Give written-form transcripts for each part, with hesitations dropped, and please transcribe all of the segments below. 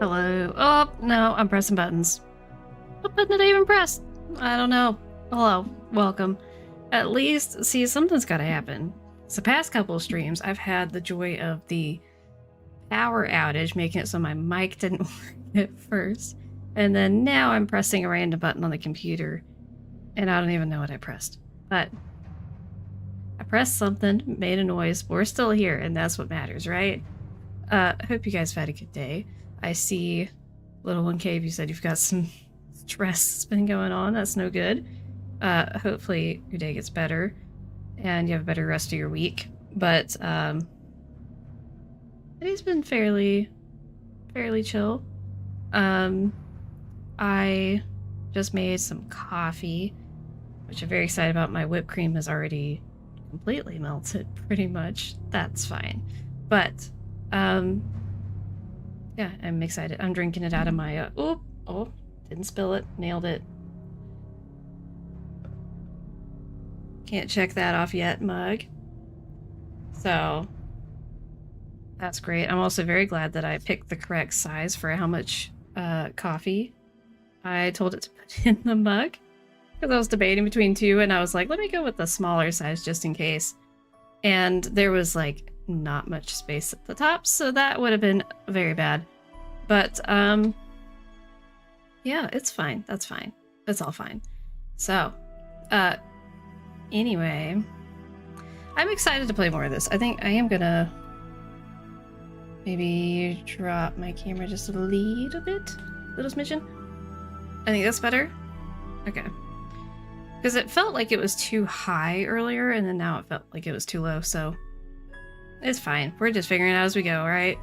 Hello. Oh, no, I'm pressing buttons. What button did I even press? I don't know. Hello. Welcome. At least, see, something's gotta happen. So the past couple of streams, I've had the joy of the power outage, making it so my mic didn't work at first. And then now I'm pressing a random button on the computer, and I don't even know what I pressed. But I pressed something, made a noise, we're still here, and that's what matters, right? I hope you guys have had a good day. I see Little One Cave, you said you've got some stress that's been going on. That's no good. Hopefully your day gets better and you have a better rest of your week. But today's been fairly chill. I just made some coffee, which I'm very excited about. My whipped cream is already completely melted, pretty much. That's fine. But yeah, I'm excited. I'm drinking it out of my oh, didn't spill it. Nailed it. Can't check that off yet, mug. So that's great. I'm also very glad that I picked the correct size for how much coffee I told it to put in the mug. Because I was debating between two, and I was like, let me go with the smaller size just in case. And there was like not much space at the top, so that would have been very bad. But yeah, it's fine. That's fine. It's all fine. So anyway, I'm excited to play more of this. I think I am gonna maybe drop my camera just a little bit, little smidgen. I think that's better. Okay. Because it felt like it was too high earlier, and then now it felt like it was too low, so it's fine. We're just figuring it out as we go, right?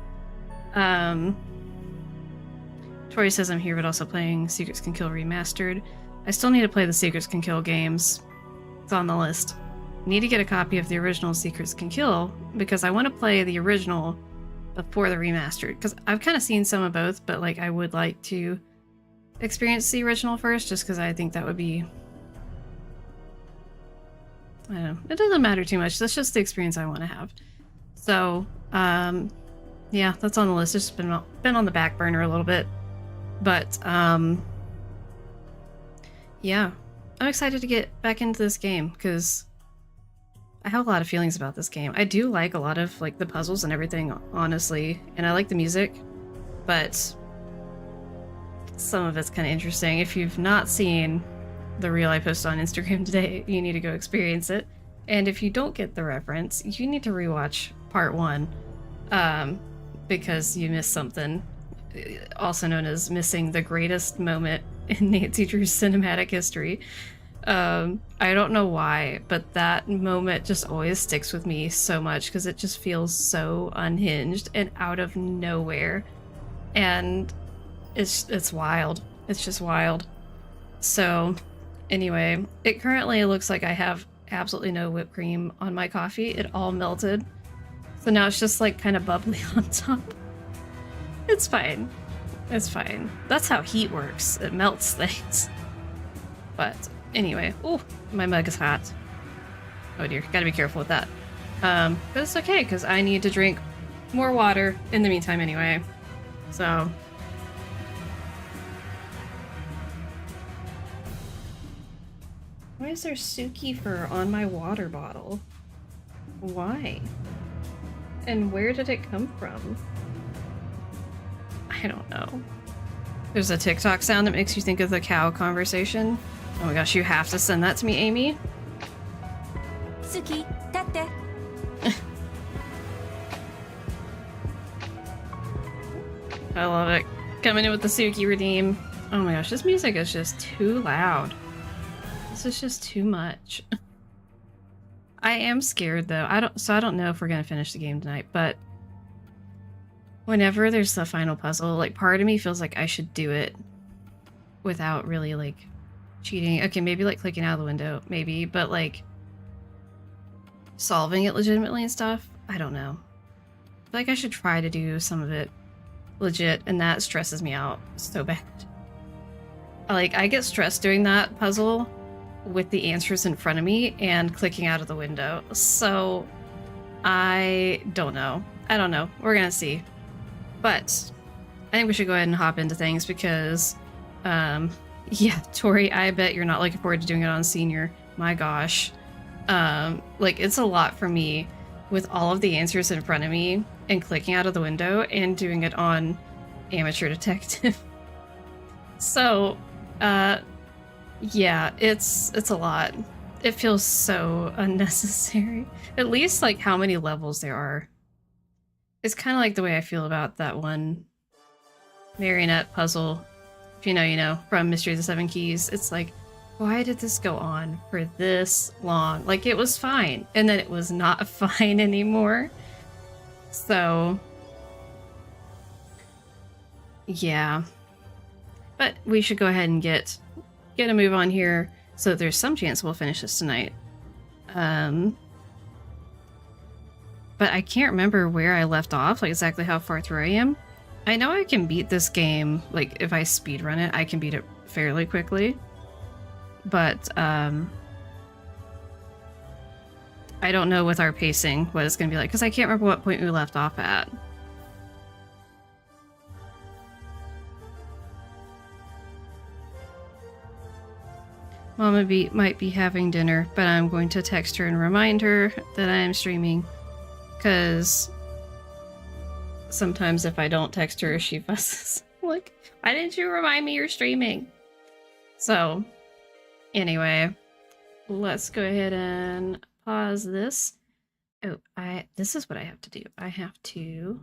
Tori says I'm here, but also playing Secrets Can Kill Remastered. I still need to play the Secrets Can Kill games. It's on the list. Need to get a copy of the original Secrets Can Kill, because I want to play the original before the remastered. Because I've kind of seen some of both, but like I would like to experience the original first, just because I think that would be... I don't know. It doesn't matter too much. That's just the experience I want to have. So, yeah, that's on the list. It's just been on the back burner a little bit. But, yeah. I'm excited to get back into this game, because I have a lot of feelings about this game. I do like a lot of, like, the puzzles and everything, honestly. And I like the music. But some of it's kind of interesting. If you've not seen the reel I posted on Instagram today, you need to go experience it. And if you don't get the reference, you need to rewatch part 1, because you missed something, also known as missing the greatest moment in Nancy Drew's cinematic history. I don't know why, but that moment just always sticks with me so much, because it just feels so unhinged and out of nowhere, and it's wild. It's just wild. So anyway, it currently looks like I have absolutely no whipped cream on my coffee. It all melted. So now it's just like kind of bubbly on top. It's fine. It's fine. That's how heat works. It melts things. But anyway, oh, my mug is hot. Oh dear, gotta be careful with that. But it's okay, because I need to drink more water in the meantime anyway. So... why is there Suki fur on my water bottle? Why? And where did it come from? I don't know. There's a TikTok sound that makes you think of the cow conversation. Oh my gosh, you have to send that to me, Amy. Suki, tate. I love it. Coming in with the Suki redeem. Oh my gosh, this music is just too loud. This is just too much. I am scared though. I don't know if we're gonna finish the game tonight, but whenever there's the final puzzle, like part of me feels like I should do it without really like cheating. Okay, maybe like clicking out of the window, maybe, but like solving it legitimately and stuff. I don't know. I feel like I should try to do some of it legit, and that stresses me out so bad. Like I get stressed doing that puzzle with the answers in front of me and clicking out of the window. So I don't know. I don't know. We're gonna see. But I think we should go ahead and hop into things because, yeah, Tori, I bet you're not looking forward to doing it on senior. My gosh. Like, it's a lot for me with all of the answers in front of me and clicking out of the window and doing it on amateur detective. So, yeah, it's a lot. It feels so unnecessary. At least, like, how many levels there are. It's kind of like the way I feel about that one marionette puzzle, if you know, you know, from Mystery of the Seven Keys. It's like, why did this go on for this long? Like, it was fine, and then it was not fine anymore. So, yeah. But we should go ahead and get a move on here, so there's some chance we'll finish this tonight. But I can't remember where I left off, like exactly how far through I am. I know I can beat this game, like if I speedrun it, I can beat it fairly quickly. But I don't know with our pacing what it's going to be like, because I can't remember what point we left off at. Mama might be having dinner, but I'm going to text her and remind her that I am streaming, because sometimes if I don't text her, she fusses. Like, why didn't you remind me you're streaming? So, anyway, let's go ahead and pause this. Oh, this is what I have to do. I have to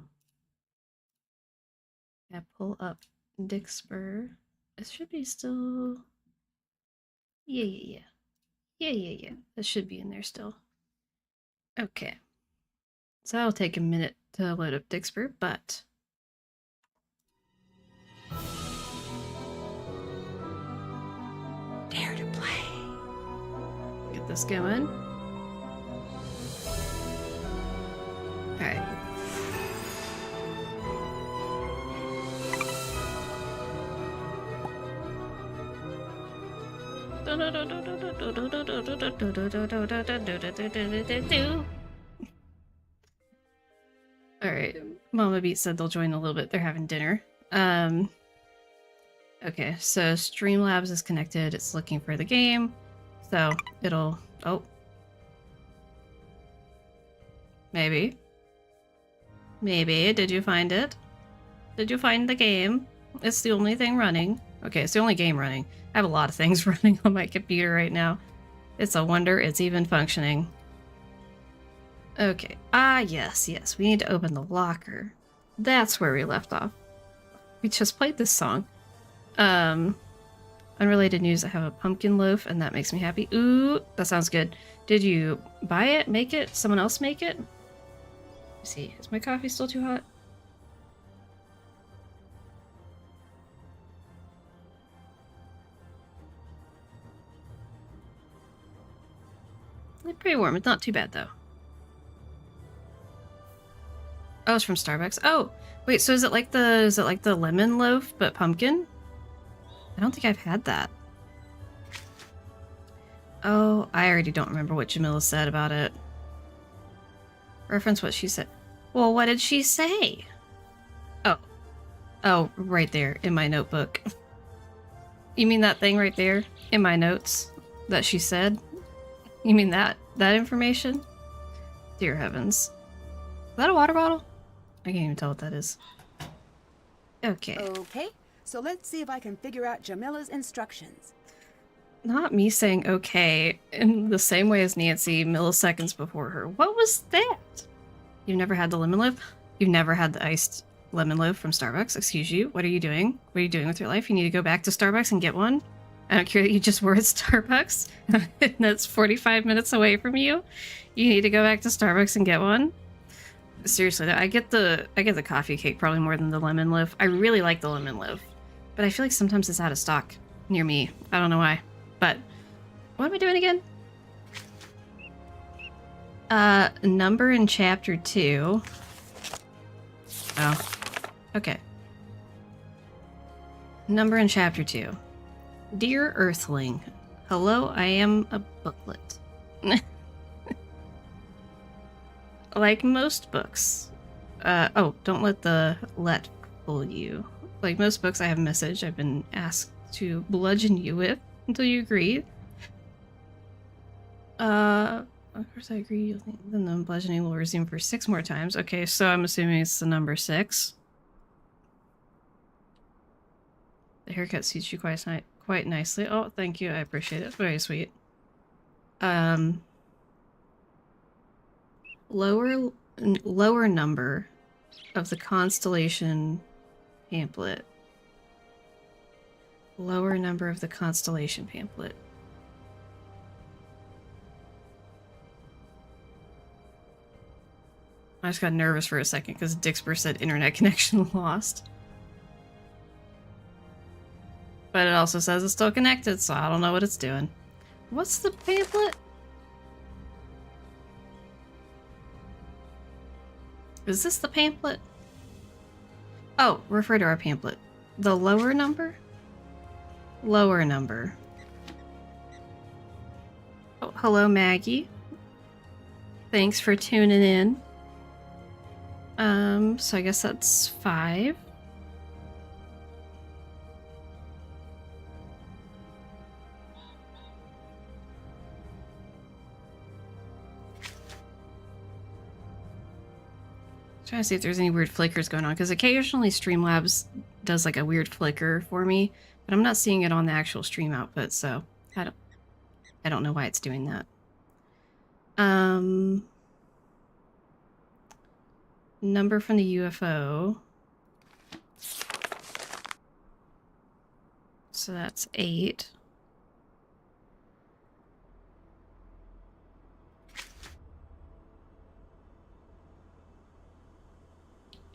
pull up Dixper. It should be still... Yeah. This should be in there still. Okay. So that'll take a minute to load up Dixper, but... Dare to play. Get this going. Alright. Alright, Mama Beat said they'll join in a little bit. They're having dinner. Okay, so Streamlabs is connected. It's looking for the game. So it'll... Oh. Maybe. Did you find it? Did you find the game? It's the only thing running. Okay, it's the only game running. I have a lot of things running on my computer right now. It's a wonder it's even functioning. Okay. Yes. We need to open the locker. That's where we left off. We just played this song. Unrelated news, I have a pumpkin loaf, and that makes me happy. Ooh, that sounds good. Did you buy it, make it, someone else make it? Let's see, is my coffee still too hot? It's pretty warm. It's not too bad, though. Oh, it's from Starbucks. Oh, wait. So is it like the lemon loaf but pumpkin? I don't think I've had that. Oh, I already don't remember what Jamila said about it. Reference what she said. Well, what did she say? Oh, right there in my notebook. You mean that thing right there in my notes that she said? You mean that information? Dear heavens. Is that a water bottle? I can't even tell what that is. Okay. Okay, so let's see if I can figure out Jamila's instructions. Not me saying okay in the same way as Nancy milliseconds before her. What was that? You've never had the lemon loaf? You've never had the iced lemon loaf from Starbucks? Excuse you? What are you doing? What are you doing with your life? You need to go back to Starbucks and get one? I don't care that you just were at Starbucks. That's 45 minutes away from you. You need to go back to Starbucks and get one? Seriously, I get the coffee cake probably more than the lemon loaf. I really like the lemon loaf, but I feel like sometimes it's out of stock near me. I don't know why. But what am I doing again? Number in chapter 2. Oh, okay. Number in chapter 2. Dear Earthling, hello, I am a booklet. Like most books. Oh, don't let the fool you. Like most books I have a message I've been asked to bludgeon you with until you agree. Of course I agree. Then the bludgeoning will resume for 6 more times. Okay, so I'm assuming it's the number 6. The haircut suits you quite nicely. Oh, thank you. I appreciate it. Very sweet. Lower number of the constellation pamphlet. Lower number of the constellation pamphlet. I just got nervous for a second because Dixper said internet connection lost. But it also says it's still connected, so I don't know what it's doing. What's the pamphlet? Is this the pamphlet? Oh, refer to our pamphlet. The lower number? Lower number. Oh, hello, Maggie. Thanks for tuning in. So I guess that's 5. Trying to see if there's any weird flickers going on, because occasionally Streamlabs does like a weird flicker for me, but I'm not seeing it on the actual stream output, so I don't know why it's doing that. Number from the UFO. So that's 8.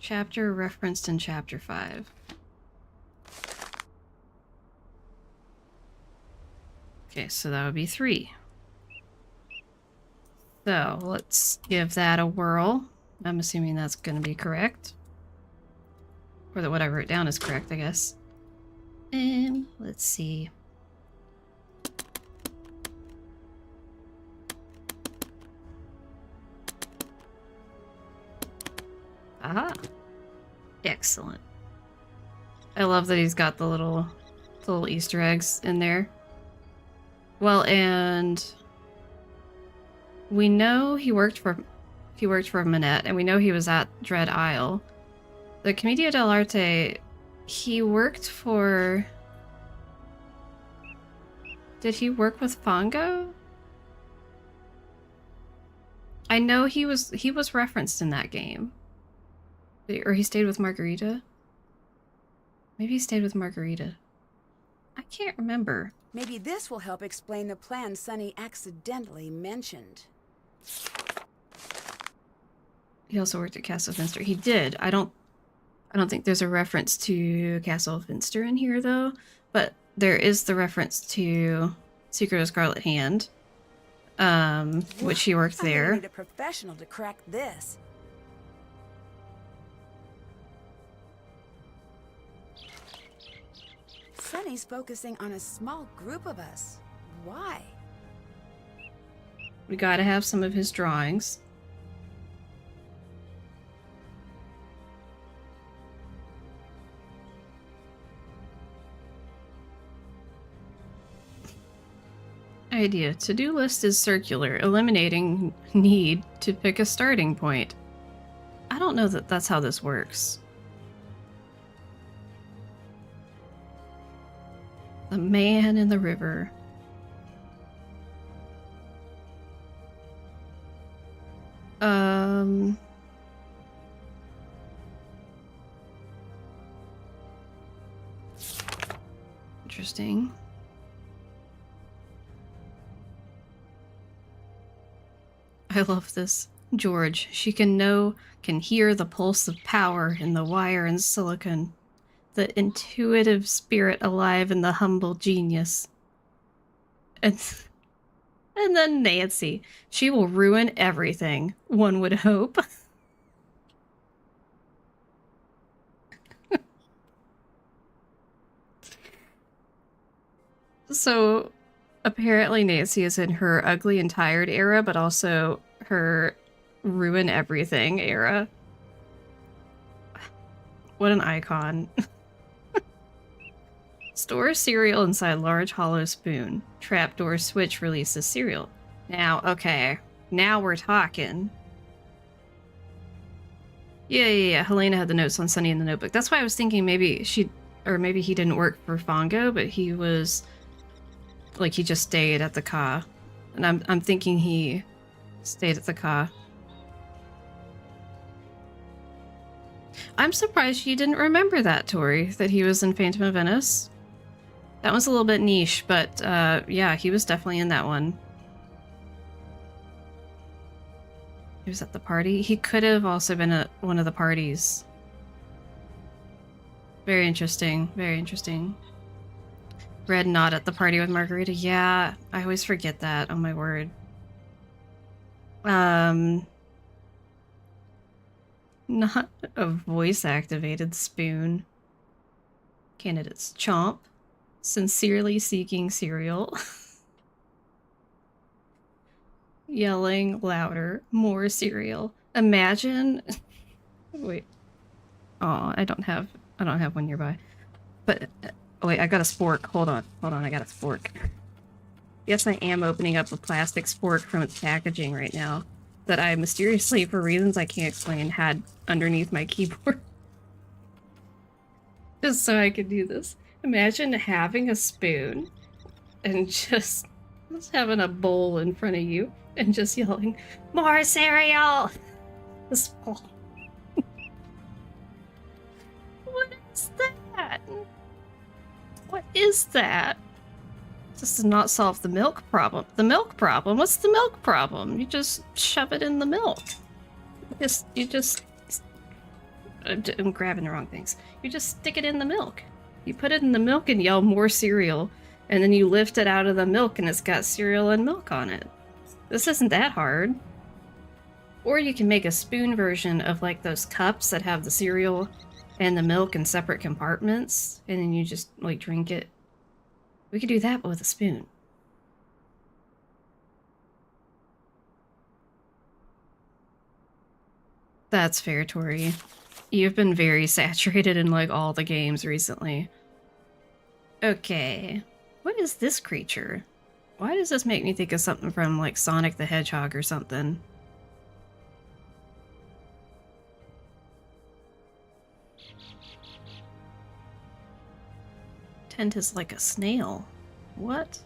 Chapter referenced in Chapter 5. Okay, so that would be 3. So let's give that a whirl. I'm assuming that's going to be correct. Or that what I wrote down is correct, I guess. And let's see. Aha. Excellent. I love that he's got the little Easter eggs in there. Well, and we know he worked for Manette, and we know he was at Dread Isle. The Commedia dell'arte, he worked for... Did he work with Fongo? I know he was referenced in that game. Or he stayed with Margarita? Maybe he stayed with Margarita. I can't remember. Maybe this will help explain the plan Sonny accidentally mentioned. He also worked at Castle Finster. He did. I don't think there's a reference to Castle Finster in here though, but there is the reference to Secret of Scarlet Hand, which he worked there. I need a professional to crack this. Sonny's focusing on a small group of us. Why? We gotta have some of his drawings. Idea. To-do list is circular, eliminating need to pick a starting point. I don't know that that's how this works. The man in the river. Interesting. I love this. George, she can hear the pulse of power in the wire and silicon. The intuitive spirit alive in the humble genius. And then Nancy. She will ruin everything, one would hope. So, apparently Nancy is in her ugly and tired era, but also her ruin everything era. What an icon. Store cereal inside large hollow spoon. Trapdoor switch releases cereal. Now, okay. Now we're talking. Yeah. Helena had the notes on Sunny in the notebook. That's why I was thinking maybe maybe he didn't work for Fongo, but he was like he just stayed at the Ka. And I'm thinking he stayed at the Ka. I'm surprised you didn't remember that, Tori, that he was in Phantom of Venice. That was a little bit niche, but yeah, he was definitely in that one. He was at the party. He could have also been at one of the parties. Very interesting. Very interesting. Red not at the party with Margarita. Yeah, I always forget that. Oh my word. Not a voice-activated spoon. Candidates. Chomp. Sincerely seeking cereal. Yelling louder. More cereal. Imagine... Wait. Oh, I don't have one nearby. But... Oh wait, I got a spork. Hold on, I got a spork. Yes, I am opening up a plastic spork from its packaging right now that I mysteriously, for reasons I can't explain, had underneath my keyboard. Just so I could do this. Imagine having a spoon and just having a bowl in front of you and just yelling, "More cereal!" This bowl. What is that? What is that? This does not solve the milk problem. The milk problem? What's the milk problem? You just shove it in the milk. I'm grabbing the wrong things. You just stick it in the milk. You put it in the milk and yell more cereal, and then you lift it out of the milk and it's got cereal and milk on it. This isn't that hard. Or you can make a spoon version of like those cups that have the cereal and the milk in separate compartments, and then you just like drink it. We could do that but with a spoon. That's fair, Tori. You've been very saturated in like all the games recently. Okay. What is this creature? Why does this make me think of something from like Sonic the Hedgehog or something? Tent is like a snail. What?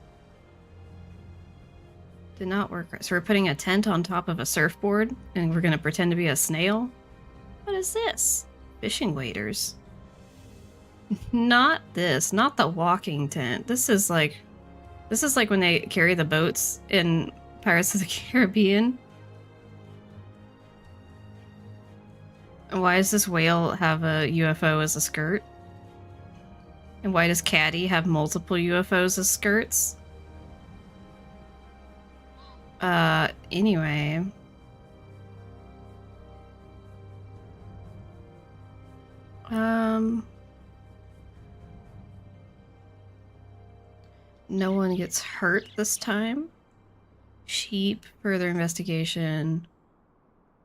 Did not work right. So we're putting a tent on top of a surfboard and we're gonna pretend to be a snail? What is this? Fishing waders. Not this. Not the walking tent. This is like when they carry the boats in Pirates of the Caribbean. Why does this whale have a UFO as a skirt? And why does Caddy have multiple UFOs as skirts? Anyway. No one gets hurt this time. Sheep, further investigation.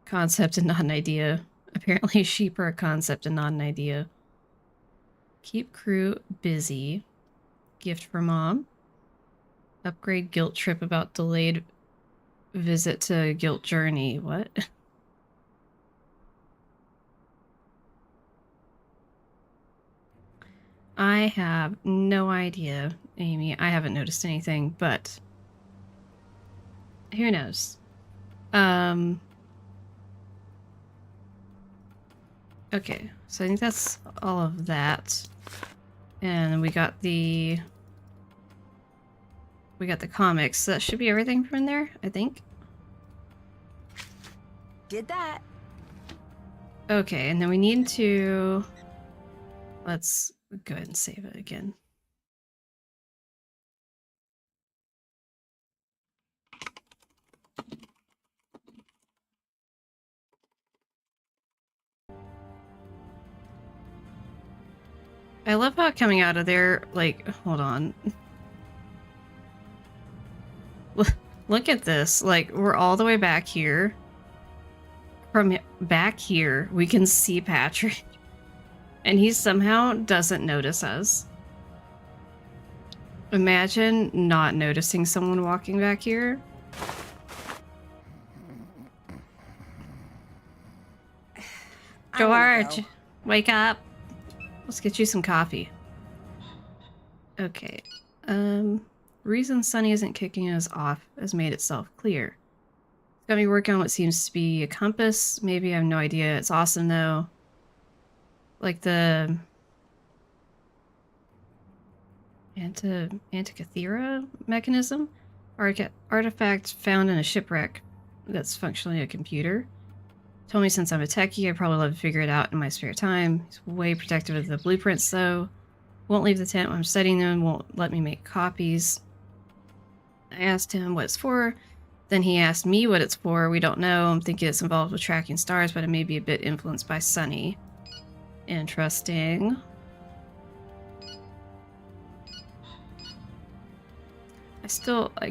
Concept and not an idea. Apparently sheep are a concept and not an idea. Keep crew busy. Gift for mom. Upgrade guilt trip about delayed visit to guilt journey. What? I have no idea, Amy. I haven't noticed anything, but who knows? Okay, so I think that's all of that. And we got the comics. So that should be everything from there, I think. Did that. Okay, and then we need to... Let's go ahead and save it again. I love how coming out of there, like, hold on. Look at this. Like, we're all the way back here. From back here, we can see Patrick. And he somehow doesn't notice us. Imagine not noticing someone walking back here. George, wake up. Let's get you some coffee. Okay. Reason Sunny isn't kicking us off has made itself clear. It's got me working on what seems to be a compass. Maybe I have no idea. It's awesome though. Like the Antikythera mechanism? Artifact found in a shipwreck that's functionally a computer. Told me since I'm a techie, I'd probably love to figure it out in my spare time. He's way protective of the blueprints though. Won't leave the tent when I'm studying them, won't let me make copies. I asked him what it's for. Then he asked me what it's for. We don't know. I'm thinking it's involved with tracking stars, but it may be a bit influenced by Sunny. Interesting. I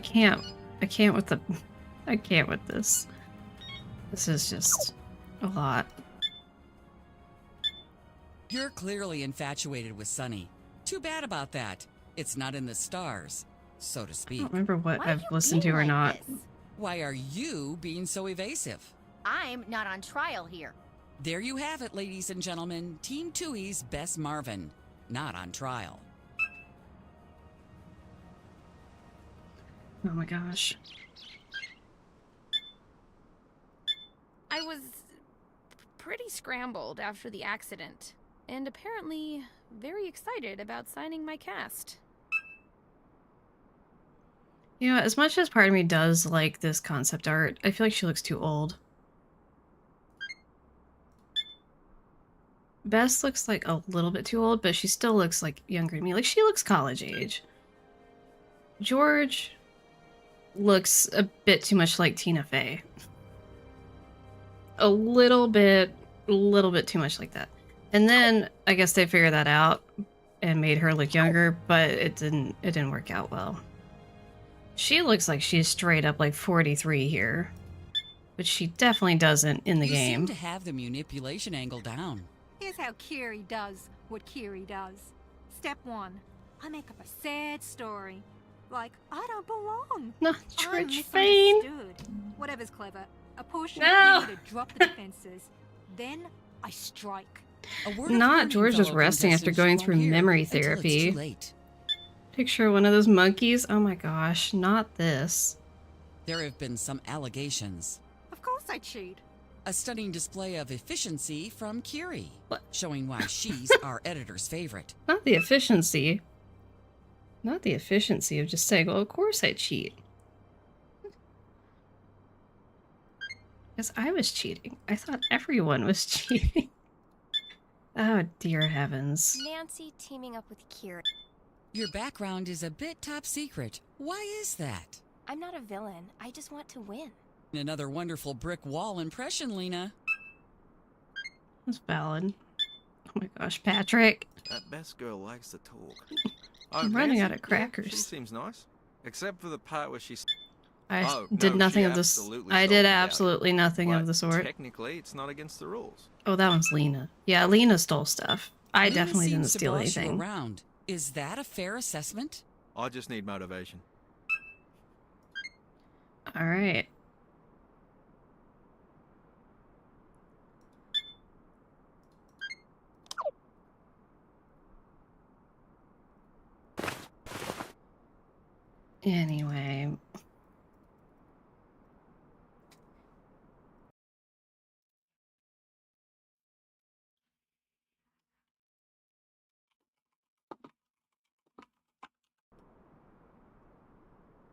can't with this. This is just a lot. You're clearly infatuated with Sunny. Too bad about that. It's not in the stars, so to I speak. don't remember what Why I've you listened to being or like not. this? Why are you being so evasive? I'm not on trial here. There you have it, ladies and gentlemen. Team Tui's Bess Marvin. Not on trial. Oh my gosh. I was pretty scrambled after the accident, and apparently very excited about signing my cast. You know, as much as part of me does like this concept art, I feel like she looks too old. Bess looks like a little bit too old, but she still looks like younger to me. Like, she looks college age. George looks a bit too much like Tina Fey. A little bit too much like that. And then I guess they figured that out and made her look younger, but it didn't work out well. She looks like she's straight up like 43 here, but she definitely doesn't in the you game. seem to have the manipulation angle down. Here's how Kiri does what Kiri does. Step 1. I make up a sad story. Like, I don't belong. Not I'm George Fane. misunderstood. Whatever's clever. A portion No. of me to drop the defenses. Then I strike. A word of Not warning, George was fellow resting after contestants, you going won't through hear memory until it's therapy. too late. Picture one of those monkeys. Oh my gosh, not this. There have been some allegations. Of course I cheat. A stunning display of efficiency from Kiri, What? showing why she's our editor's favorite. Not the efficiency. Not the efficiency of just saying, well, of course I cheat. Because I was cheating. I thought everyone was cheating. Oh, dear heavens. Nancy teaming up with Kira. Your background is a bit top secret. Why is that? I'm not a villain. I just want to win. Another wonderful brick wall impression, Lena. That's valid. Oh my gosh, Patrick. That best girl likes to talk. I'm running out of She crackers. seems nice. Except for the part where she's... I Oh, did no, nothing she of this. absolutely I sold did me out. absolutely nothing of But the sort. technically, it's not against the rules. Oh, that one's Lena. Yeah, Lena stole stuff. I Lena definitely didn't seems to steal boss you anything. around. Is that a fair assessment? I just need motivation. All right. Anyway.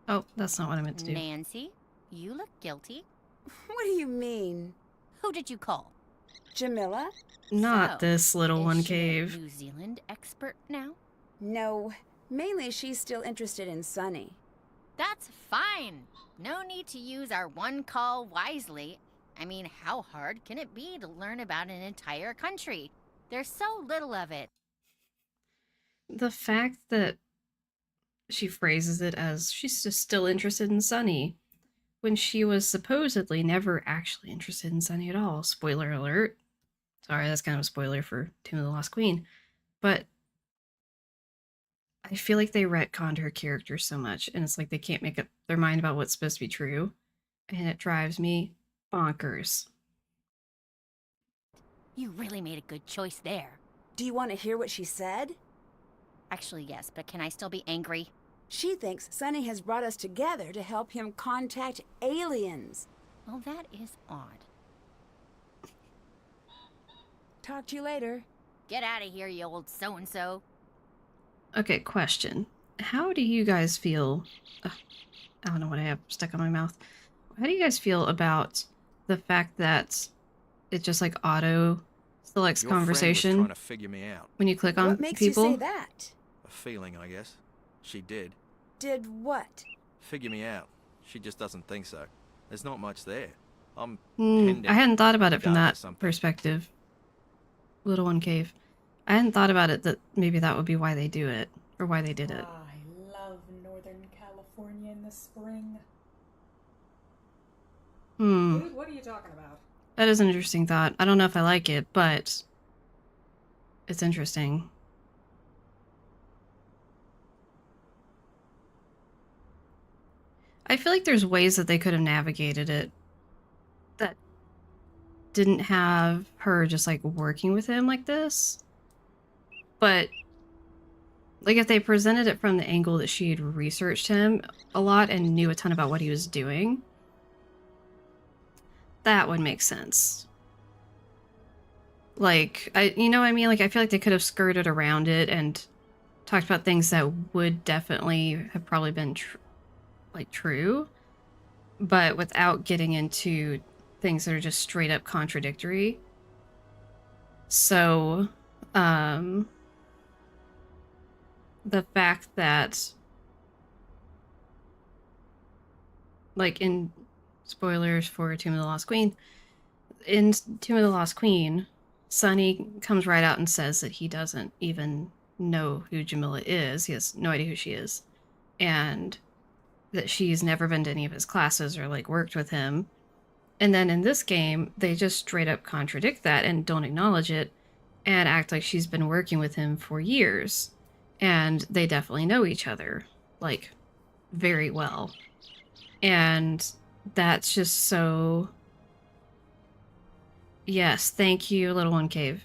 Oh, that's not what I meant to do. Nancy, you look guilty. What do you mean? Who did you call? Jamila? Not So, this little Is one she a cave. New Zealand expert now? No. Mainly she's still interested in Sunny. That's fine. No need to use our one call wisely. I mean, how hard can it be to learn about an entire country? There's so little of it. The fact that she phrases it as she's just still interested in Sunny, when she was supposedly never actually interested in Sunny at all. Spoiler alert. Sorry, that's kind of a spoiler for Tomb of the Lost Queen. But I feel like they retconned her character so much, and it's like they can't make up their mind about what's supposed to be true. And it drives me bonkers. You really made a good choice there. Do you want to hear what she said? Actually, yes, but can I still be angry? She thinks Sonny has brought us together to help him contact aliens. Well, that is odd. Talk to you later. Get out of here, you old so-and-so. Okay, question. How do you guys feel? I don't know what I have stuck on my mouth. How do you guys feel about the fact that it just like auto selects Your friend was conversation trying to figure me out. when you click on What makes people? you say that? A feeling, I guess. She did. Did what? Figure me out. She just doesn't think so. There's not much there. I'm Hmm, pinned I hadn't thought about it from down to that something. perspective. Little One Cave. I hadn't thought about it that maybe that would be why they do it, or why they did it. I love Northern California in the spring. Hmm, What are you talking about? that is an interesting thought. I don't know if I like it, but it's interesting. I feel like there's ways that they could have navigated it that didn't have her just like working with him like this. But like if they presented it from the angle that she had researched him a lot and knew a ton about what he was doing, that would make sense. Like, you know what I mean? Like I feel like they could have skirted around it and talked about things that would definitely have probably been true, but without getting into things that are just straight up contradictory. So, the fact that, like in spoilers for Tomb of the Lost Queen, in Tomb of the Lost Queen, Sonny comes right out and says that he doesn't even know who Jamila is. He has no idea who she is. And that she's never been to any of his classes or like worked with him. And then in this game, they just straight up contradict that and don't acknowledge it and act like she's been working with him for years. And they definitely know each other, like, very well. And that's just so... Yes, thank you, Little One Cave.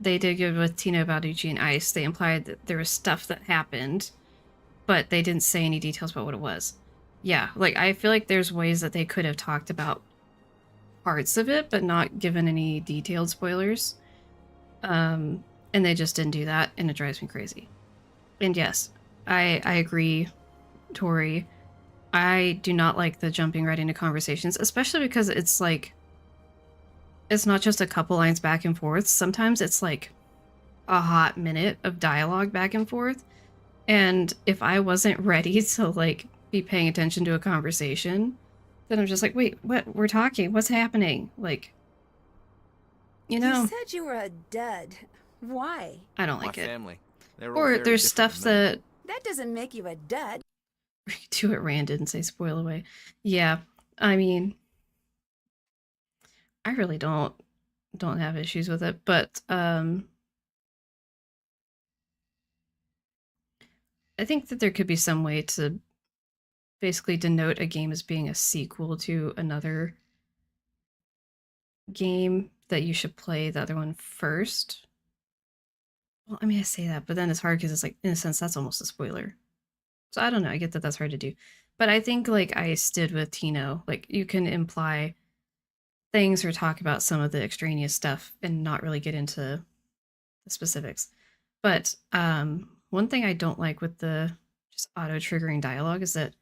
They did good with Tino, Balducci, and Ice. They implied that there was stuff that happened, but they didn't say any details about what it was. Yeah, like, I feel like there's ways that they could have talked about parts of it, but not given any detailed spoilers. And they just didn't do that, and it drives me crazy. And yes, I agree, Tori. I do not like the jumping right into conversations, especially because it's like, it's not just a couple lines back and forth. Sometimes it's like a hot minute of dialogue back and forth. And if I wasn't ready to like be paying attention to a conversation, then I'm just like, wait, what? We're talking. What's happening? Like, you know, You said you were a dud. Why? I don't My like it. family. They're all Or very there's different stuff than me. that That doesn't make you a dud. do it Rand and say spoil away. Yeah, I mean, I really don't have issues with it, but I think that there could be some way to basically denote a game as being a sequel to another game that you should play the other one first. Well, I mean, I say that, but then it's hard because it's like, in a sense, that's almost a spoiler. So I don't know. I get that that's hard to do. But I think like Ice did with Tino, like you can imply things or talk about some of the extraneous stuff and not really get into the specifics. But one thing I don't like with the just auto-triggering dialogue is that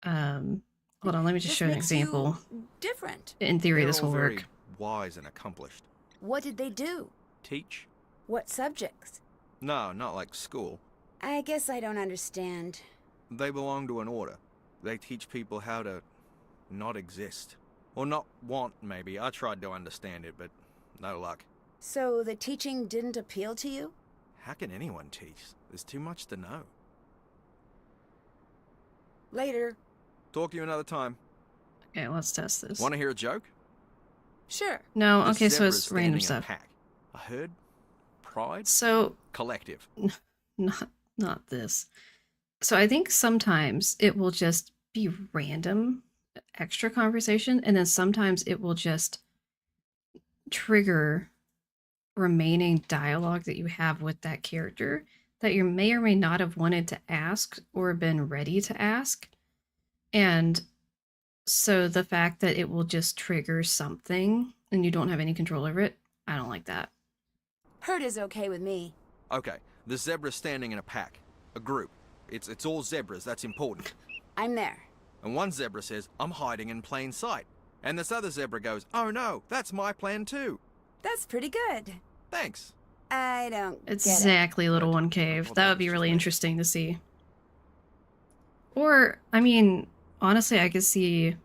hold on, let me just This show an makes you example. different. In theory, They're this all will very work. wise and accomplished. What did they do? Teach? What subjects? No, not like school. I guess I don't understand. They belong to an order. They teach people how to not exist. Or not want, maybe. I tried to understand it, but no luck. So the teaching didn't appeal to you? How can anyone teach? There's too much to know. Later. Talk to you another time. Okay, let's test this. Want to hear a joke? Sure. No, The okay, so zebras it's random standing in a stuff. pack. A herd? Pride? So, Collective. not this. So I think sometimes it will just be random extra conversation, and then sometimes it will just trigger remaining dialogue that you have with that character that you may or may not have wanted to ask or been ready to ask. And so the fact that it will just trigger something and you don't have any control over it, I don't like that. Herd is okay with me. Okay, the zebra's standing in a pack. A group. It's all zebras, that's important. I'm there. And one zebra says, I'm hiding in plain sight. And this other zebra goes, oh no, that's my plan too. That's pretty good. Thanks. I don't get it. Exactly, Little One Cave. Well, That that would was be just really me. interesting to see. Or, I mean, honestly, I could see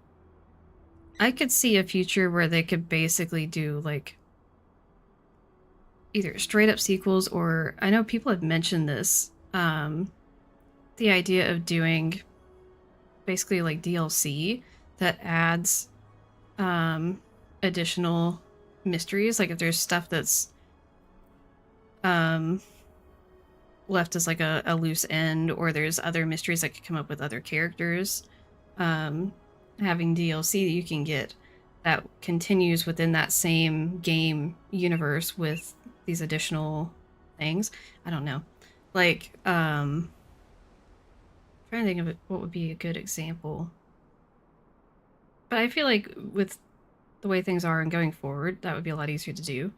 a future where they could basically do like either straight up sequels, or I know people have mentioned this, the idea of doing basically like DLC that adds additional mysteries. Like if there's stuff that's left as like a loose end, or there's other mysteries that could come up with other characters, having DLC that you can get that continues within that same game universe with these additional things. I don't know. Like, trying to think of it, what would be a good example. But I feel like with the way things are and going forward, that would be a lot easier to do.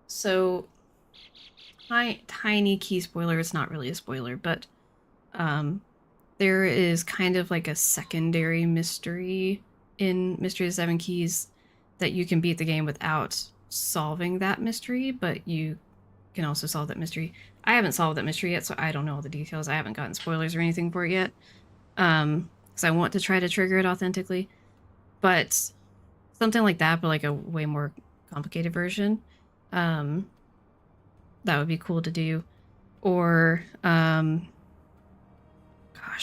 So, tiny key spoiler. It's not really a spoiler, but there is kind of like a secondary mystery in Mystery of the Seven Keys that you can beat the game without solving that mystery, but you can also solve that mystery. I haven't solved that mystery yet, so I don't know all the details. I haven't gotten spoilers or anything for it yet, because I want to try to trigger it authentically. But something like that, but like a way more complicated version, that would be cool to do. Or, gosh,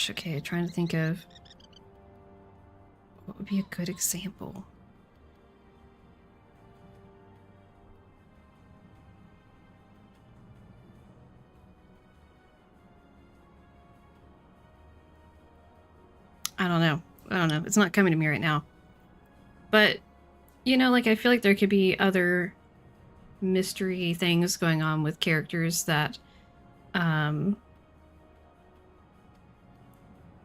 okay, trying to think of what would be a good example. I don't know. It's not coming to me right now. But, you know, like I feel like there could be other mystery things going on with characters that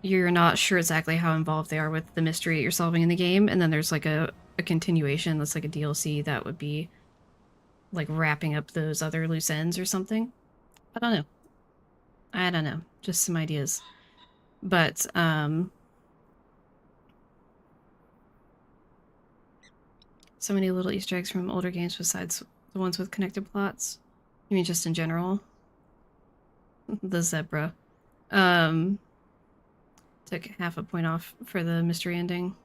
you're not sure exactly how involved they are with the mystery that you're solving in the game, and then there's like a continuation that's like a DLC that would be like wrapping up those other loose ends or something. I don't know. Just some ideas. But so many little Easter eggs from older games besides the ones with connected plots. You mean just in general? The zebra. Took half a point off for the mystery ending.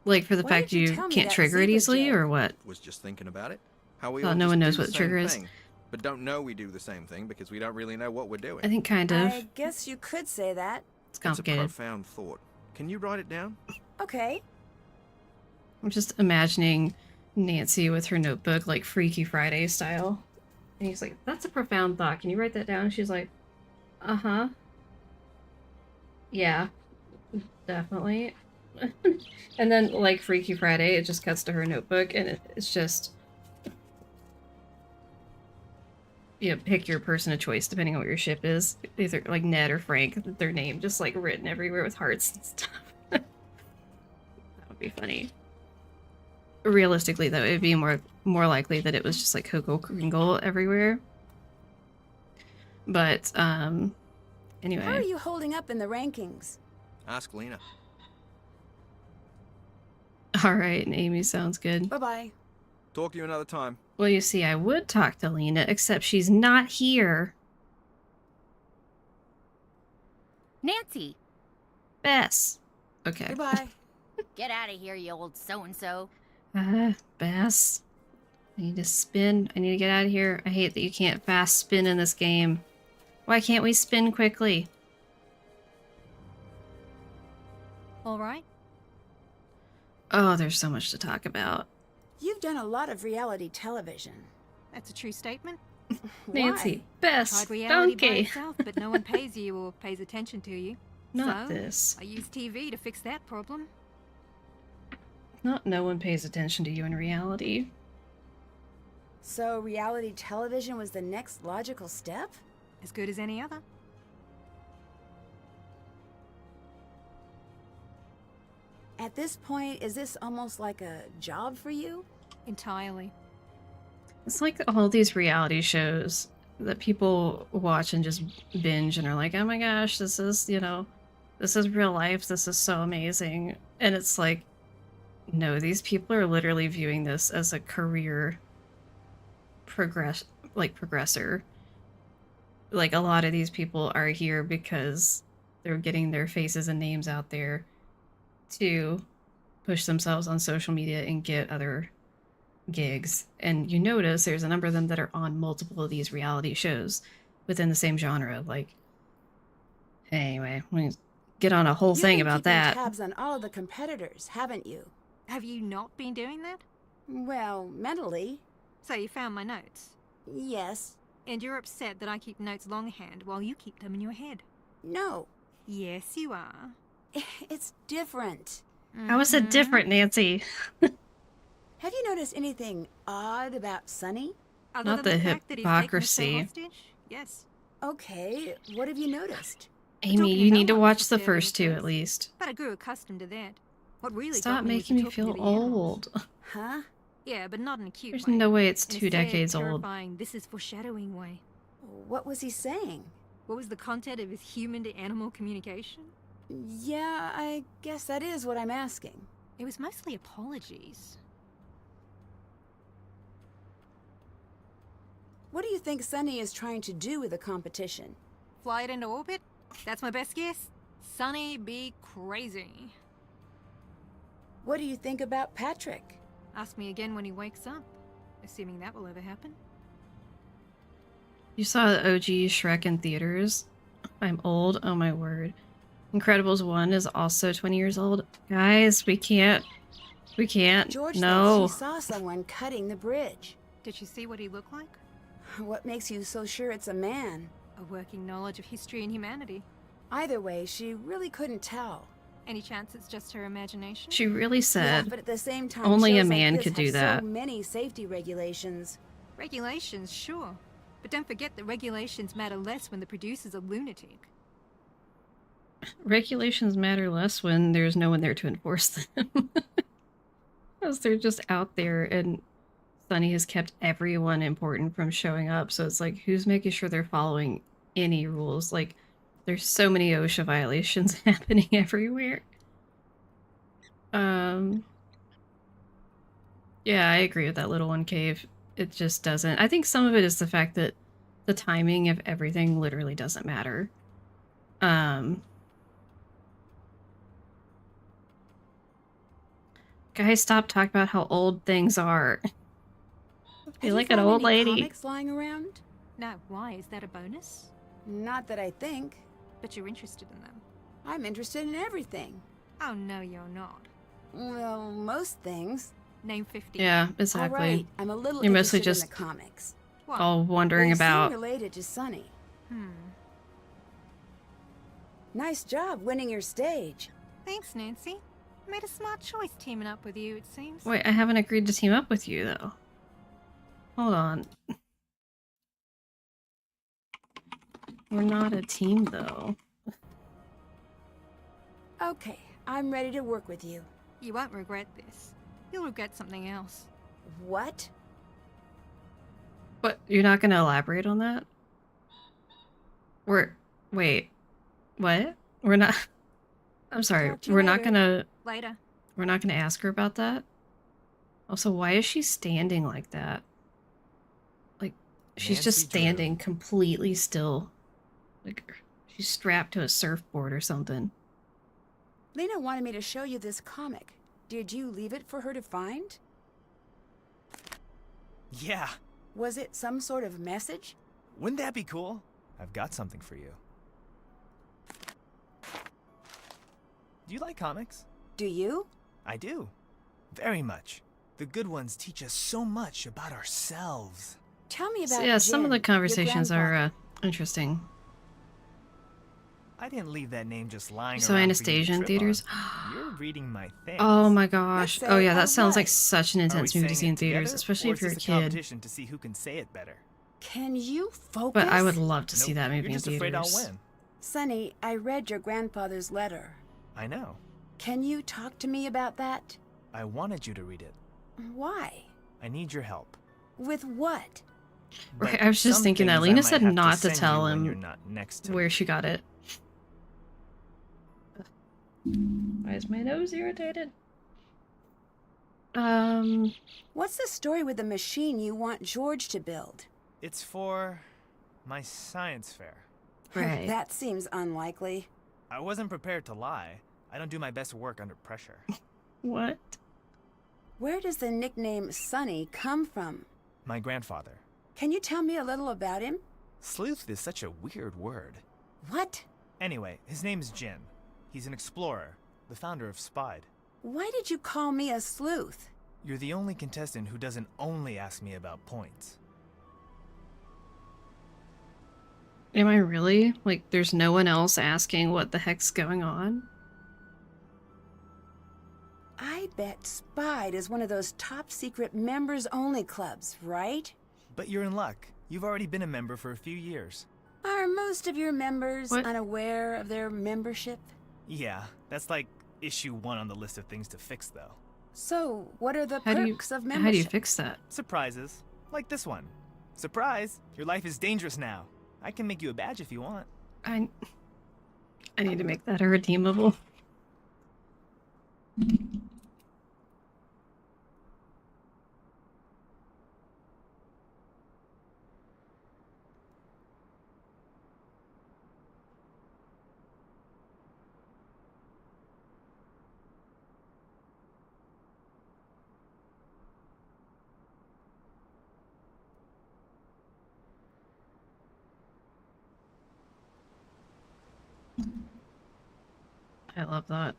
Like for the Why fact did you you tell me can't that trigger it zebra easily, joke? or what? Was just thinking about it. How we Oh, all no just one do knows the what the same trigger is. thing, but don't know we do the same thing because we don't really know what we're doing. I think kind of. I guess you could say that. It's It's a complicated. profound thought. Can you write it down? Okay. I'm just imagining Nancy with her notebook, like Freaky Friday style. And he's like, that's a profound thought. Can you write that down? And she's like, uh-huh. Yeah, definitely. And then, like Freaky Friday, it just cuts to her notebook, and it's just, you know, pick your person of choice depending on what your ship is. Either like Ned or Frank, their name just like written everywhere with hearts and stuff. That would be funny. Realistically, though, it would be more likely that it was just like Coco Kringle everywhere. But anyway. How are you holding up in the rankings? Ask Lena. All right, and Amy sounds good. Bye-bye. Talk to you another time. Well, you see, I would talk to Lena, except she's not here. Nancy, Bess. Okay. Goodbye. get out of here, you old so-and-so. Bess. I need to spin. I need to get out of here. I hate that you can't fast spin in this game. Why can't we spin quickly? All right? Oh, there's so much to talk about. You've done a lot of reality television. That's a true statement. Nancy, Why? best Tried reality by donkey. itself, but no one pays you or pays attention to you. Not So, this. I use TV to fix that problem. Not no one pays attention to you in reality. So reality television was the next logical step? As good as any other. At this point, is this almost like a job for you? Entirely. It's like all these reality shows that people watch and just binge and are like, oh my gosh, this is, you know, this is real life. This is so amazing. And it's like, no, these people are literally viewing this as a career progressor. Like, a lot of these people are here because they're getting their faces and names out there to push themselves on social media and get other gigs. And you notice there's a number of them that are on multiple of these reality shows within the same genre. Like, anyway, we get on a whole thing about that. You've been keeping tabs on all of the competitors, haven't you? Have you not been doing that? Well, mentally, So you found my notes. yes. And you're upset that I keep notes longhand while you keep them in your head. No. Yes, you are. It's different. How is it different, Nancy? Have you noticed anything odd about Sonny? Other Not than the fact that he's taken us so hypocrisy. hostage? Yes. Okay, what have you noticed? Amy, Talking you to need no to one watch is the disturbing first two at at least. But I grew accustomed to that. What really Stop got me was making the me talking feel to the animals. old. Huh? Yeah, but not in a cute There's way. no way it's In a 2 sad, decades old. terrifying, this is foreshadowing way. What was he saying? What was the content of his human to animal communication? Yeah, I guess that is what I'm asking. It was mostly apologies. What do you think Sonny is trying to do with the competition? Fly it into orbit? That's my best guess. Sonny be crazy. What do you think about Patrick? Ask me again when he wakes up. Assuming that will ever happen. You saw the OG Shrek in theaters? I'm old, oh my word. Incredibles 1 is also 20 years old. Guys, we can't. George No. thinks she saw someone cutting the bridge. Did she see what he looked like? What makes you so sure it's a man? A working knowledge of history and humanity. Either way, she really couldn't tell. Any chance it's just her imagination? She really Yeah, said but at the same time, only a shows like man this could do have that. So many safety regulations. Regulations, sure. But don't forget that regulations matter less when the producer's a lunatic. regulations matter less when there's no one there to enforce them. Because they're just out there, and Sunny has kept everyone important from showing up. So it's like, who's making sure they're following any rules? Like, there's so many OSHA violations happening everywhere. Yeah, I agree with that little one cave. It just doesn't. I think some of it is the fact that the timing of everything literally doesn't matter. Guys, stop talking about how old things are. I Have feel you like an found old any lady. comics lying around? No, why? Is that a bonus? Not that I think. But you're interested in them. I'm interested in everything. Oh, no, you're not. Well, most things. Name 50. Yeah, exactly. All right, I'm a little You're mostly interested just in the comics. What? all wondering They about. seem related to Sunny. Hmm. Nice job winning your stage. Thanks, Nancy. I made a smart choice teaming up with you, it seems. Wait, I haven't agreed to team up with you, though. Hold on. We're not a team, though. Okay, I'm ready to work with you. You won't regret this. You'll regret something else. What? What? You're not going to elaborate on that? Wait. What? We're not... I'm sorry. Talk to you We're not later. gonna... Later. We're not gonna ask her about that? Also, why is she standing like that? Like, she's just Nancy Drew. standing completely still. Like, she's strapped to a surfboard or something. Lena wanted me to show you this comic. Did you leave it for her to find? Yeah, Was it some sort of message? wouldn't that be cool? I've got something for you. Do you like comics? Do you? I do. Very much. The good ones teach us so much about ourselves. Tell me So, about yeah, some of the Jin, your conversations are grandfather. interesting. I didn't leave that name just lying So around Anastasia for in you to trip theaters. on. You're reading my things. Oh my gosh. Let's Oh say yeah, I that sounds like was. such an Are we intense movie to saying see in it theaters, together, especially or if is you're a this kid. competition to see who can say it better? Can you focus? But I would love to see Nope, that movie you're in just theaters. afraid I'll win. Sonny, I read your grandfather's letter. I know. Can you talk to me about that? I wanted you to read it. Why? I need your help. With what? Right, But I was just some thinking that. things I Lena might said have not to send you tell when him you're not next to where me. she got it. Why is my nose irritated? What's the story with the machine you want George to build? It's for my science fair. Right. That seems unlikely. I wasn't prepared to lie. I don't do my best work under pressure. What? Where does the nickname Sonny come from? My grandfather. Can you tell me a little about him? Sleuth is such a weird word. What? Anyway, his name's Jin. He's an explorer, the founder of Spide. Why did you call me a sleuth? You're the only contestant who doesn't only ask me about points. Am I really? Like, there's no one else asking what the heck's going on? I bet Spide is one of those top secret members-only clubs, right? But you're in luck. You've already been a member for a few years. Are most of your members What? unaware of their membership? Yeah, that's like issue 1 on the list of things to fix, though. So, what are the How do you, perks of how do you membership? fix that? Surprises. Like this one. Surprise! Your life is dangerous now. I can make you a badge if you want. I need to make that a redeemable. I love that.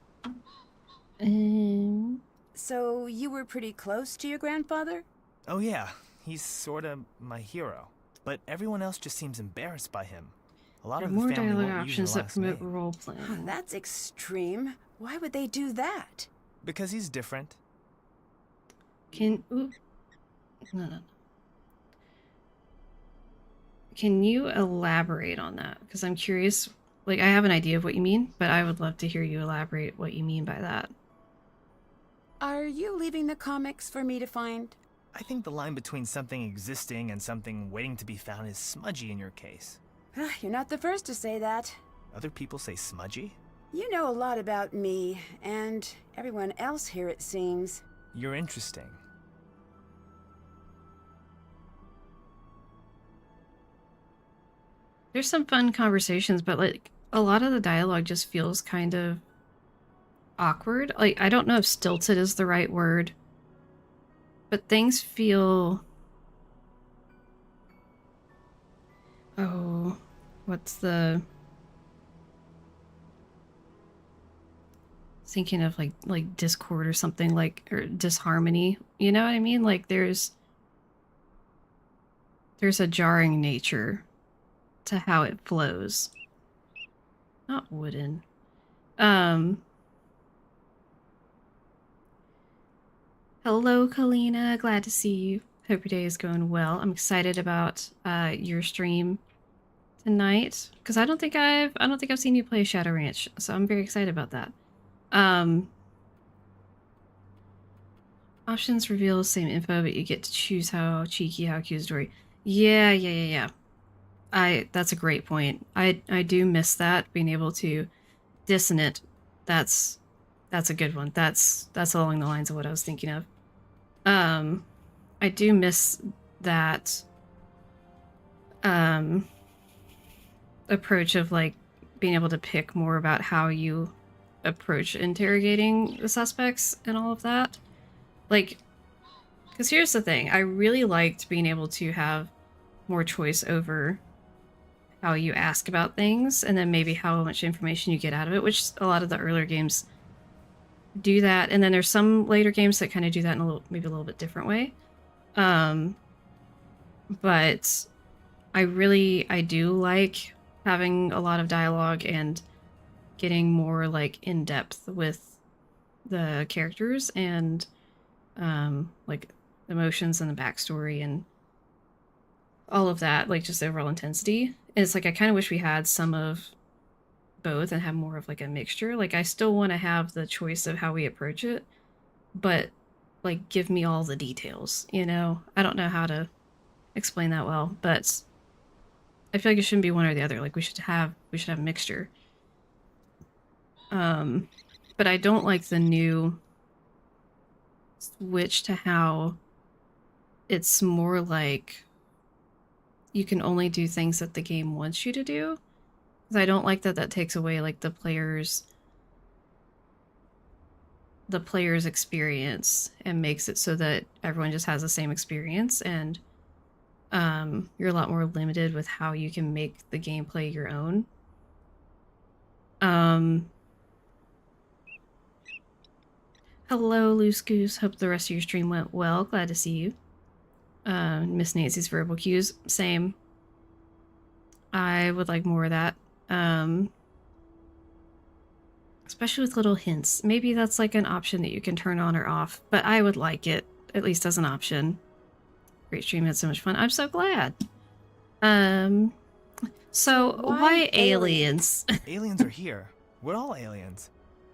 So, you were pretty close to your grandfather? Oh yeah, he's sorta my hero. But everyone else just seems embarrassed by him. A lot There are of the more family dialogue won't use options their that last promote name. role playing. That's extreme. Why would they do that? Because he's different. Can no. Can you elaborate on that? Because I'm curious. Like, I have an idea of what you mean, but I would love to hear you elaborate what you mean by that. Are you leaving the comics for me to find? I think the line between something existing and something waiting to be found is smudgy in your case. You're not the first to say that. Other people say smudgy? You know a lot about me, and everyone else here, it seems. You're interesting. There's some fun conversations, but like a lot of the dialogue just feels kind of awkward. Like, I don't know if stilted is the right word, but things feel... Oh, what's the... Thinking of like discord or something, like, or disharmony. You know what I mean? Like, there's a jarring nature to how it flows. Not wooden. Hello, Kalina. Glad to see you. Hope your day is going well. I'm excited about your stream tonight because I don't think I've seen you play Shadow Ranch, so I'm very excited about that. Options reveal the same info, but you get to choose how cheeky, how cute story. Yeah. That's a great point. I do miss that, being able to dissonant. That's a good one. That's along the lines of what I was thinking of. I do miss that approach of like being able to pick more about how you approach interrogating the suspects and all of that. Like, because here's the thing, I really liked being able to have more choice over how you ask about things and then maybe how much information you get out of it, which a lot of the earlier games do that, and then there's some later games that kind of do that in maybe a little bit different way. But I do like having a lot of dialogue and getting more like in depth with the characters and like emotions and the backstory and all of that, like just overall intensity. And it's like I kind of wish we had some of both and have more of like a mixture. Like I still want to have the choice of how we approach it, but like give me all the details, you know? I don't know how to explain that well, but I feel like it shouldn't be one or the other. Like we should have a mixture. But I don't like the new switch to how it's more like you can only do things that the game wants you to do. Because I don't like that takes away like the player's experience and makes it so that everyone just has the same experience, and you're a lot more limited with how you can make the gameplay your own. Hello, Loose Goose. Hope the rest of your stream went well. Glad to see you. Miss Nancy's verbal cues. Same. I would like more of that. Especially with little hints. Maybe that's like an option that you can turn on or off, but I would like it, at least as an option. Great stream, had so much fun. I'm so glad. So why aliens? Aliens are here. We're all aliens.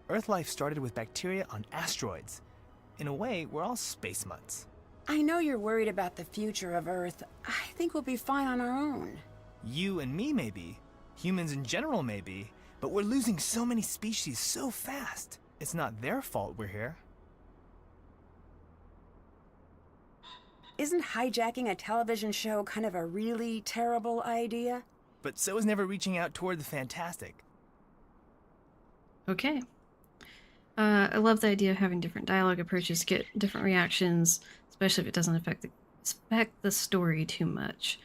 Earth life started with bacteria on asteroids. In a way, we're all space mutts. I know you're worried about the future of Earth. I think we'll be fine on our own. You and me maybe. Humans in general maybe. But we're losing so many species so fast. It's not their fault we're here. Isn't hijacking a television show kind of a really terrible idea? But so is never reaching out toward the fantastic. Okay. I love the idea of having different dialogue approaches to get different reactions, especially if it doesn't affect the story too much.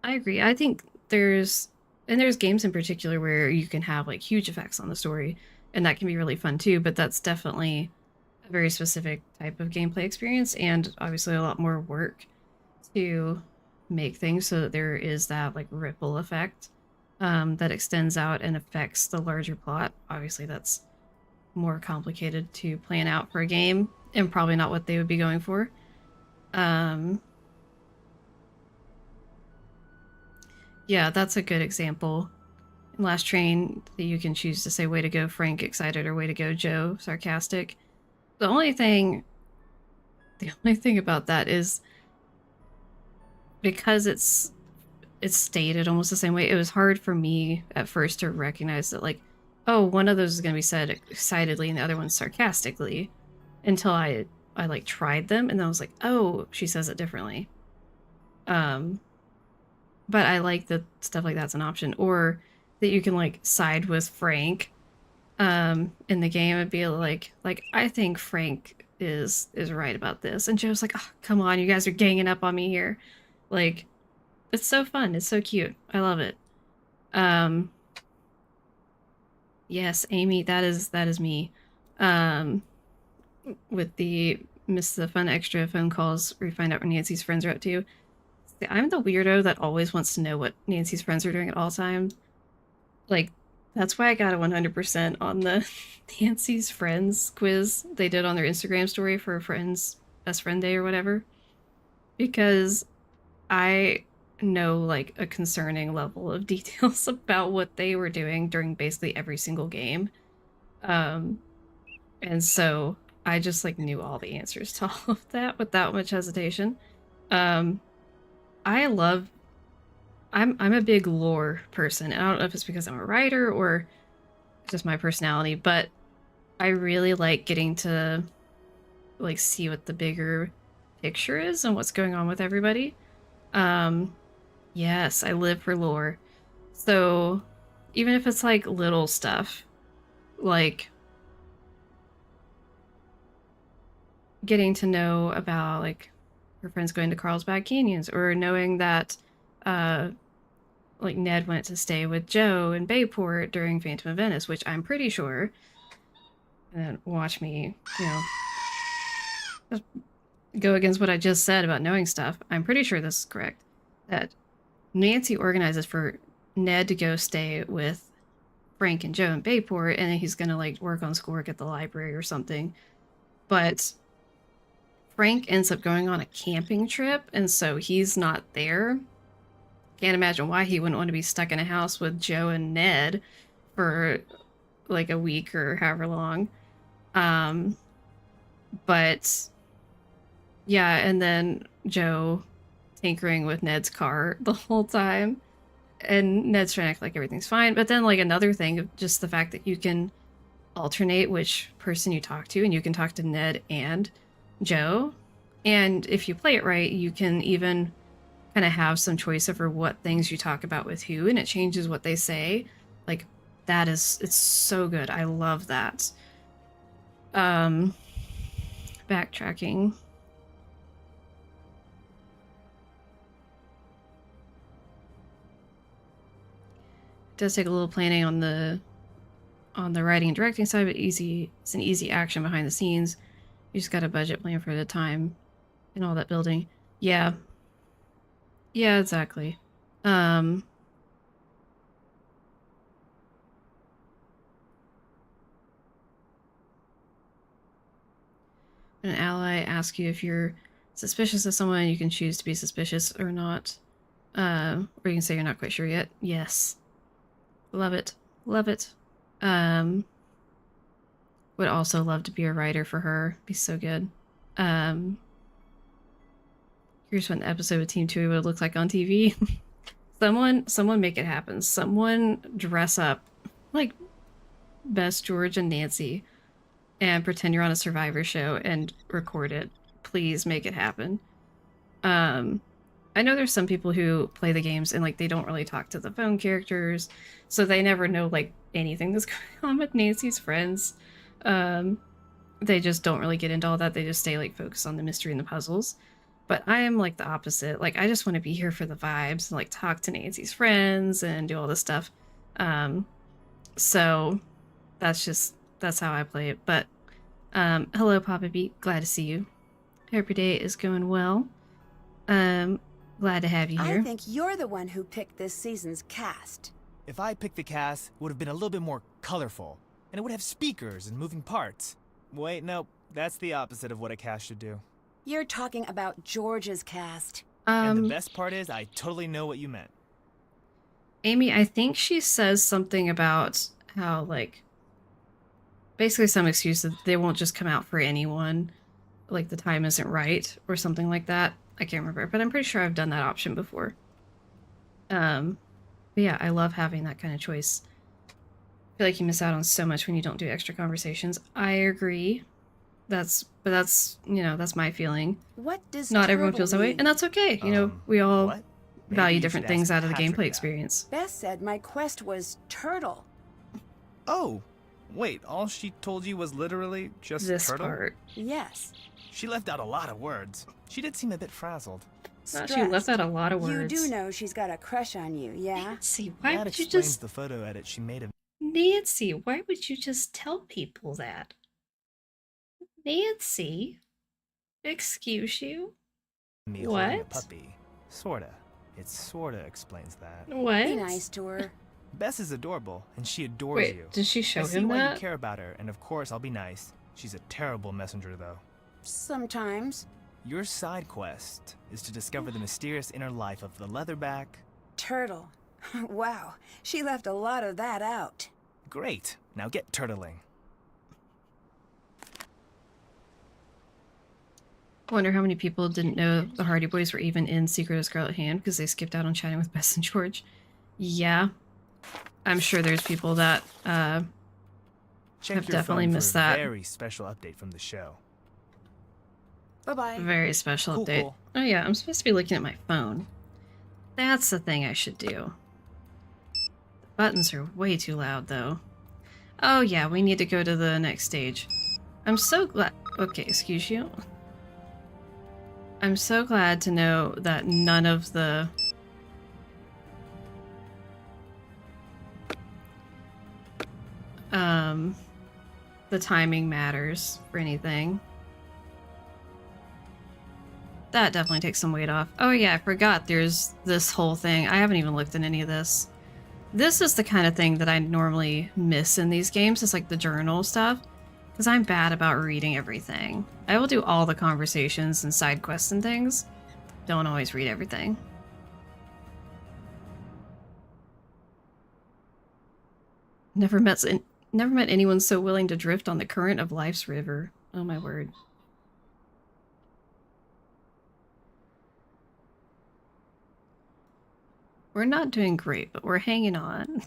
I agree. I think there's games in particular where you can have like huge effects on the story, and that can be really fun too, but that's definitely a very specific type of gameplay experience, and obviously a lot more work to make things so that there is that like ripple effect that extends out and affects the larger plot. Obviously that's more complicated to plan out for a game and probably not what they would be going for. Yeah, that's a good example. In Last Train, you can choose to say way to go Frank excited or way to go Joe sarcastic. The only thing about that is because it's stated almost the same way, it was hard for me at first to recognize that like, oh, one of those is going to be said excitedly and the other one's sarcastically, until I like tried them, and then I was like, oh, she says it differently. But I like that stuff like that's an option, or that you can like side with Frank in the game and be like I think Frank is right about this, and Joe's like, oh, come on, you guys are ganging up on me here. Like, it's so fun, it's so cute, I love it. Yes, Amy, that is me. With the miss the fun extra phone calls where you find out where Nancy's friends are up to. See, I'm the weirdo that always wants to know what Nancy's friends are doing at all times. Like, that's why I got a 100% on the Nancy's friends quiz they did on their Instagram story for Friends Best Friend Day or whatever. Because I know like a concerning level of details about what they were doing during basically every single game. And so I just like knew all the answers to all of that without much hesitation. I'm a big lore person. I don't know if it's because I'm a writer or just my personality, but I really like getting to like see what the bigger picture is and what's going on with everybody. Yes, I live for lore. So even if it's like little stuff, like getting to know about like her friends going to Carlsbad Canyons, or knowing that like Ned went to stay with Joe in Bayport during Phantom of Venice, which I'm pretty sure and then watch me, just go against what I just said about knowing stuff. I'm pretty sure this is correct. That Nancy organizes for Ned to go stay with Frank and Joe in Bayport, and then he's gonna like work on schoolwork at the library or something. But Frank ends up going on a camping trip, and so he's not there. Can't imagine why he wouldn't want to be stuck in a house with Joe and Ned for like a week or however long. But yeah, and then Joe tinkering with Ned's car the whole time. And Ned's trying to act like everything's fine. But then, like, another thing, just the fact that you can alternate which person you talk to, and you can talk to Ned and Joe. And if you play it right, you can even kind of have some choice over what things you talk about with who, and it changes what they say. Like, it's so good. I love that. Backtracking. Does take a little planning on the writing and directing side, but it's an easy action behind the scenes. You just got a budget plan for the time and all that building. Yeah, exactly. When an ally asks you if you're suspicious of someone, you can choose to be suspicious or not, or you can say you're not quite sure yet. Yes. Love it. Love it. Would also love to be a writer for her. Be so good. Here's what an episode of Team 2 would look like on TV. Someone make it happen. Someone dress up like Bess, George, and Nancy and pretend you're on a Survivor show and record it. Please make it happen. I know there's some people who play the games and like they don't really talk to the phone characters, so they never know like anything that's going on with Nancy's friends. They just don't really get into all that. They just stay like focused on the mystery and the puzzles. But I am like the opposite. Like I just want to be here for the vibes and like talk to Nancy's friends and do all this stuff. So that's how I play it. But hello Papa Beat, glad to see you. Hope your day is going well. Glad to have you here. I think you're the one who picked this season's cast. If I picked the cast, it would have been a little bit more colorful, and it would have speakers and moving parts. Wait, no, that's the opposite of what a cast should do. You're talking about George's cast. And the best part is, I totally know what you meant. Amy, I think she says something about how, like, basically some excuse that they won't just come out for anyone, like the time isn't right, or something like that. I can't remember, but I'm pretty sure I've done that option before. But yeah, I love having that kind of choice. I feel like you miss out on so much when you don't do extra conversations. I agree. That's my feeling. What does Not everyone feels that way, mean? and that's okay. We all What? value Maybe you different should things ask out of the Patrick gameplay that. experience. Beth said my quest was turtle. Oh, wait, all she told you was literally just This turtle? part. Yes. She left out a lot of words. She did seem a bit frazzled. She left out a lot of You words. do know she's got a crush on you, yeah? Nancy, why That would you explains just... the photo edit she made of Nancy, why would you just tell people that? Nancy? Excuse you? me holding a What? puppy. Sorta. It sorta explains that. What? Be nice to her. Bess is adorable, and she adores Wait, you. did she show I see him why that? you care about her, and of course I'll be nice. She's a terrible messenger, though. Sometimes. Your side quest is to discover the mysterious inner life of the leatherback. Turtle. Wow, she left a lot of that out. Great. Now get turtling. I wonder how many people didn't know the Hardy Boys were even in Secret of Scarlet Hand because they skipped out on chatting with Bess and George. Yeah. I'm sure there's people that Check have your definitely phone missed for a that. very special update from the show. Bye-bye. Very special Cool, update. cool. Oh yeah, I'm supposed to be looking at my phone. That's the thing I should do. The buttons are way too loud though. Oh yeah, we need to go to the next stage. I'm so glad... Okay, excuse you. I'm so glad to know that none of the... the timing matters for anything. That definitely takes some weight off. Oh yeah, I forgot there's this whole thing. I haven't even looked at any of this. This is the kind of thing that I normally miss in these games. It's like the journal stuff. Because I'm bad about reading everything. I will do all the conversations and side quests and things. Don't always read everything. Never met anyone so willing to drift on the current of life's river. Oh my word. We're not doing great, but we're hanging on.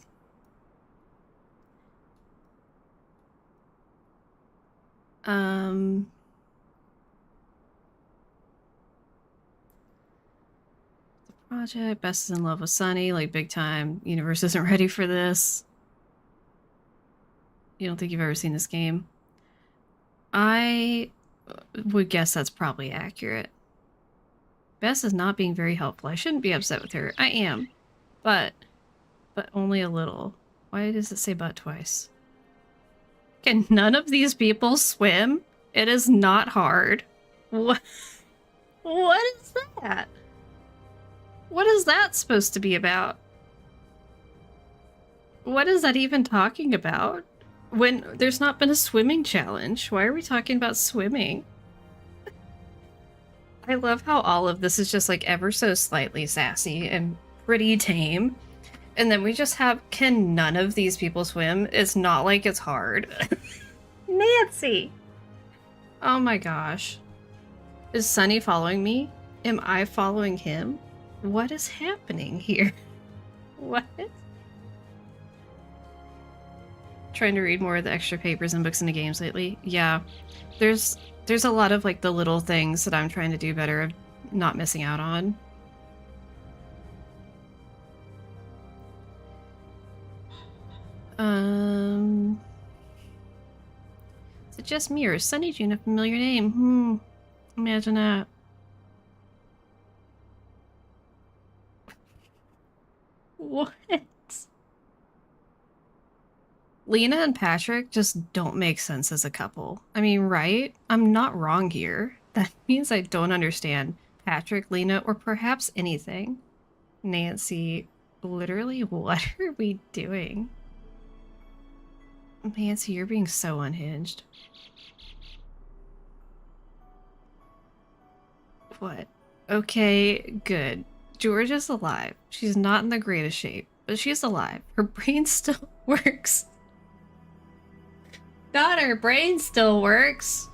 The project, Best is in love with Sunny, like big time. Universe isn't ready for this. You don't think you've ever seen this game? I would guess that's probably accurate. Bess is not being very helpful. I shouldn't be upset with her. I am. But only a little. Why does it say but twice? Can none of these people swim? It is not hard. What is that? What is that supposed to be about? What is that even talking about? When there's not been a swimming challenge. Why are we talking about swimming? I love how all of this is just like ever so slightly sassy and pretty tame. And then we just have, can none of these people swim? It's not like it's hard. Nancy! Oh my gosh. Is Sunny following me? Am I following him? What is happening here? What? Trying to read more of the extra papers and books in the games lately. Yeah. There's a lot of like the little things that I'm trying to do better of not missing out on. Is it just me or is Sunny June a familiar name? Imagine that. What? Lena and Patrick just don't make sense as a couple. I mean, right? I'm not wrong here. That means I don't understand Patrick, Lena, or perhaps anything. Nancy, literally, what are we doing? Nancy, you're being so unhinged. What? Okay, good. Georgia's alive. She's not in the greatest shape, but she's alive. Her brain still works. God, her brain still works.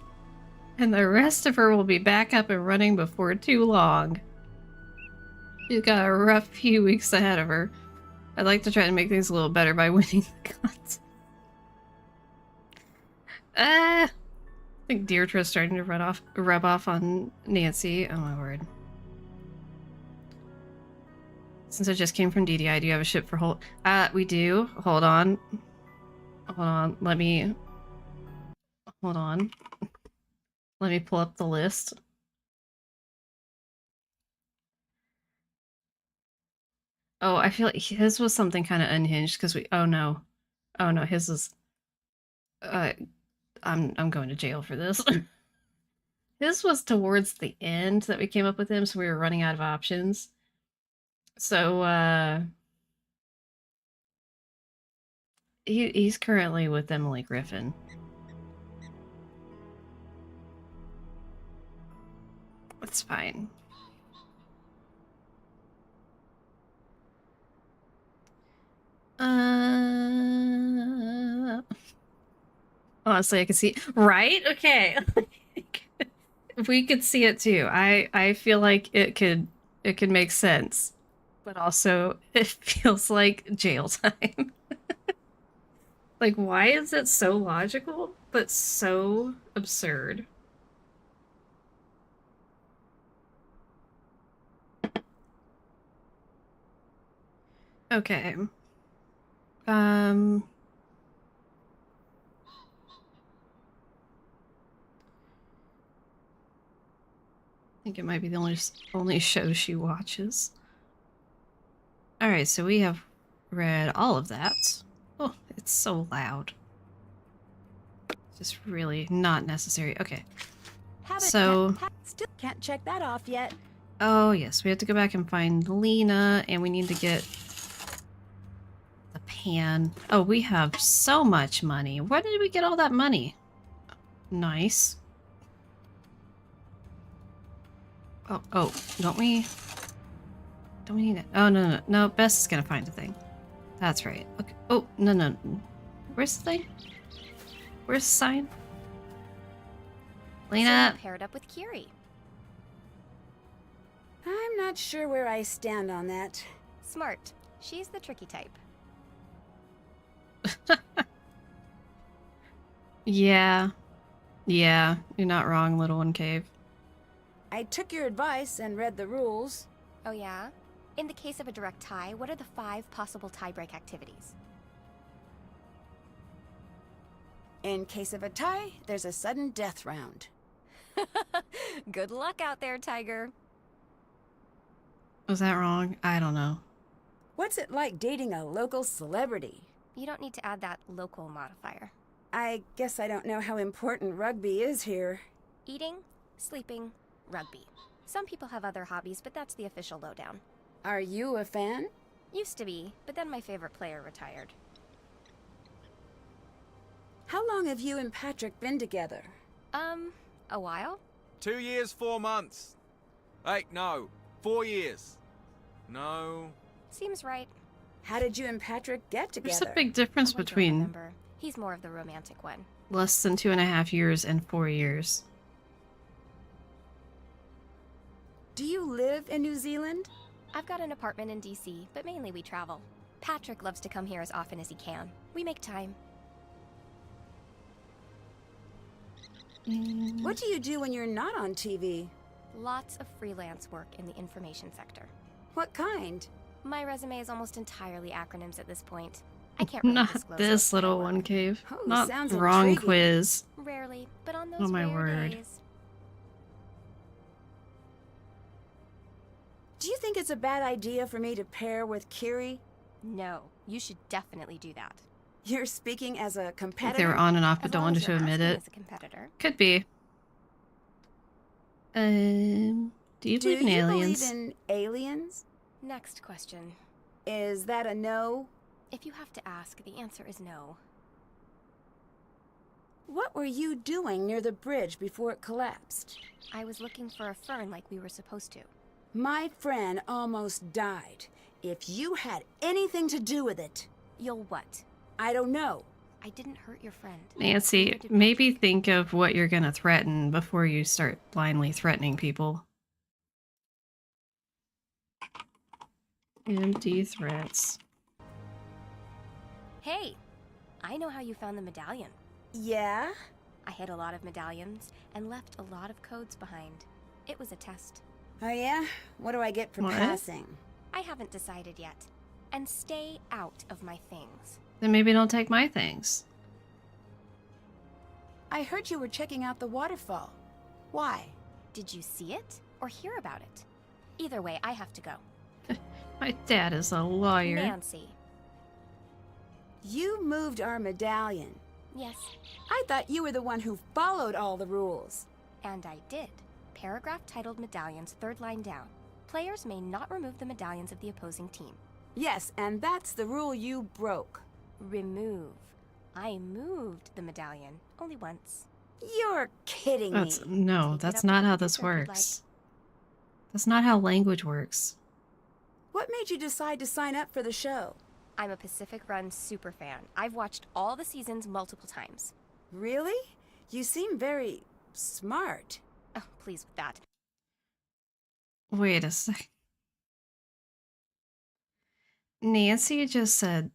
And the rest of her will be back up and running before too long. She's got a rough few weeks ahead of her. I'd like to try to make things a little better by winning the contest. I think Deirdre's starting to rub off on Nancy. Oh my word. Since I just came from DDI, do you have a ship for Holt? We do. Hold on. Hold on. Let me pull up the list. Oh, I feel like his was something kind of unhinged because oh no, his is. I'm going to jail for this. This was towards the end that we came up with him, so we were running out of options. So he's currently with Emily Griffin. It's fine. Honestly, I can see right? Okay. If we could see it too. I feel like it could make sense. But also it feels like jail time. Like, why is it so logical but so absurd? Okay. I think it might be the only show she watches. Alright, so we have read all of that. Oh, it's so loud. Just really not necessary. Okay. Habit So... still can't check that off yet. Oh, yes. We have to go back and find Lena, and we need to get the pan. Oh, we have so much money. Where did we get all that money? Nice. Oh, don't we need it? Oh, no. Bess is gonna find the thing. That's right. Okay. Oh, no. Where's the thing? Where's the sign? Lena! So you paired up with Kiri. I'm not sure where I stand on that. Smart. She's the tricky type. Yeah. Yeah, you're not wrong, little one cave. I took your advice and read the rules. Oh yeah? In the case of a direct tie, what are the 5 possible tiebreak activities? In case of a tie, there's a sudden death round. Good luck out there, Tiger. Was that wrong? I don't know. What's it like dating a local celebrity? You don't need to add that local modifier. I guess I don't know how important rugby is here. Eating, sleeping, rugby. Some people have other hobbies, but that's the official lowdown. Are you a fan? Used to be, but then my favorite player retired. How long have you and Patrick been together? A while? 2 years, 4 months. Hey, no. 4 years. No. Seems right. How did you and Patrick get together? There's a big difference Oh, I don't between remember. He's more of the romantic one. less than 2.5 years and 4 years. Do you live in New Zealand? I've got an apartment in DC, but mainly we travel. Patrick loves to come here as often as he can. We make time. What do you do when you're not on TV? Lots of freelance work in the information sector. What kind? My resume is almost entirely acronyms at this point. I can't really Not disclose this what I little work. one cave. Oh, Not sounds wrong intriguing. quiz. Rarely, but on those Oh, my rare word. days. Do you think it's a bad idea for me to pair with Kiri? No, you should definitely do that. You're speaking as a I think competitor? they were on and off, but As don't long want as to you're admit asking it. as a competitor. Could be. Do you Do believe in you aliens? believe in aliens? Next question. Is that a no? If you have to ask, the answer is no. What were you doing near the bridge before it collapsed? I was looking for a fern like we were supposed to. My friend almost died. If you had anything to do with it, You'll what? I don't know. I didn't hurt your friend. Nancy, Neither did maybe Patrick. think of what you're gonna threaten before you start blindly threatening people. Empty threats. Hey! I know how you found the medallion. Yeah? I hid a lot of medallions and left a lot of codes behind. It was a test. Oh yeah? What do I get for What? passing? I haven't decided yet. And stay out of my things. Then maybe don't take my things. I heard you were checking out the waterfall. Why? Did you see it or hear about it? Either way, I have to go. My dad is a lawyer. Nancy. You moved our medallion. Yes, I thought you were the one who followed all the rules. and I did. Paragraph titled Medallions, third line down. Players may not remove the medallions of the opposing team. Yes, and that's the rule you broke. Remove. I moved the medallion only once. You're kidding That's me. no, Take it that's up not with how your this teacher if you'd works. That's not how language works. What made you decide to sign up for the show? I'm a Pacific Run superfan. I've watched all the seasons multiple times. Really? You seem very smart. Oh, please with that. Wait a sec. Nancy just said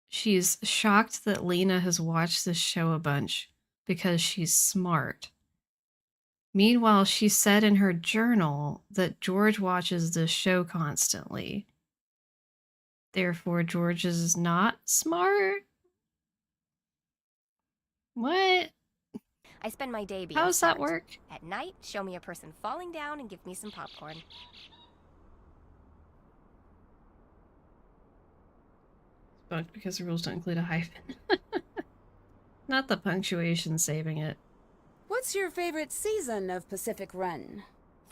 she's shocked that Lena has watched this show a bunch because she's smart. Meanwhile, she said in her journal that George watches this show constantly. Therefore, George is not smart? What? I spend my day being How does that smart. work? At night, show me a person falling down and give me some popcorn. But because the rules don't include a hyphen. Not the punctuation saving it. What's your favorite season of Pacific Run?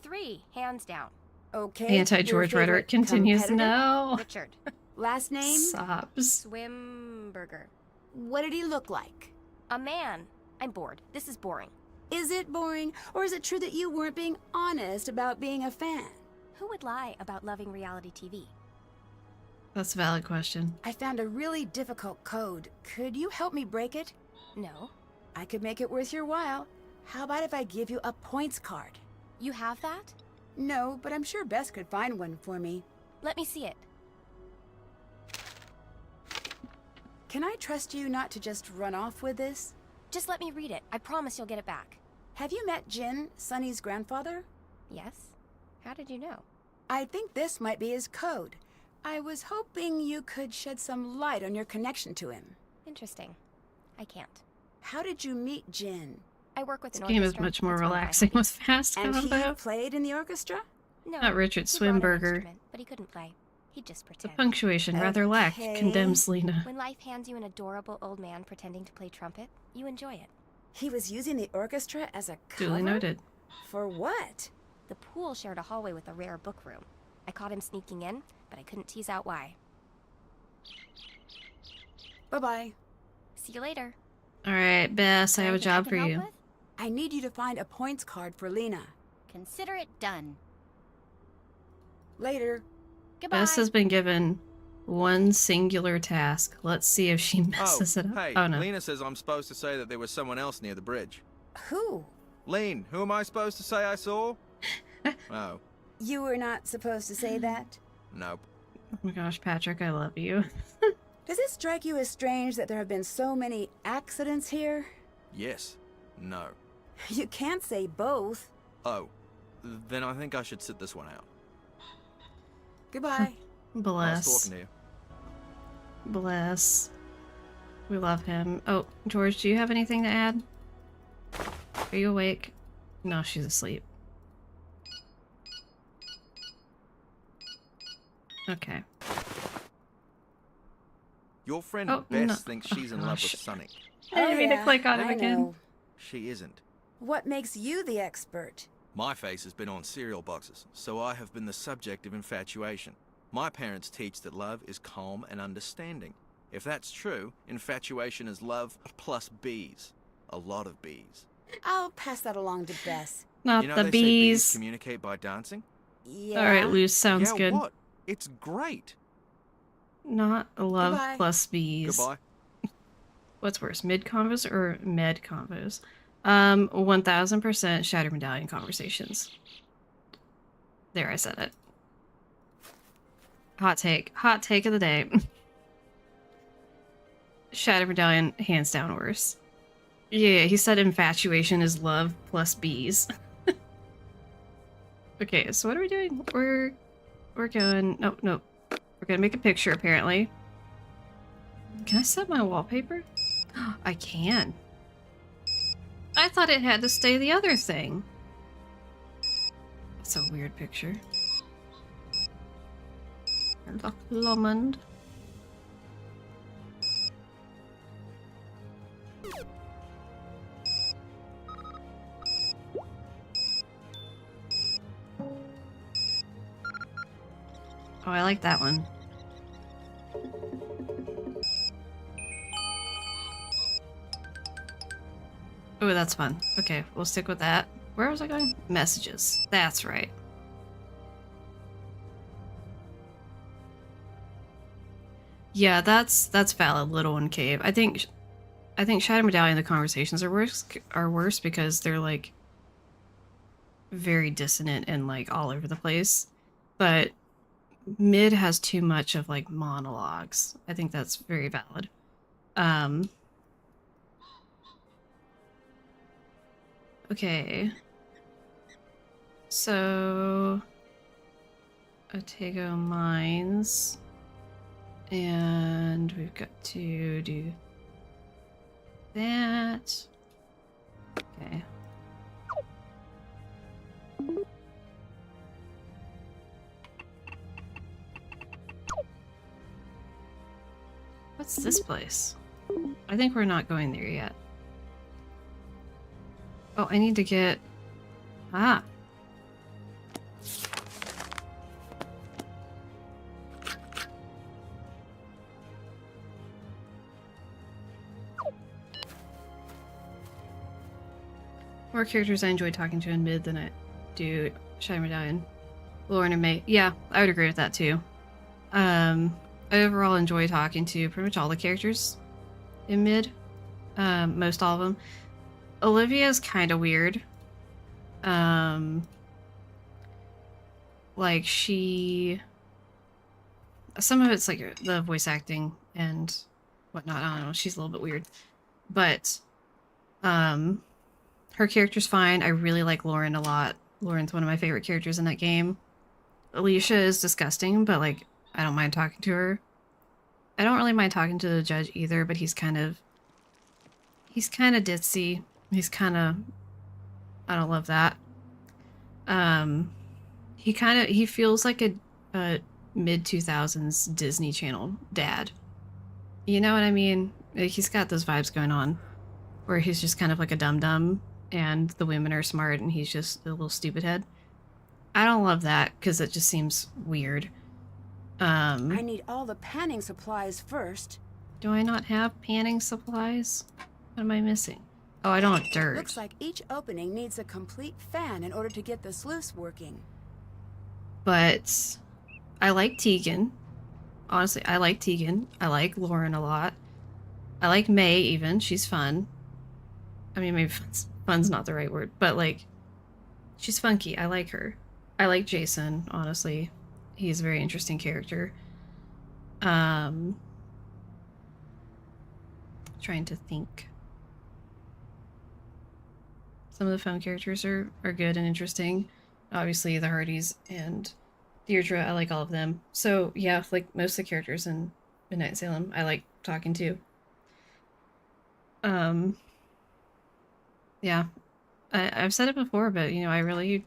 3, hands down. Okay. Anti-George your rhetoric favorite continues. competitor? No. Richard. Last name? Sobs. Swimburger. What did he look like? A man. I'm bored. This is boring. Is it boring, or is it true that you weren't being honest about being a fan? Who would lie about loving reality TV? That's a valid question. I found a really difficult code. Could you help me break it? No. I could make it worth your while. How about if I give you a points card? You have that? No, but I'm sure Bess could find one for me. Let me see it. Can I trust you not to just run off with this? Just let me read it. I promise you'll get it back. Have you met Jin, Sunny's grandfather? Yes? How did you know? I think this might be his code. I was hoping you could shed some light on your connection to him. Interesting. I can't. How did you meet Jin? I work with This an game is orchestra. much more It's one of my relaxing hobbies. with fast And he combo. played in the orchestra? No, Not Richard he brought an Swimburger. instrument, but he couldn't play. He'd just The pretend. punctuation rather lacked, Okay. condemns Lena. When life hands you an adorable old man pretending to play trumpet, you enjoy it. He was using the orchestra as a cover? Duly noted. For what? The pool shared a hallway with a rare book room. I caught him sneaking in, but I couldn't tease out why. Bye-bye. See you later. Alright, Bess, I have a Anything job can for help you. with? I need you to find a points card for Lena. Consider it done. Later. Goodbye. Bess has been given one singular task. Let's see if she messes it up. Hey, Oh no. Lena says I'm supposed to say that there was someone else near the bridge. Who? Lean, who am I supposed to say I saw? Oh, You were not supposed to say that? nope. Oh my gosh, Patrick, I love you. Does it strike you as strange that there have been so many accidents here? Yes. No. You can't say both. Oh, then I think I should sit this one out. Goodbye. Nice Bless. talking to you. Bless. We love him. Oh, George, do you have anything to add? Are you awake? No, she's asleep. Okay. Your friend Oh, Bess no. thinks she's in Oh, love with gosh. Sonny. I didn't mean to click on him I again. know. She isn't. What makes you the expert? My face has been on cereal boxes, so I have been the subject of infatuation. My parents teach that love is calm and understanding. If that's true, infatuation is love plus bees. A lot of bees. I'll pass that along to Bess. Not You know the they say bees bees. communicate by dancing? Yeah. Alright, Luz, sounds yeah, good. what? It's great. Not love Goodbye. plus bees. Goodbye. What's worse, mid convos or med convos? 1000% Shatter Medallion conversations. There, I said it. Hot take. Hot take of the day. Shatter Medallion, hands down worse. Yeah, he said infatuation is love plus bees. Okay, so what are we doing? We're going... Nope, nope. We're gonna make a picture, apparently. Can I set my wallpaper? I can. I thought it had to stay the other thing. That's a weird picture. Loch Lomond. Oh, I like that one. Oh, that's fun. Okay, we'll stick with that. Where was I going? Messages. That's right. Yeah, that's valid. Little One Cave. I think Shadow Medallion, the conversations are worse because they're like very dissonant and like all over the place. But Mid has too much of like monologues. I think that's very valid. Okay. So Otago Mines. And we've got to do that. Okay. What's this place? I think we're not going there yet. Oh, I need to get... Ah. More characters I enjoy talking to in mid than I do Shadow Medallion. Lauren and May. Yeah, I would agree with that too. I overall enjoy talking to pretty much all the characters in mid. Most all of them. Olivia's kind of weird. Like some of it's like the voice acting and whatnot. I don't know. She's a little bit weird, but her character's fine. I really like Lauren a lot. Lauren's one of my favorite characters in that game. Alicia is disgusting, but like I don't mind talking to her. I don't really mind talking to the judge either, but he's kind of ditzy. He's kind of, I don't love that. He feels like a mid 2000s Disney Channel dad. You know what I mean? Like, he's got those vibes going on where he's just kind of like a dum-dum and the women are smart and he's just a little stupid head. I don't love that because it just seems weird. I need all the panning supplies first. Do I not have panning supplies? What am I missing? Oh, I don't have dirt. Looks like each opening needs a complete fan in order to get the sluice working. But I like Tegan. Honestly, I like Tegan. I like Lauren a lot. I like May even. She's fun. I mean, maybe fun's not the right word, but like, she's funky. I like her. I like Jason, honestly. He's a very interesting character. Trying to think. Some of the phone characters are good and interesting. Obviously, the Hardys and Deirdre, I like all of them. So, yeah, like most of the characters in Midnight in Salem, I like talking to. Yeah. I've said it before, but, you know, I really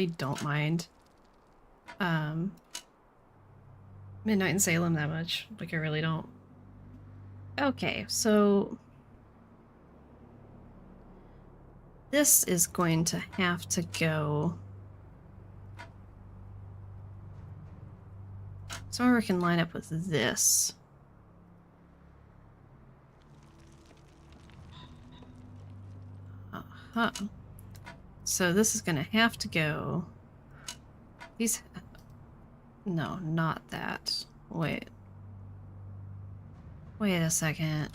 don't mind Midnight in Salem that much. Like, I really don't. Okay, so this is going to have to go somewhere we can line up with this. Uh-huh. So this is going to have to go... These... No, not that. Wait. Wait a second.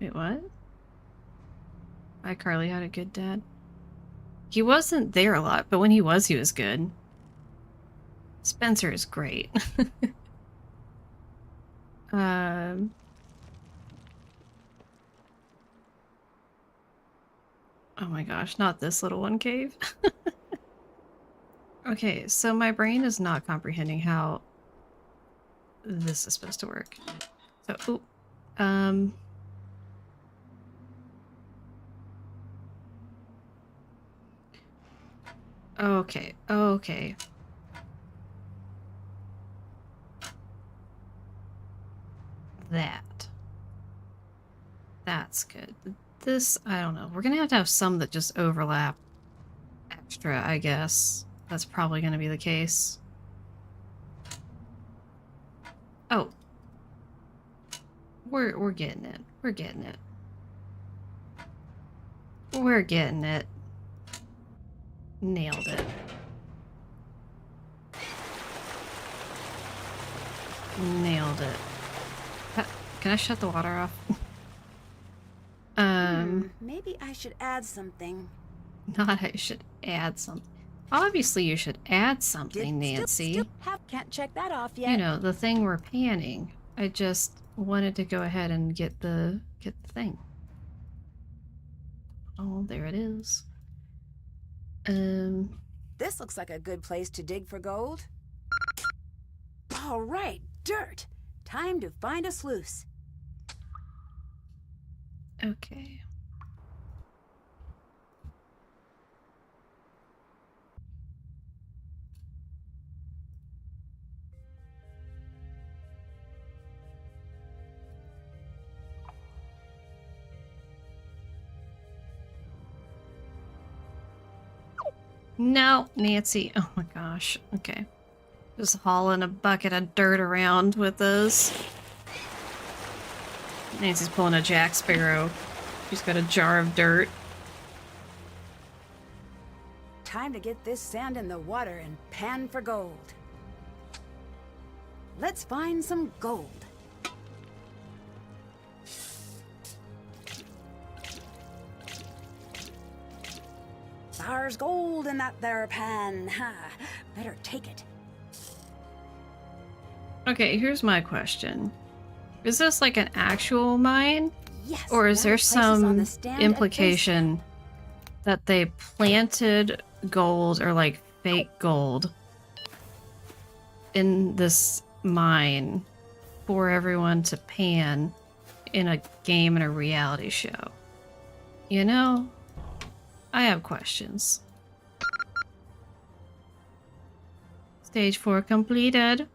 Wait, what? iCarly had a good dad. He wasn't there a lot, but when he was good. Spencer is great. Oh my gosh, not this little one cave. Okay, so my brain is not comprehending how this is supposed to work. So, okay, okay. That's good. This, I don't know. We're gonna have to have some that just overlap extra, I guess. That's probably gonna be the case. Oh. We're getting it. We're getting it. We're getting it. Nailed it. Nailed it. Can I shut the water off? Maybe I should add something. Not I should add something. Obviously you should add something, Nancy. Can't check that off yet. You know, the thing we're panning. I just wanted to go ahead and get the thing. Oh, there it is. This looks like a good place to dig for gold. All right, dirt. Time to find a sluice. Okay. No, Nancy. Oh my gosh. Okay. Just hauling a bucket of dirt around with us. Nancy's pulling a Jack Sparrow. She's got a jar of dirt. Time to get this sand in the water and pan for gold. Let's find some gold. There's gold in that there pan. Ha! Better take it. Okay, here's my question. Is this like an actual mine? Yes. Or is that there place on some the stand at implication that they planted gold or like fake gold in this mine for everyone to pan in a game and a reality show? You know, I have questions. Stage 4 completed.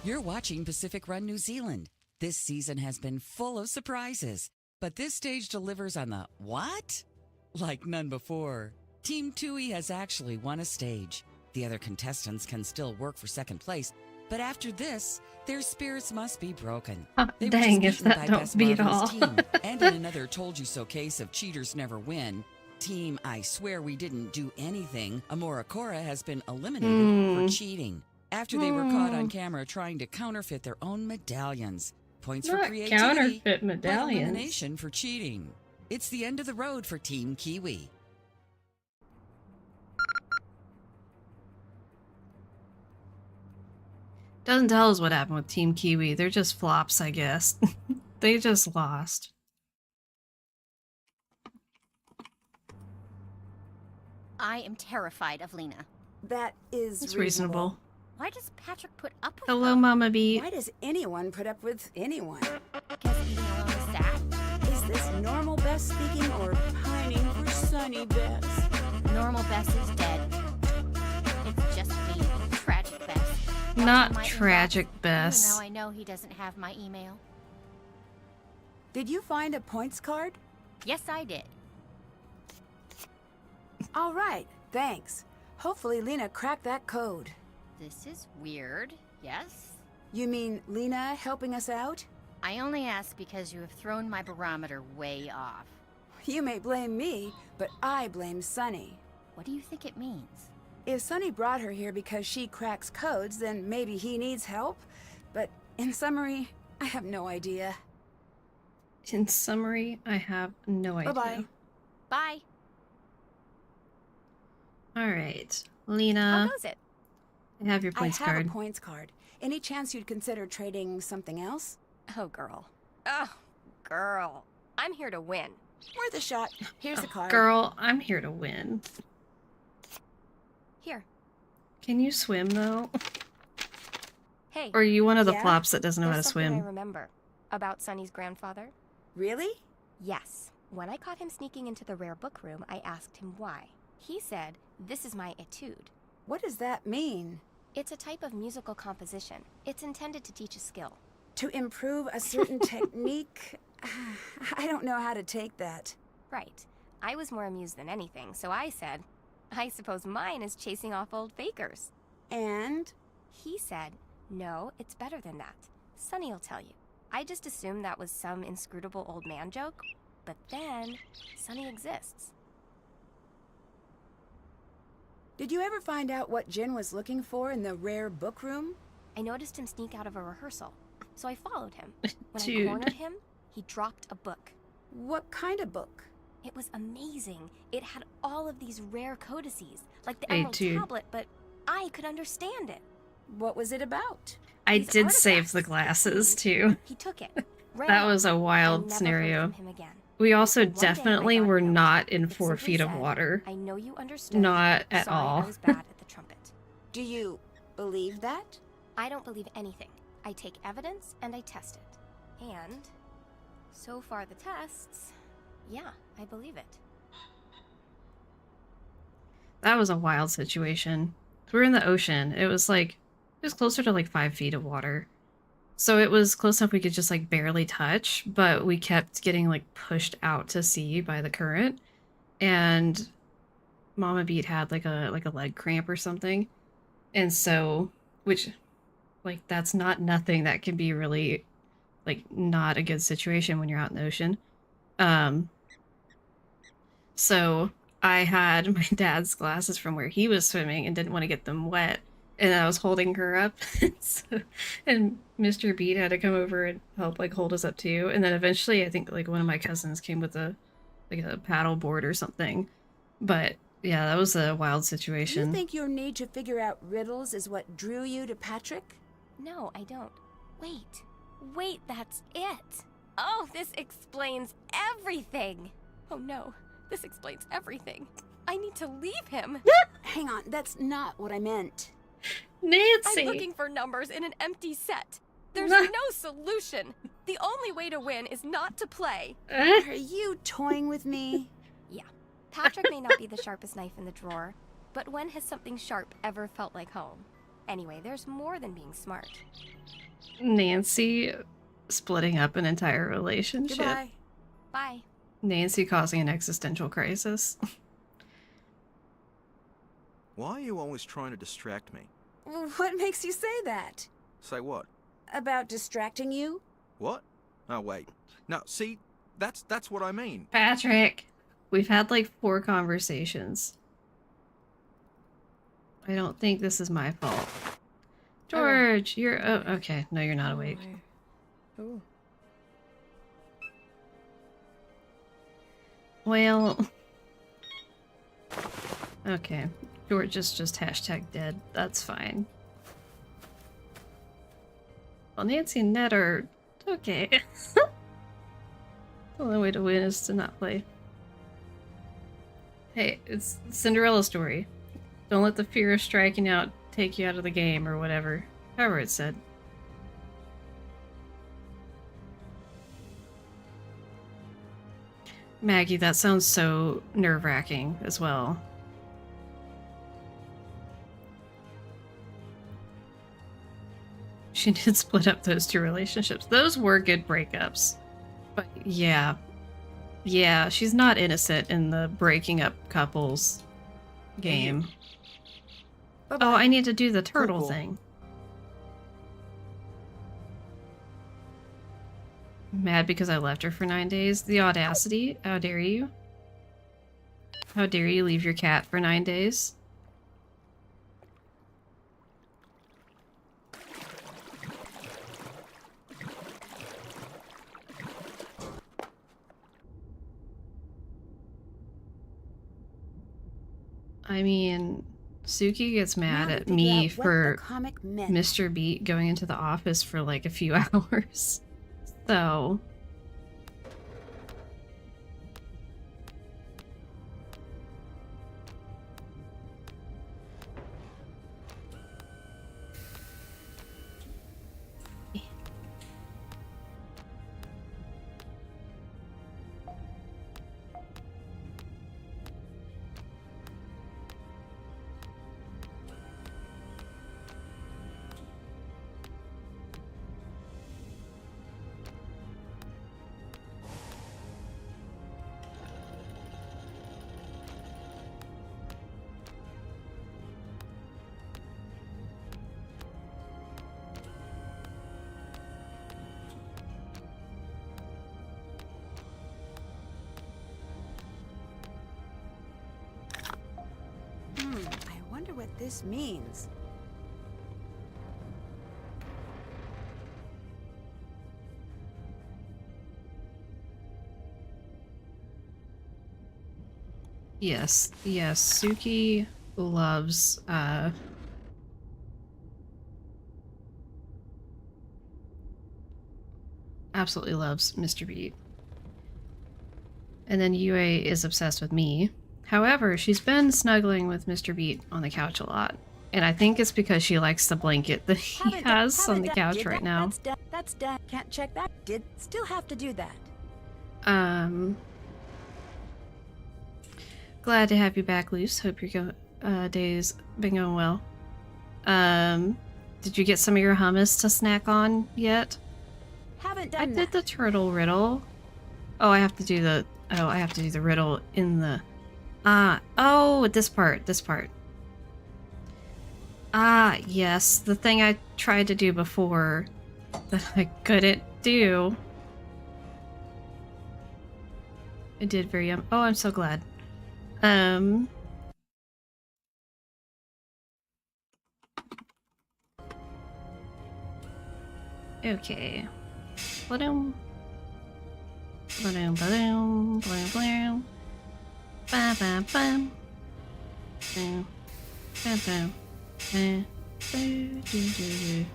You're watching Pacific Run New Zealand. This season has been full of surprises, but this stage delivers on the what? Like none before. Team Tui has actually won a stage. The other contestants can still work for second place, but after this, their spirits must be broken. They were Dang, just if beaten that by don't Best beat Marvelous all. Team, and in another told you so case of cheaters never win, Team I Swear We Didn't Do Anything, Amorakora has been eliminated for cheating after they were caught on camera trying to counterfeit their own medallions. Points for Not creativity, counterfeit but medallions. elimination for cheating. It's the end of the road for Team Kiwi. Doesn't tell us what happened with Team Kiwi. They're just flops, I guess. They just lost. I am terrified of Lena. That is It's reasonable. Why does Patrick put up with Hello, her? Mama Bee. Why does anyone put up with anyone? Because eating alone is sad. Is this normal Bess speaking or pining for sunny Bess? Normal Bess is dead. It's just me, tragic Bess. Watching Not my tragic inbox, Bess. Even though I know he doesn't have my email. Did you find a points card? Yes, I did. All right, thanks. Hopefully Lena cracked that code. This is weird. Yes? You mean Lena helping us out? I only ask because you have thrown my barometer way off. You may blame me, but I blame Sunny. What do you think it means? If Sunny brought her here because she cracks codes, then maybe he needs help. But in summary, I have no idea. In summary, I have no idea. Bye-bye. Bye. All right, How Lena, goes it? I have your points I have card. a points card. Any chance you'd consider trading something else? Oh, girl. Oh, girl. I'm here to win. Worth a shot. Here's the card. Girl, I'm here to win. Here. Can you swim though? Hey. Or are you one of the Yeah? flops that doesn't know how to There's something I swim? remember about Sunny's grandfather. Really? Yes. When I caught him sneaking into the rare book room, I asked him why. He said, "This is my etude." What does that mean? It's a type of musical composition. It's intended to teach a skill. To improve a certain technique? I don't know how to take that. Right. I was more amused than anything, so I said, "I suppose mine is chasing off old fakers." And? He said, "No, it's better than that. Sunny'll tell you." I just assumed that was some inscrutable old man joke, but then Sunny exists. Did you ever find out what Jin was looking for in the rare book room? I noticed him sneak out of a rehearsal, so I followed him. When Dude. I cornered him, he dropped a book. What kind of book? It was amazing. It had all of these rare codices, like the Hey, Emerald dude. Tablet, but I could understand it. What was it about? I These did save the artifacts. glasses too. He took it. ran That off. was a I wild never heard scenario. from him again. We also One day I definitely got were a note. not in It 4 simply feet of said, water. I know you understood. Not at Sorry, all. I was bad at the trumpet. Do you believe that? I don't believe anything. I take evidence and I test it. And so far the tests, yeah, I believe it. That was a wild situation. We were in the ocean. It was closer to like 5 feet of water. So it was close enough we could just like barely touch, but we kept getting like pushed out to sea by the current. And Mama Beat had like a leg cramp or something. And so, which like that's not nothing that can be really like not a good situation when you're out in the ocean. So I had my dad's glasses from where he was swimming and didn't want to get them wet. And I was holding her up. And Mr. Beat had to come over and help like hold us up too. And then eventually I think like one of my cousins came with a paddle board or something. But yeah, that was a wild You situation. think your need to figure out riddles is what drew you to Patrick? No, I don't. Wait, that's it. Oh, this explains everything. Oh no, this explains everything. I need to leave him. Hang on, that's not what I meant. Nancy! I'm looking for numbers in an empty set. There's no solution. The only way to win is not to play. Are you toying with me? Yeah, Patrick may not be the sharpest knife in the drawer, but when has something sharp ever felt like home? Anyway, there's more than being smart. Nancy splitting up an entire relationship. Goodbye. Bye. Nancy causing an existential crisis. Why are you always trying to distract me? What makes you say that? Say what? About distracting you? What? Oh, wait. No, see, that's what I mean. Patrick! We've had like 4 conversations. I don't think this is my fault. George, you're... Oh, okay. No, you're not awake. Oh. Well... Okay. George is just hashtag dead. That's fine. Well, Nancy and Ned are... okay. The only way to win is to not play. Hey, it's Cinderella story. Don't let the fear of striking out take you out of the game or whatever. However it's said. Maggie, that sounds so nerve-wracking as well. She did split up those 2 relationships. Those were good breakups. But yeah. Yeah, she's not innocent in the breaking up couples game. Bye-bye. Oh, I need to do the turtle Cool. thing. Mad because I left her for 9 days. The audacity. How dare you? How dare you leave your cat for 9 days? I mean, Suki gets mad Now at to me figure out what for the comic meant. Mr. Beat going into the office for like a few hours. So... I wonder what this means. Yes, yes, Suki loves, absolutely loves Mr. Beat. And then Yue is obsessed with me. However, she's been snuggling with Mr. Beat on the couch a lot. And I think it's because she likes the blanket that he has on the couch right now. That's done. Can't check that. Did still have to do that. Glad to have you back, Luce. Hope your day's been going well. Did you get some of your hummus to snack on yet? Haven't done I that. did the turtle riddle. Oh, I have to do the... Oh, I have to do the riddle in the... Oh, this part. Yes. The thing I tried to do before that I couldn't do. I did very... Oh, I'm so glad. Okay. Ba-dum. Ba-dum, ba-dum, blam, blam. Ba-ba-bam. Bam. Bam-bam. Do-do-do-do.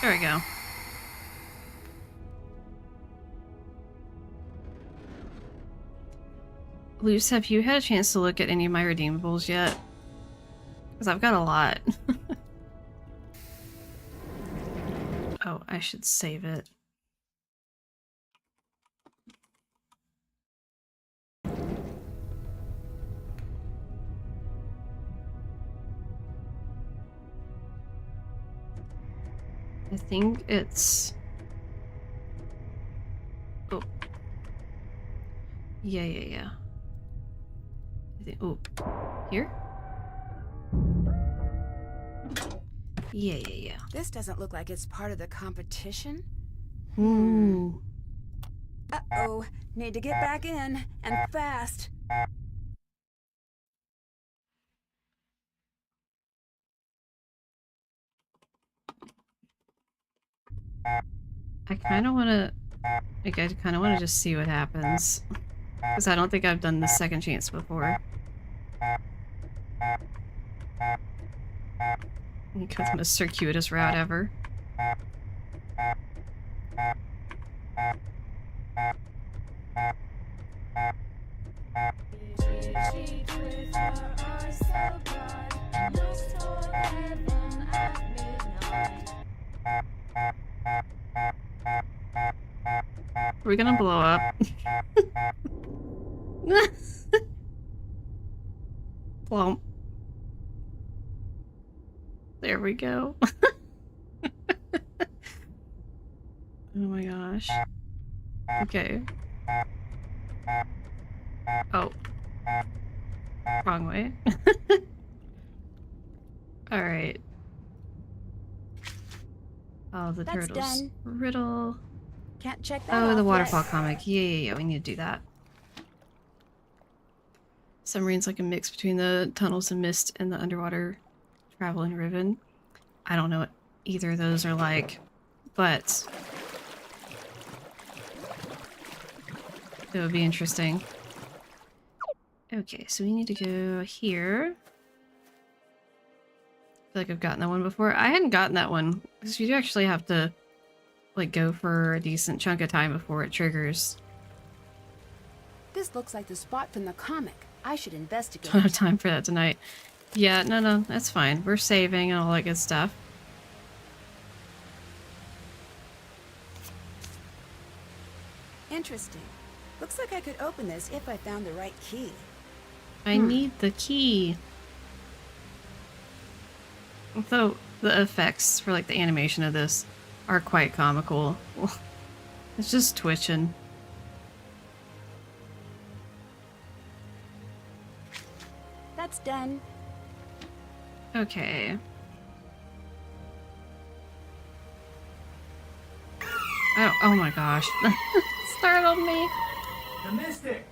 There we go. Luce, have you had a chance to look at any of my redeemables yet? Because I've got a lot. Oh, I should save it. I think it's... Oh. Yeah. Oh. Here? Yeah. This doesn't look like it's part of the competition. Ooh. Uh-oh. Need to get back in, and fast. I kind of want to... Like, I kind of want to just see what happens. Because I don't think I've done the second chance before. You got the most circuitous route ever. We're gonna blow up. Plump. There we go. Oh my gosh. Okay. Oh. Wrong way. Alright. Oh, the That's turtles. done. Riddle. Can't check that Oh, off the yet. waterfall comic. Yeah, we need to do that. Submarine's like a mix between the tunnels and mist and the underwater travel in Riven. I don't know what either of those are like, but it would be interesting. Okay, so we need to go here. I feel like I've gotten that one before. I hadn't gotten that one, because you do actually have to like go for a decent chunk of time before it triggers. This looks like the spot from the comic. I should investigate. Don't have time for that tonight. Yeah, no, that's fine. We're saving and all that good stuff. Interesting. Looks like I could open this if I found the right key. I need the key. Although the effects for like the animation of this are quite comical. It's just twitching. That's done. Okay. Oh my gosh. Startled me. The Mystic!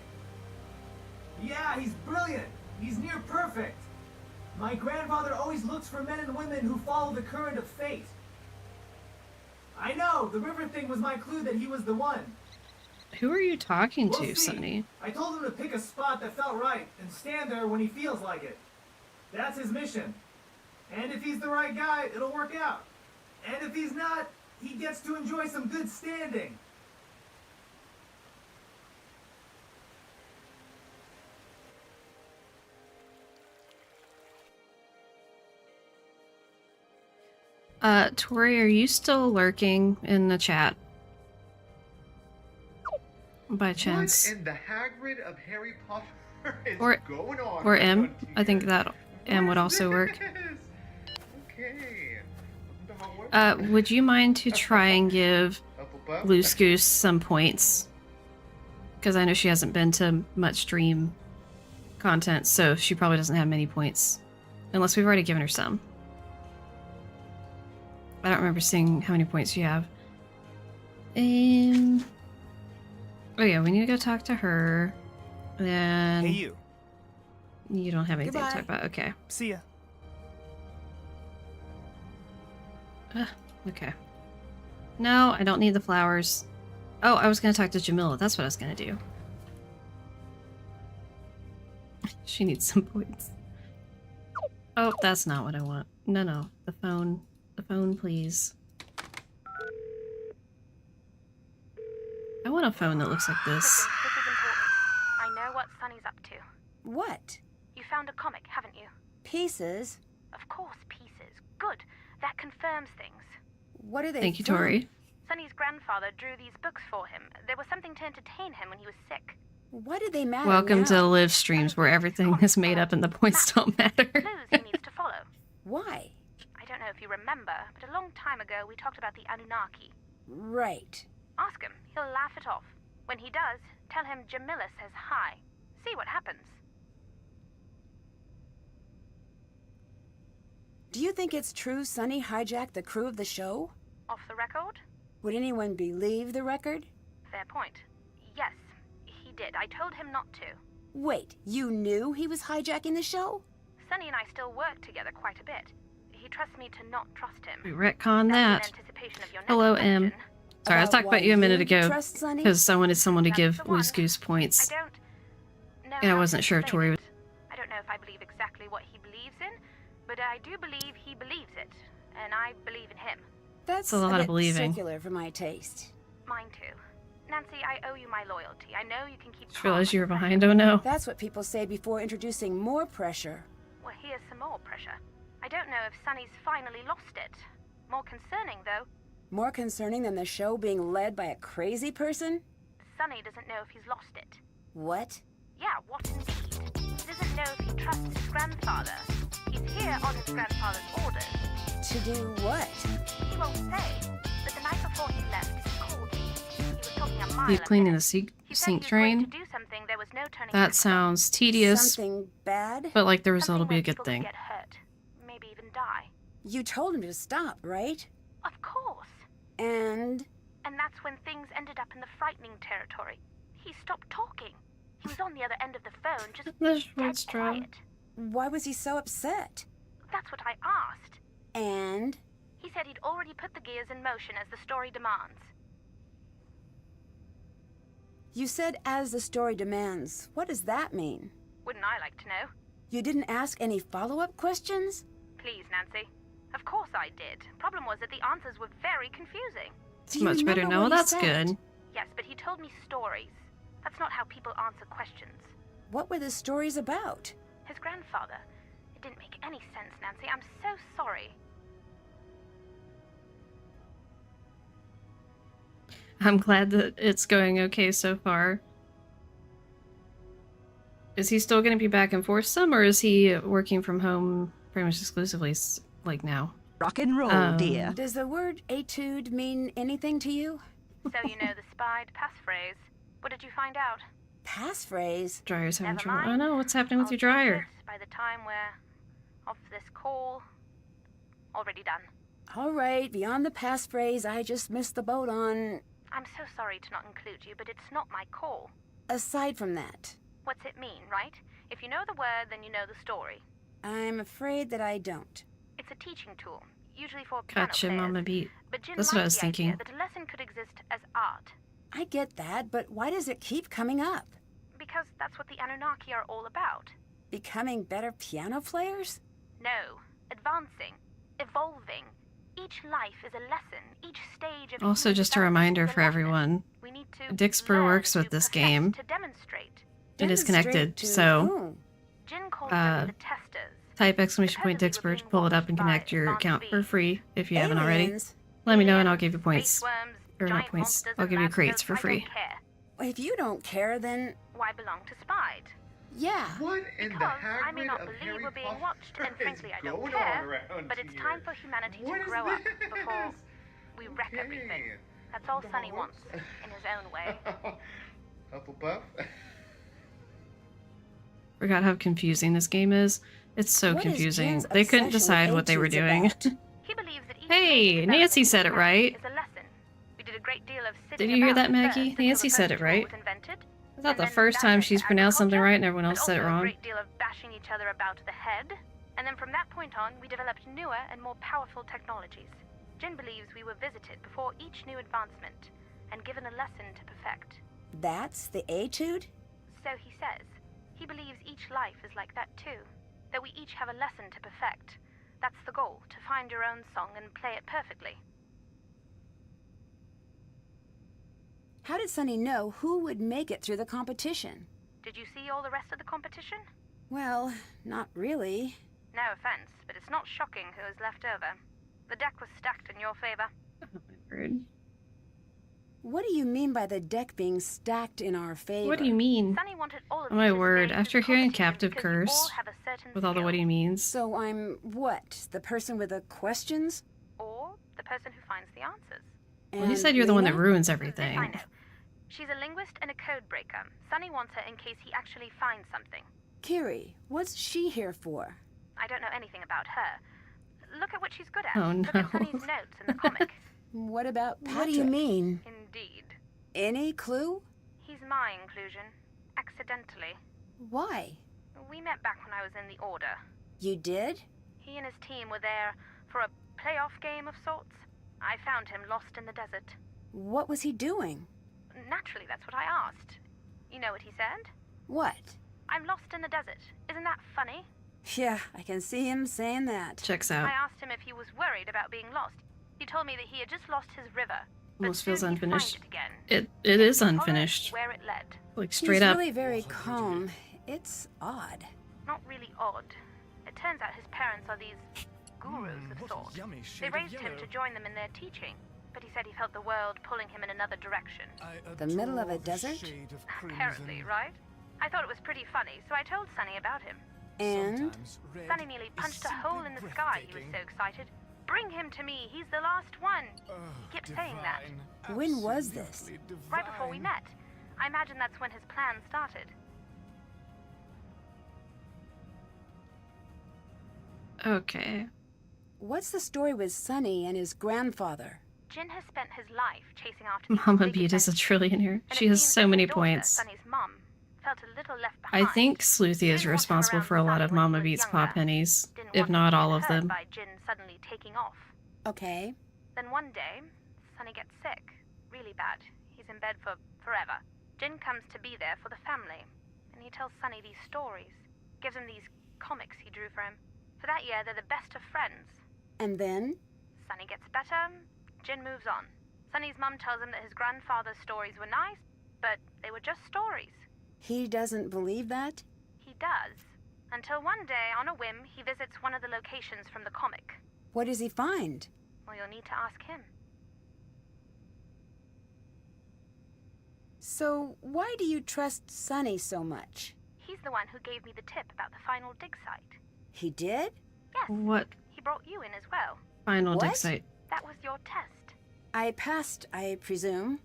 Yeah, he's brilliant! He's near perfect. My grandfather always looks for men and women who follow the current of fate. I know, the river thing was my clue that he was the one. Who are you talking We'll to, see. Sonny? I told him to pick a spot that felt right and stand there when he feels like it. That's his mission. And if he's the right guy, it'll work out. And if he's not, he gets to enjoy some good standing. Tori, are you still lurking in the chat? By chance. What in the Hagrid of Harry Potter is Or going on? or M? around I think here? that M would also work. Okay. Would you mind to try and give Loose Goose some points? Because I know she hasn't been to much stream content, so she probably doesn't have many points. Unless we've already given her some. I don't remember seeing how many points you have. Oh yeah, we need to go talk to her. Then... Hey, you. You don't have anything Goodbye. to talk about, okay. See ya. Okay. No, I don't need the flowers. Oh, I was gonna talk to Jamila. That's what I was gonna do. She needs some points. Oh, that's not what I want. No, no. The phone. The phone, please. I want a phone that looks like this. This is important. I know what Sunny's up to. What? You found a comic, haven't you? Pieces? Of course, pieces. Good. That confirms things. What are they Thank you, from? Tori. Sunny's grandfather drew these books for him. There was something to entertain him when he was sick. Why do they matter Welcome now? to live streams where everything is made up and the points don't matter. Clues he needs to follow. Why? I don't know if you remember, but a long time ago we talked about the Anunnaki. Right. Ask him. He'll laugh it off. When he does, tell him Jamila says hi. See what happens. Do you think it's true Sonny hijacked the crew of the show? Off the record? Would anyone believe the record? Fair point. Yes, he did. I told him not to. Wait, you knew he was hijacking the show? Sunny and I still work together quite a bit. He trusts me to not trust him. We retcon That's that. in anticipation of your next Hello, M. question. Sorry, I was talking about you a minute ago Trust Sonny? because I wanted someone to That's give the one. Loose Goose I points. don't know And I how to wasn't sure if explain Tori it. I don't know if I believe exactly what he believes in, but I do believe he believes it, and I believe in him. That's a lot of bit believing. circular for my taste. Mine too. Nancy, I owe you my loyalty. I know you can keep Just calm realized you were under behind. pressure. Oh no. That's what people say before introducing more pressure. Well, here's some more pressure. I don't know if Sunny's finally lost it. More concerning, though, More concerning than the show being led by a crazy person? Sunny doesn't know if he's lost it. What? Yeah, what indeed? He doesn't know if he trusts his grandfather. He's here on his grandfather's orders. To do what? He won't say, but the night before he left, he called me. He was talking a mile You cleaning the ahead. sink He said sink he was going drain? to do something there was no turning That back from. sounds tedious, Something bad? but like the result will Something be a where good people thing. Get hurt, maybe even die. You told him to stop, right? Of course. And And that's when things ended up in the frightening territory. He stopped talking. He was on the other end of the phone, just What's dead wrong? quiet. why was he so upset? That's what I asked. And He said he'd already put the gears in motion as the story demands. you said as the story demands. What does that mean? Wouldn't I like to know? You didn't ask any follow-up questions? Please, Nancy. Of course I did. Problem was that the answers were very confusing. Do you Much better remember now. Well, what he that's said? good. Yes, but he told me stories. That's not how people answer questions. What were the stories about? His grandfather. It didn't make any sense, Nancy. I'm so sorry. I'm glad that it's going okay so far. Is he still going to be back and forth some, or is he working from home pretty much exclusively like now? Rock and roll, dear. Does the word etude mean anything to you? So you know the spied passphrase. What did you find out? Passphrase? Dryer's having Never trouble. mind. Oh no, what's happening with I'll your check dryer? it by the time we're off this call. Already done. All right, beyond the passphrase I just missed the boat on. I'm so sorry to not include you, but it's not my call. Aside from that, What's it mean, right? If you know the word, then you know the story. I'm afraid that I don't. It's a teaching tool, usually for piano Gotcha, players. Mama Beat. But Jin That's what I liked was the thinking. idea that a lesson could exist as art. I get that, but why does it keep coming up? Because that's what the Anunnaki are all about. Becoming better piano players? No, advancing, evolving. Each life is a lesson. Each stage of Also, human just a development reminder is a for lesson. everyone, We need to Dixper learn works to with this perfect, game. to demonstrate. It is Demonstrate connected, to so whom? Jin calls them the testers. type exclamation point Supposedly we're Dixper to being pull it up watched and by connect your advanced account for beings. free if you haven't already. Aliens? Let me know and I'll Aliens, give you points. space worms, Or not giant points. monsters, I'll and give you lab crates coats. for I free. don't care. If you don't care, then Why belong to Spied? yeah. What in the Because I may Hagrid not of believe Harry we're being Potter watched, and is frankly I don't going care, on around but it's here? time for humanity What to is grow up this? before we wreck everything. Okay. That's all Sonny Dogs. wants, in his own way. Hufflepuff? Forgot how confusing this game is. It's so What is confusing. Jin's They couldn't obsession decide with what they were etudes doing. about? He believes that each Hey, major Nancy development said it in right. is a lesson. We did a great deal of Did sitting you hear about that, Maggie? first until Nancy the said first it tool right. was invented, I thought and the then first that time led she's to pronounced something agriculture, right and everyone else but said it also wrong. a great deal of bashing each other about the head. And then from that point on, we developed newer and more powerful technologies. Jin believes we were visited before each new advancement and given a lesson to perfect. That's the etude? So he says. He believes each life is like that too. That we each have a lesson to perfect. That's the goal, to find your own song and play it perfectly. How did Sonny know who would make it through the competition? Did you see all the rest of the competition? Well, not really. No offense, but it's not shocking who is left over. The deck was stacked in your favor. Oh, my word. What do you mean by the deck being stacked in our favor? What do you mean? Sonny wanted all of Oh you my to word, stay after through hearing competition Captive because you all Curse, have a certain with all the skill. what do you means, So I'm what? The person with the questions? Or the person who finds the answers. well, he And said you're the one that Lena? ruins This I everything. know. She's a linguist and a code breaker. Sonny wants her in case he actually finds something. Kiri, what's she here for? I don't know anything about her. Look at what she's good at. Oh, Look no. at Sonny's notes in the comic. What about Patrick? What do you mean? Indeed. Any clue? He's my inclusion. Accidentally. Why? We met back when I was in the Order. You did? He and his team were there for a playoff game of sorts. I found him lost in the desert. What was he doing? Naturally, that's what I asked. You know what he said? What? I'm lost in the desert. Isn't that funny? Yeah, I can see him saying that. Checks I out. asked him if he was worried about being lost. He told me that he had just lost his river. But Almost feels soon he'd find unfinished. it again. It is Follow unfinished. Where it led. Like straight He's up. really very calm. It's odd. Not really odd. It turns out his parents are these gurus of sorts. They raised him to join them in their teaching, but he said he felt the world pulling him in another direction. The middle of a desert? Apparently, right? I thought it was pretty funny, so I told Sonny about him. And? Sonny nearly punched a hole in the sky. He was so excited. Bring him to me. He's the last one. He kept saying that. When was this? Right before we met. I imagine that's when his plan started. Okay. What's the story with Sonny and his grandfather? Jin has spent his life chasing after these Mama big Beat is a events, trillionaire. and She it has seems so that many his daughter, points. Sonny's mom, felt a little left I behind. think Sleuthy is Jin walked responsible around for a lot Sonny of when he Mama was Beat's Pa younger. Pennies, Didn't if want not him to all get of hurt them. By Jin suddenly taking off. Okay. Then one day, Sonny gets sick. Really bad. He's in bed for forever. Jin comes to be there for the family, and he tells Sonny these stories. Gives him these comics he drew for him. For that year, they're the best of friends. And then? Sonny gets better, Jin moves on. Sonny's mum tells him that his grandfather's stories were nice, but they were just stories. He doesn't believe that? He does. Until one day, on a whim, he visits one of the locations from the comic. What does he find? Well, you'll need to ask him. So, why do you trust Sonny so much? He's the one who gave me the tip about the final dig site. He did? Yes, What he brought you in as well. final What? dig site? That was your test. I passed, I presume.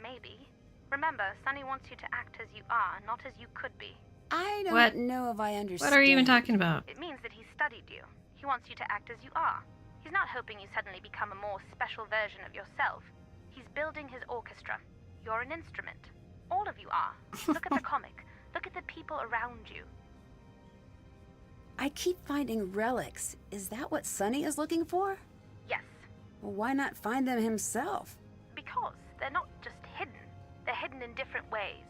Maybe. Remember, Sonny wants you to act as you are, not as you could be. I don't What? know if I understand. What are you even talking about? It means that he studied you. He wants you to act as you are. He's not hoping you suddenly become a more special version of yourself. He's building his orchestra. You're an instrument. All of you are. Look at the comic. Look at the people around you. I keep finding relics. Is that what Sonny is looking for? Yes, Well, why not find them himself? because they're not just hidden. They're hidden in different ways.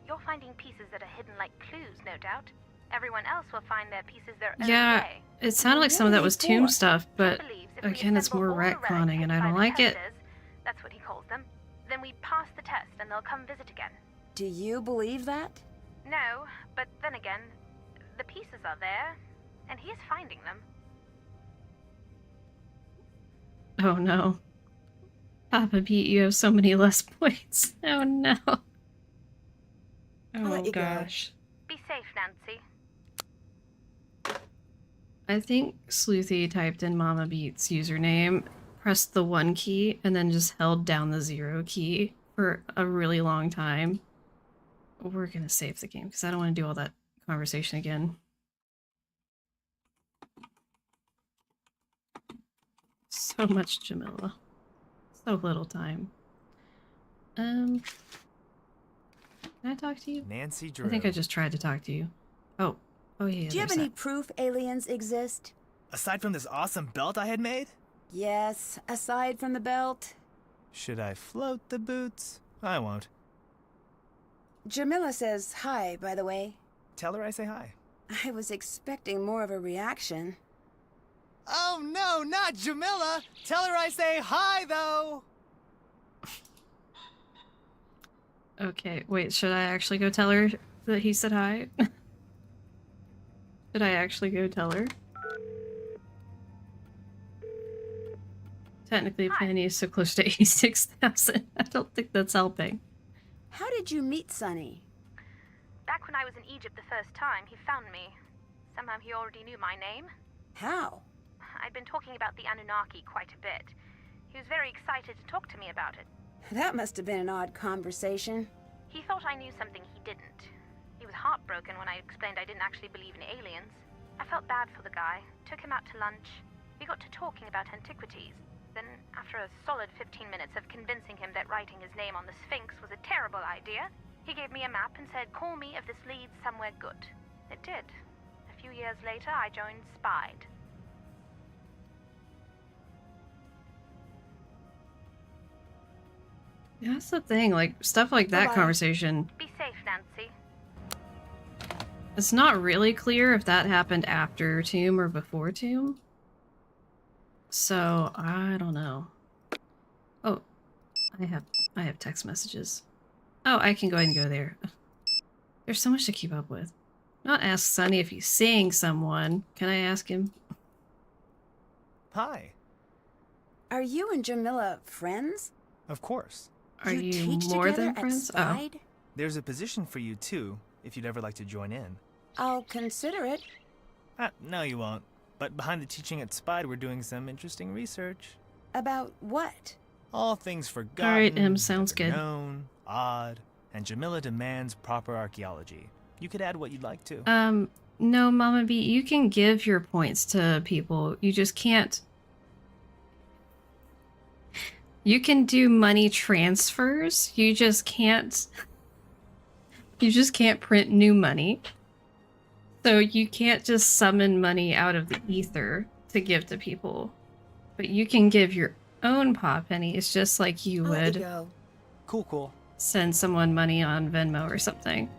You're finding pieces that are hidden like clues, no doubt. Everyone else will find their pieces their own Yeah, way. it sounded like some of that was tomb stuff, but Believes if we again, it's assemble more all the relics retconning, and I hidden by don't the like it. testers, that's what he calls them. Then we pass the test and they'll come visit again. Do you believe that? No, but then again, the pieces are there, and he is finding them. Oh no. Papa Pete, you have so many less points. Oh no. I'll let Oh you go. gosh. Be safe, Nancy. I think Sleuthy typed in Mama Beat's username, pressed the 1 key, and then just held down the 0 key for a really long time. We're gonna save the game because I don't want to do all that conversation again. So much Jamila. So little time. Can I talk to you? Nancy Drew. I think I just tried to talk to you. Oh yeah. Do you have there's any that. proof aliens exist? Aside from this awesome belt I had made? Yes, aside from the belt. Should I float the boots? I won't. Jamila says hi, by the way. Tell her I say hi. I was expecting more of a reaction. Oh no, not Jamila! Tell her I say hi, though! Okay, wait, should I actually go tell her that he said hi? Should I actually go tell her? Technically, Penny is so close to 86,000. I don't think that's helping. How did you meet Sonny? Back when I was in Egypt the first time, he found me. Somehow he already knew my name. How? I'd been talking about the Anunnaki quite a bit. He was very excited to talk to me about it. That must have been an odd conversation. He thought I knew something he didn't. He was heartbroken when I explained I didn't actually believe in aliens. I felt bad for the guy, took him out to lunch. We got to talking about antiquities. Then, after a solid 15 minutes of convincing him that writing his name on the Sphinx was a terrible idea, he gave me a map and said, "Call me if this leads somewhere good." It did. A few years later, I joined SPIDE. Yeah, that's the thing, like, stuff like that Bye-bye. conversation, Be safe, Nancy. it's not really clear if that happened after Tomb or before Tomb. So, I don't know. Oh, I have text messages. Oh, I can go ahead and go there. There's so much to keep up with. Not ask Sonny if he's seeing someone. Can I ask him? Hi. Are you and Jamila friends? Of course. Are you teach more together than at friends? Oh. SPIDE? There's a position for you, too, if you'd ever like to join in. I'll consider it. No, you won't. But behind the teaching at SPIDE, we're doing some interesting research. About what? All things forgotten, Alright, sounds never good. known, odd, and Jamila demands proper archaeology. You could add what you'd like to. No, Mama B, you can give your points to people. You just can't. You can do money transfers. You just can't. You just can't print new money. So you can't just summon money out of the ether to give to people. But you can give your own Pa Pennies just like you I'll let would you go. Cool. send someone money on Venmo or something.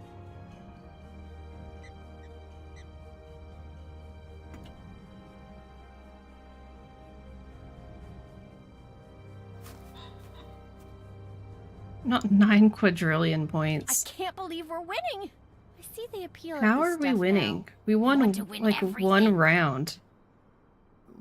Not 9 quadrillion I points. can't believe we're winning. I see the appeal of How this are we stuff winning? now. We won want to win like everything. 1 round.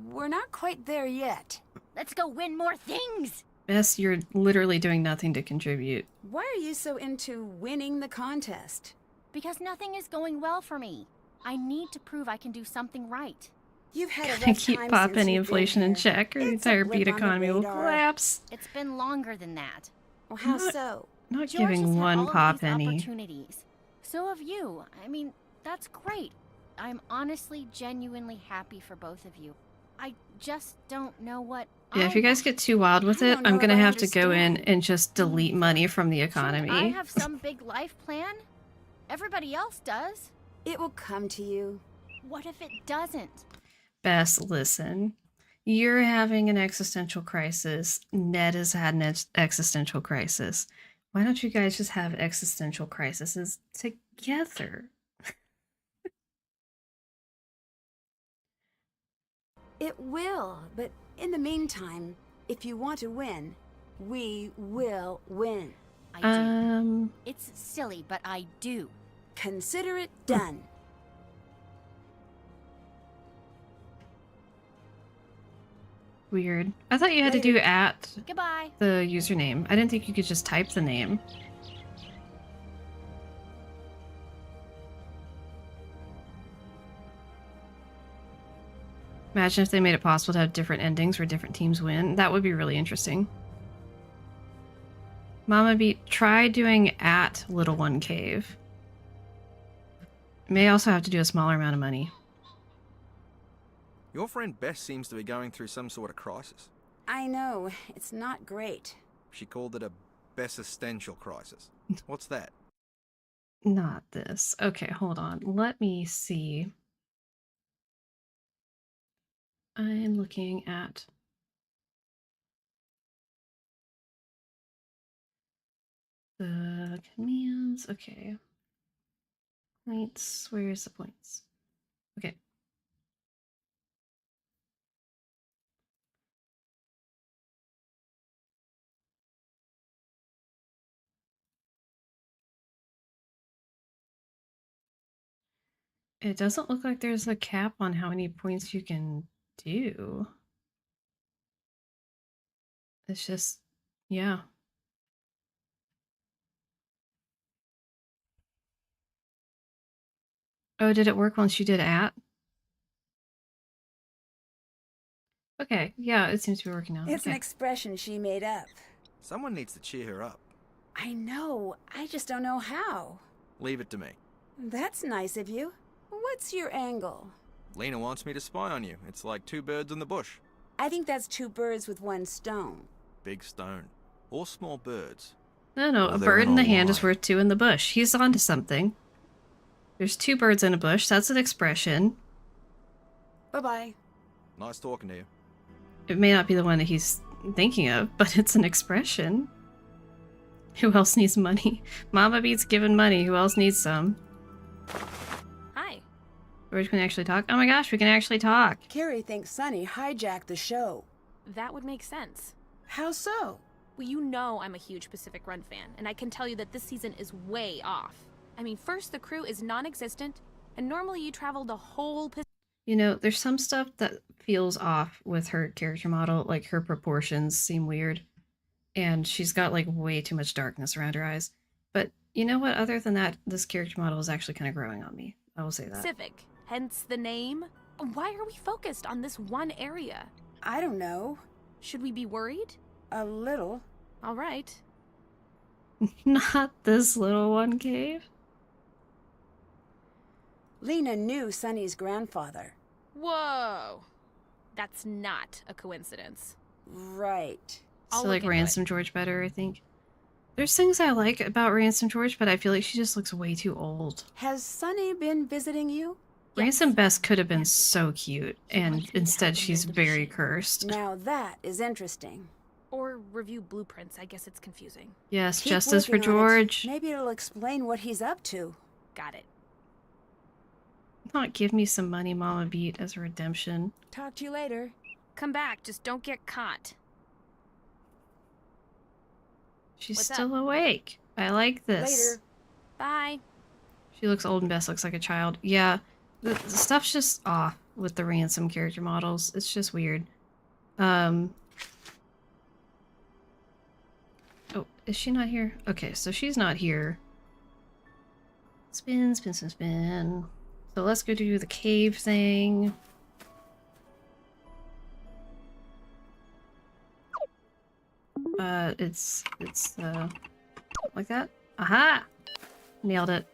We're not quite there yet. Let's go win more things. Bess, you're literally doing nothing to contribute. Why are you so into winning the contest? Because nothing is going well for me. I need to prove I can do something right. You've had a Gotta rough keep time Pa since Penny you've been inflation in here. check, or the It's a entire blip beat on the economy will radar. collapse. It's been longer than that. Well, how Not- so? Not George has giving had one all of Pa these Penny. opportunities. So have you. I mean, that's great. I'm honestly, genuinely happy for both of you. I just don't know what. Yeah, if you guys get too wild with I it, don't know I'm if gonna I have to go in understand. and just delete money from the Shouldn't economy. I have some big life plan? Everybody else does. It will come to you. What if it doesn't? Bess, listen. You're having an existential crisis. Ned has had an existential crisis. Why don't you guys just have existential crises together? It will, but in the meantime, if you want to win, we will win. I do. It's silly, but I do. Consider it done. Weird. I thought you had to do at Goodbye. the username. I didn't think you could just type the name. Imagine if they made it possible to have different endings where different teams win. That would be really interesting. Mama Beat, try doing at Little One Cave. May also have to do a smaller amount of money. Your friend Bess seems to be going through some sort of crisis. I know, it's not great. She called it a Bessistential crisis. What's that? Not this. Okay, hold on. Let me see. I'm looking at the commands. Okay. Points. Where's the points? Okay. It doesn't look like there's a cap on how many points you can do. It's just, yeah. Oh, did it work once you did at? Okay, yeah, it seems to be working now. It's okay. an expression she made up. Someone needs to cheer her up. I know, I just don't know how. Leave it to me. That's nice of you. What's your angle? Lena wants me to spy on you. It's like two birds in the bush. I think that's two birds with one stone. Big stone. Or small birds. No, Well, a they're bird in on the a hand is line. worth two in the bush. He's onto something. There's two birds in a bush. That's an expression. Bye-bye. Nice talking to you. It may not be the one that he's thinking of, but it's an expression. Who else needs money? Mama Beat's giving money. Who else needs some? Hi. George can actually talk. Oh my gosh, we can actually talk. Carrie thinks Sonny hijacked the show. That would make sense. How so? Well, you know I'm a huge Pacific Run fan, and I can tell you that this season is way off. I mean, first, the crew is non-existent, and normally you travel the whole Pacific. You know, there's some stuff that feels off with her character model, like her proportions seem weird. And she's got like way too much darkness around her eyes. But you know what? Other than that, this character model is actually kind of growing on me. I will say that. Pacific, hence the name. Why are we focused on this one area? I don't know. Should we be worried? A little. All right. Not this little one cave. Lena knew Sonny's grandfather. Whoa. That's not a coincidence. Right. I'll So look like into Ransom George better, I think. There's things I like about Ransom George, but I feel like she just looks way too old. Has Sonny been visiting you? Ransom Best could have been so cute, and instead she's very cursed. Now that is interesting. Or review blueprints. I guess it's confusing. Yes, Keep justice for working on it. George. Maybe it'll explain what he's up to. Got it. Not give me some money, Mama Beat, as a redemption. Talk to you later. Come back. Just don't get caught. She's What's still awake. I like this. Later. Bye. She looks old and Bess looks like a child. Yeah, the stuff's just off with the Ransom character models. It's just weird. Oh, is she not here? Okay, so she's not here. Spin, spin, spin, spin. So let's go do the cave thing. It's like that. Aha! Nailed it.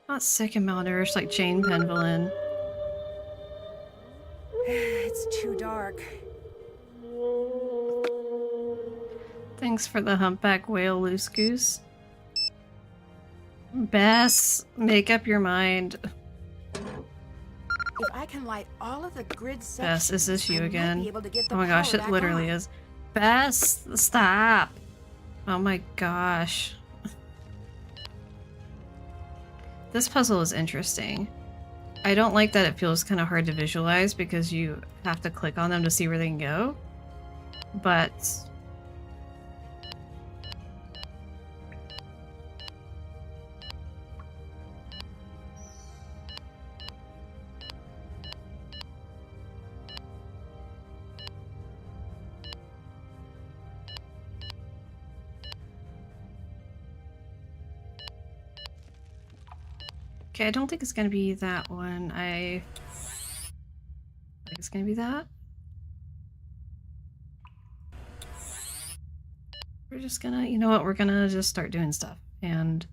Not sick and malnourished like Jane Penvillin. It's too dark. Thanks for the humpback whale, loose goose. Bess, make up your mind. If I can light all of the grid sections, Bess, is this you I might again? be able to get the Oh my gosh, power it back literally on. is. Bess, stop. Oh my gosh. This puzzle is interesting. I don't like that it feels kind of hard to visualize because you have to click on them to see where they can go. But okay, I don't think it's gonna be that one. I think it's gonna be that. We're just gonna, you know what, we're gonna just start doing stuff and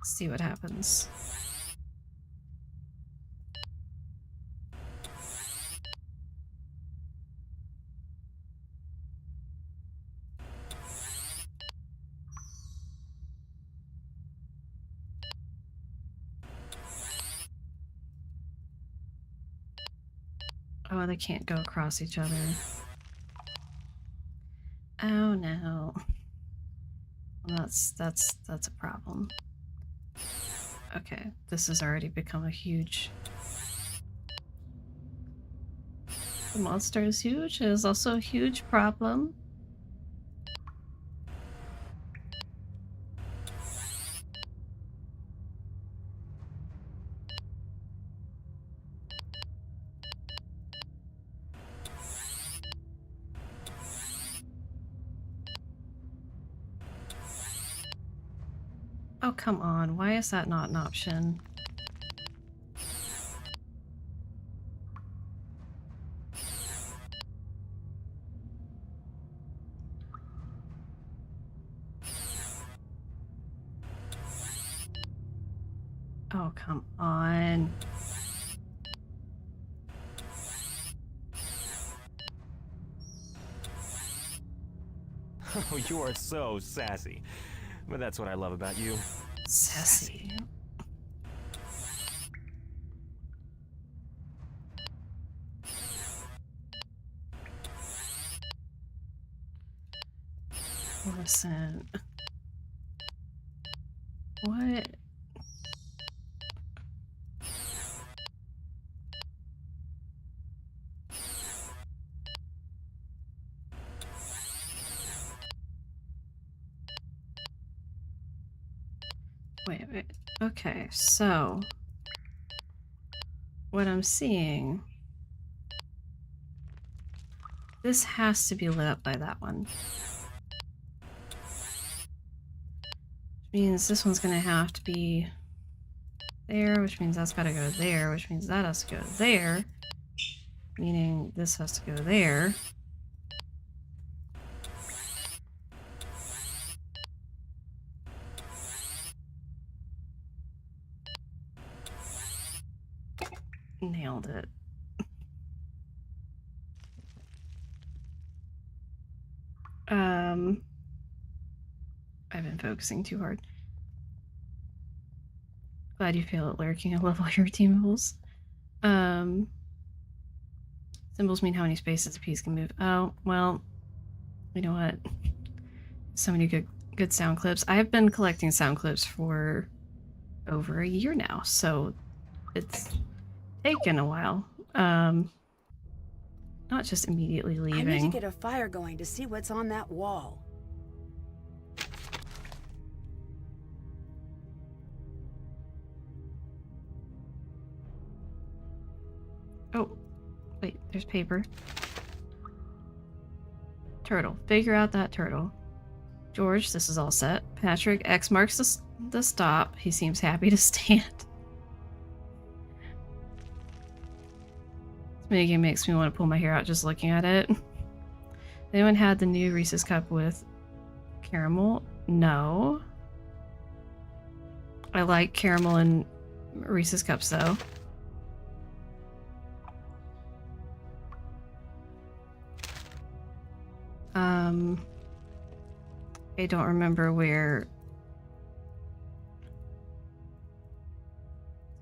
see what happens. Oh, they can't go across each other. Oh no. That's a problem. Okay, this has already become a huge... The monster is huge. It is also a huge problem. Oh, come on. Why is that not an option? Oh, come on. Oh, you are so sassy. But that's what I love about you. Sassy. Listen. What? Wait. Okay, so... What I'm seeing... This has to be lit up by that one. Which means this one's gonna have to be... there, which means that's gotta go there, which means that has to go there. Meaning this has to go there. Nailed it. I've been focusing too hard. Glad you fail at lurking. I love all your redeemables. Symbols mean how many spaces a piece can move. Oh, well, you know what? So many good sound clips. I have been collecting sound clips for over a year now, so it's taken a while. Not just immediately leaving. I need to get a fire going to see what's on that wall. Oh, wait, there's paper. Turtle. Figure out that turtle. George, this is all set. Patrick, X marks the stop. He seems happy to stand. This minigame makes me want to pull my hair out just looking at it. Anyone had the new Reese's Cup with caramel? No. I like caramel and Reese's Cups though. I don't remember where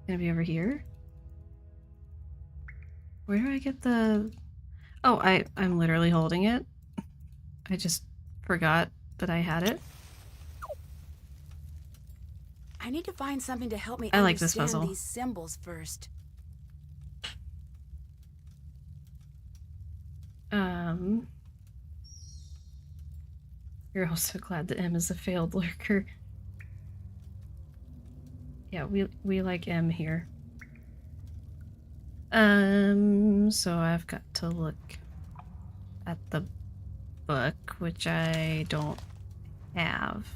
Gonna be over here? Where do I get the... Oh, I'm literally holding it. I just forgot that I had it. I need to find something to help me I like this understand puzzle. these symbols first. You're also glad that M is a failed lurker. Yeah, we like M here. So I've got to look at the book, which I don't have.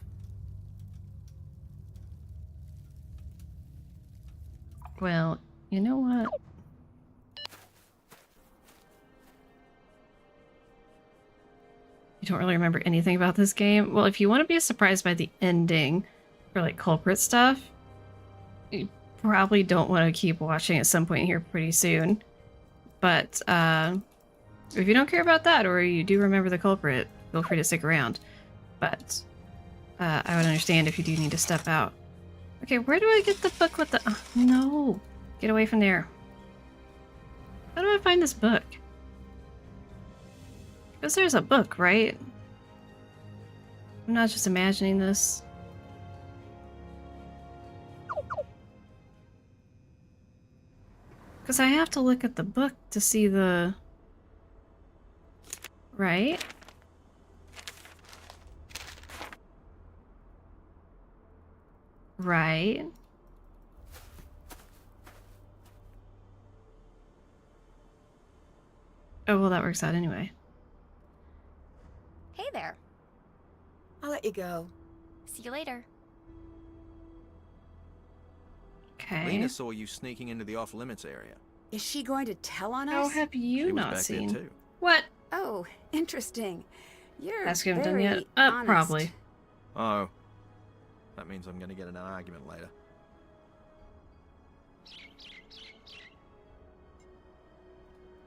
Well, you know what? You don't really remember anything about this game? Well, if you want to be surprised by the ending for like culprit stuff, you probably don't want to keep watching at some point here pretty soon. But if you don't care about that, or you do remember the culprit, feel free to stick around. But I would understand if you do need to step out. Okay, where do I get the book with the... no! Get away from there. How do I find this book? Because there's a book, right? I'm not just imagining this. Because I have to look at the book to see the... right? Right. Oh, well, that works out anyway. Hey there. I'll let you go. See you later. Okay. Lena saw you sneaking into the off-limits area. Is she going to tell on How us? have you She was not back seen? there too. What? Oh, interesting. You're Ask you haven't done very yet? honest. Probably. Oh. That means I'm gonna get in an argument later.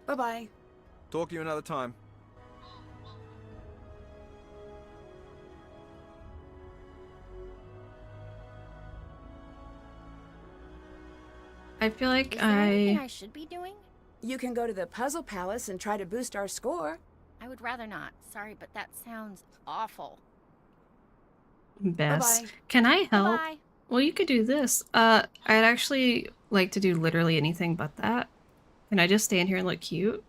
Bye-bye. Talk to you another time. I feel like Is there anything I should be doing? You can go to the Puzzle Palace and try to boost our score. I would rather not. Sorry, but that sounds awful. Best. Bye-bye. Can I help? Bye. Well, you could do this. I'd actually like to do literally anything but that. Can I just stand here and look cute?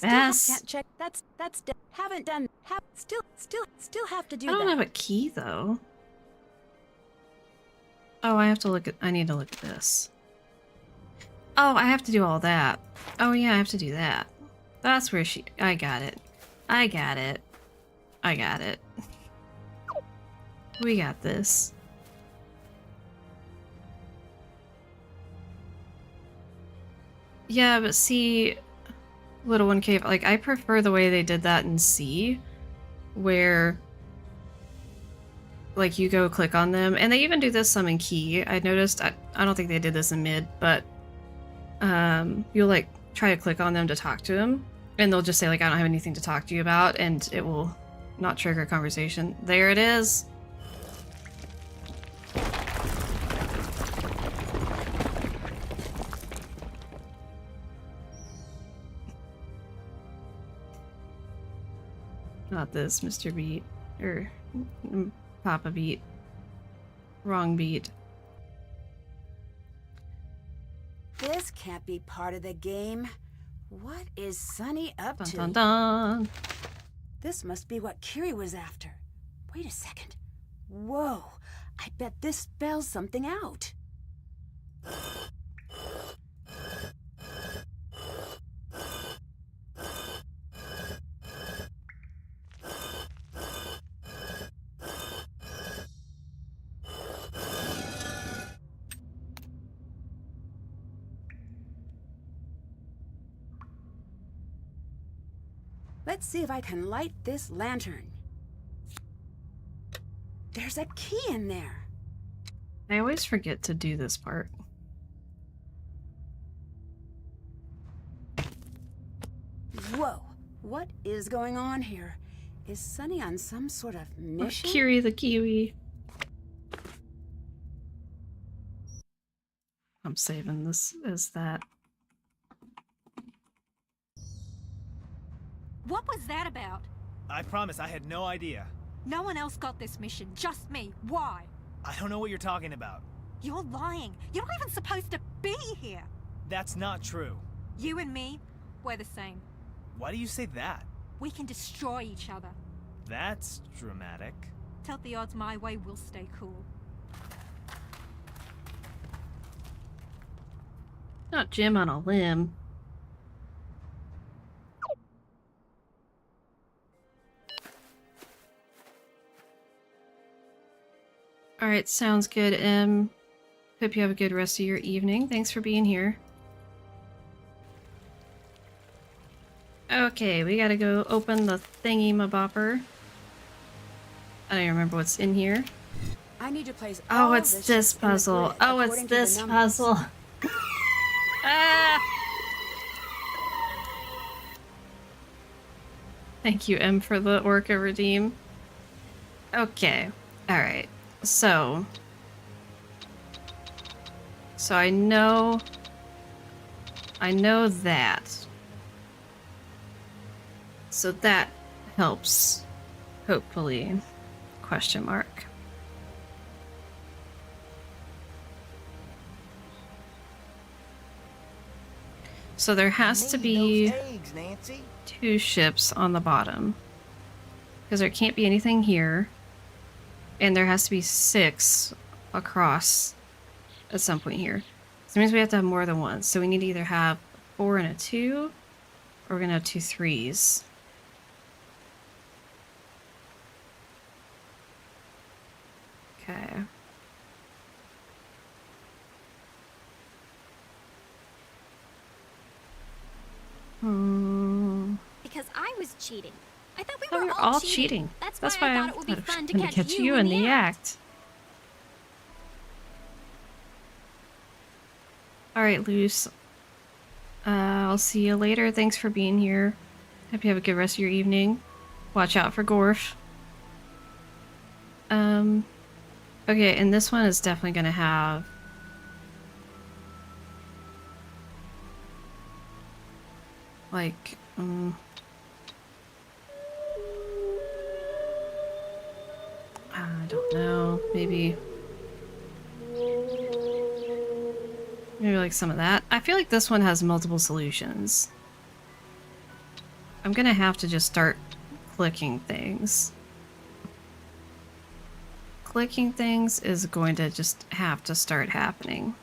Bess. Can't check. That's haven't done. Still have to do I don't that. have a key though. Oh, I have to look at. I need to look at this. Oh, I have to do all that. Oh yeah, I have to do that. That's where she. I got it. I got it. I got it. We got this. Yeah, but see, Little One Cave, like, I prefer the way they did that in C, where, like, you go click on them, and they even do this some in Key. I noticed, I don't think they did this in Mid, but you'll, like, try to click on them to talk to them, and they'll just say, like, I don't have anything to talk to you about, and it will not trigger a conversation. There it is! Not this, Mr. Beat. Or Papa Beat. Wrong beat. This can't be part of the game. What is Sunny up Dun to? dun dun! This must be what Kiri was after. Wait a second. Whoa, I bet this spells something out. Let's see if I can light this lantern. There's a key in there. I always forget to do this part. Whoa, what is going on here? Is Sunny on some sort of mission? Kiri the Kiwi. I'm saving this as that. What was that about? I promise I had no idea. No one else got this mission, just me. Why? I don't know what you're talking about. You're lying. You're not even supposed to be here. That's not true. You and me, we're the same. Why do you say that? We can destroy each other. That's dramatic. Tilt the odds my way, we'll stay cool. Not Jim on a limb. Alright, sounds good, Em. Hope you have a good rest of your evening. Thanks for being here. Okay, we gotta go open the thingy-mabopper. I don't even remember what's in here. I need to place Oh, all it's the this ships in the puzzle. grid Oh, it's according to the this numbers. puzzle. Ah! Thank you, M, for the Orca Redeem. Okay. Alright. So I know that. So that helps, hopefully. Question mark. So there has to be eggs, Nancy. 2 ships on the bottom. Because there can't be anything here. And there has to be 6 across at some point here. So that means we have to have more than one. So we need to either have a 4 and a 2, or we're going to have 2 3s. Okay. Because I was cheating. I thought we Oh, were we're all all cheating. cheating. That's That's why why I thought it would be fun to catch you in the act. act. Alright, Luce. I'll see you later. Thanks for being here. Hope you have a good rest of your evening. Watch out for Gorf. Okay, and this one is definitely gonna have... like, I don't know, maybe like some of that. I feel like this one has multiple solutions. I'm gonna have to just start clicking things. Clicking things is going to just have to start happening.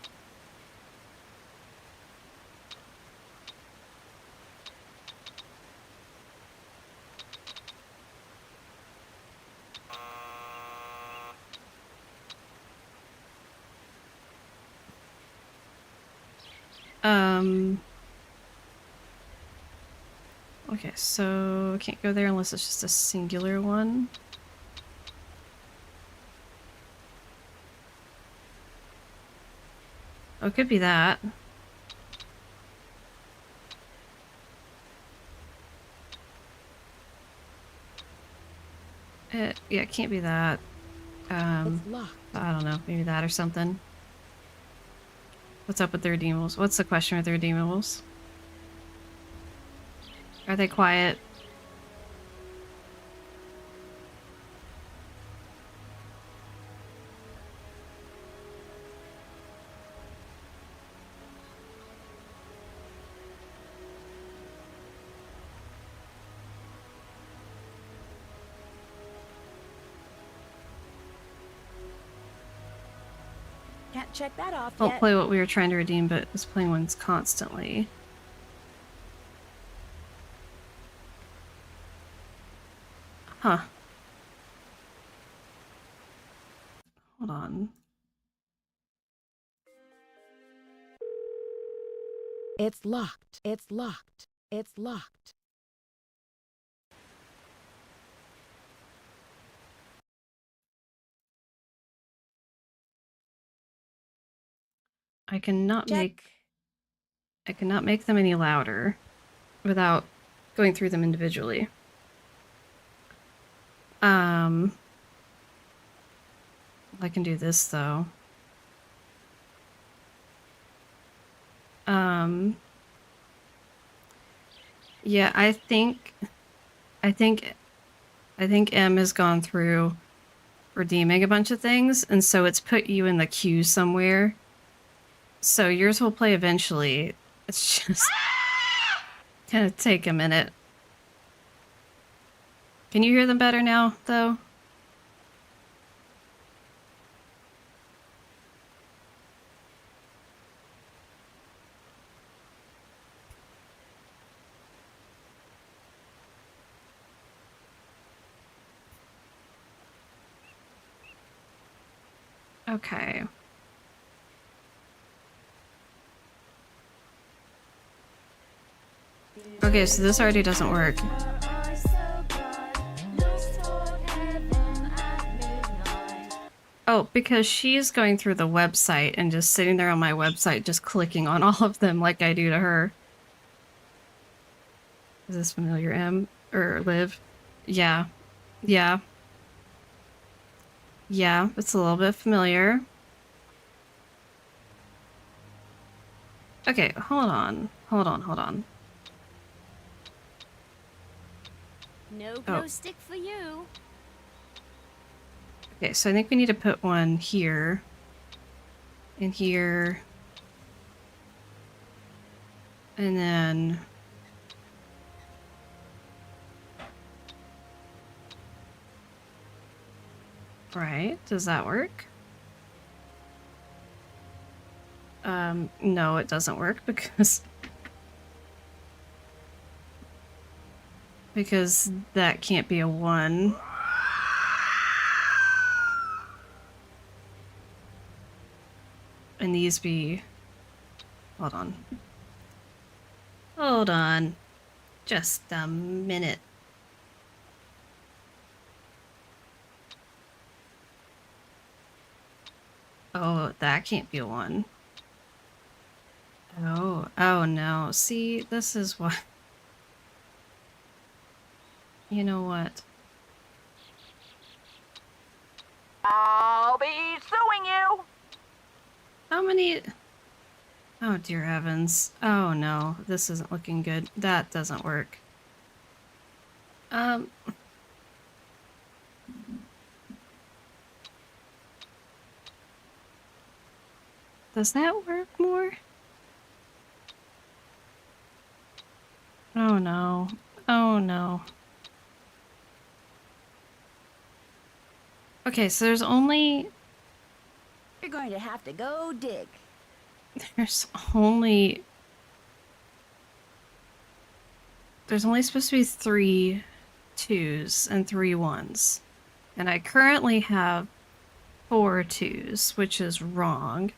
Okay, so I can't go there unless it's just a singular one. Oh, it could be that. Yeah, it can't be that. It's locked. I don't know, maybe that or something. What's up with the redeemables? What's the question with the redeemables? Are they quiet? Can't check that off Won't yet. play what we were trying to redeem, but was playing ones constantly. Huh. Hold on. It's locked. It's locked. It's locked. I cannot Check. make them any louder without going through them individually. I can do this though. Yeah, I think M has gone through redeeming a bunch of things, and so it's put you in the queue somewhere. So yours will play eventually. It's just gonna take a minute. Can you hear them better now, though? Okay. Okay, so this already doesn't work. Oh, because she's going through the website and just sitting there on my website, just clicking on all of them like I do to her. Is this familiar, M? Or Liv? Yeah. Yeah. Yeah, it's a little bit familiar. Okay, hold on. Hold on. No glow stick for you. Okay, so I think we need to put one here. And here. And then... Right, does that work? No, it doesn't work because that can't be a 1. And these be... Hold on. Hold on. Just a minute. Oh, that can't be a 1. Oh no. See, this is what... You know what? I'll be suing you! How many... Oh dear heavens. Oh no, this isn't looking good. That doesn't work. Does that work more? Oh no. Oh no. Okay, so there's only... You're going to have to go dig. There's only supposed to be 3 2s and 3 1s. And I currently have 4 2s, which is wrong.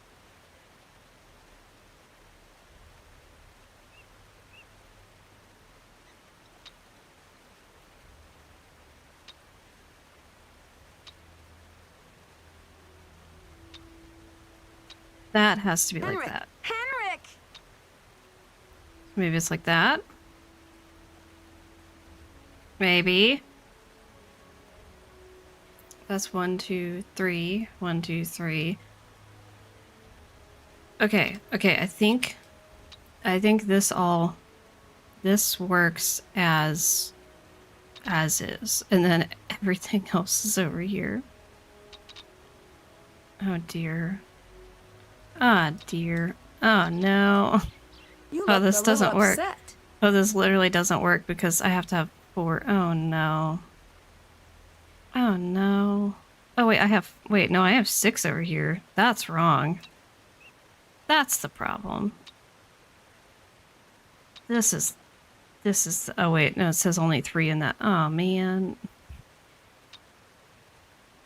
That has to be like that. Henrik! Maybe it's like that. Maybe. That's 1 2 3. 1 2 3. Okay, I think this works as is, and then everything else is over here. Oh dear. Ah dear. Oh no. Oh, this doesn't work. Oh, this literally doesn't work because I have to have 4. Oh no. Oh no. Oh wait, no, I have 6 over here. That's wrong. That's the problem. This is, oh wait, no, it says only 3 in that. Oh man.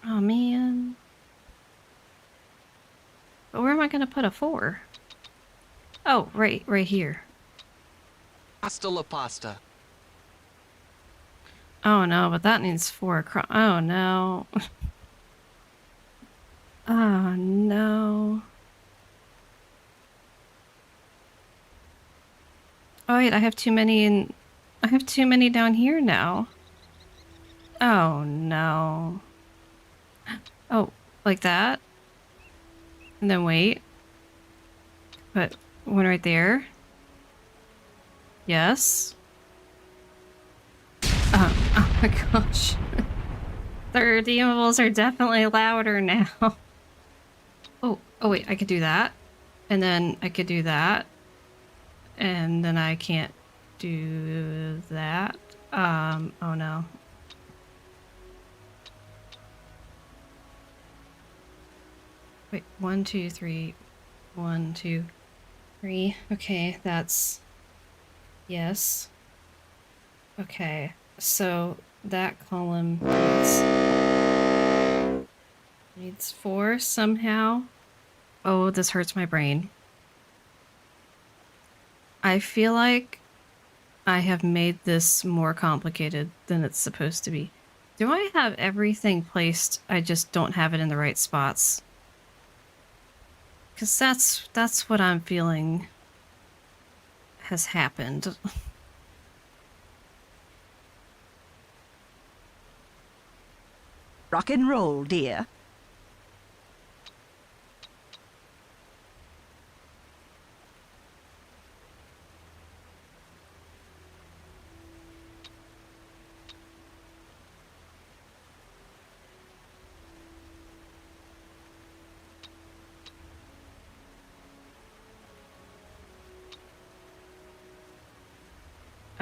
Oh man. But where am I gonna put a 4? Oh, right here. Hasta la pasta. Oh no, but that needs 4 across. Oh no. Oh no. Oh wait, I have too many down here now. Oh no. Oh, like that? And then wait. Put one right there. Yes. Oh my gosh. The redeemables are definitely louder now. Oh wait, I could do that. And then I could do that. And then I can't do that. Oh no. Wait, 1, 2, 3. 1, 2, 3. Okay, that's... Yes. Okay, so that column needs 4 somehow. Oh, this hurts my brain. I feel like I have made this more complicated than it's supposed to be. Do I have everything placed? I just don't have it in the right spots. Because that's what I'm feeling has happened. Rock and roll, dear.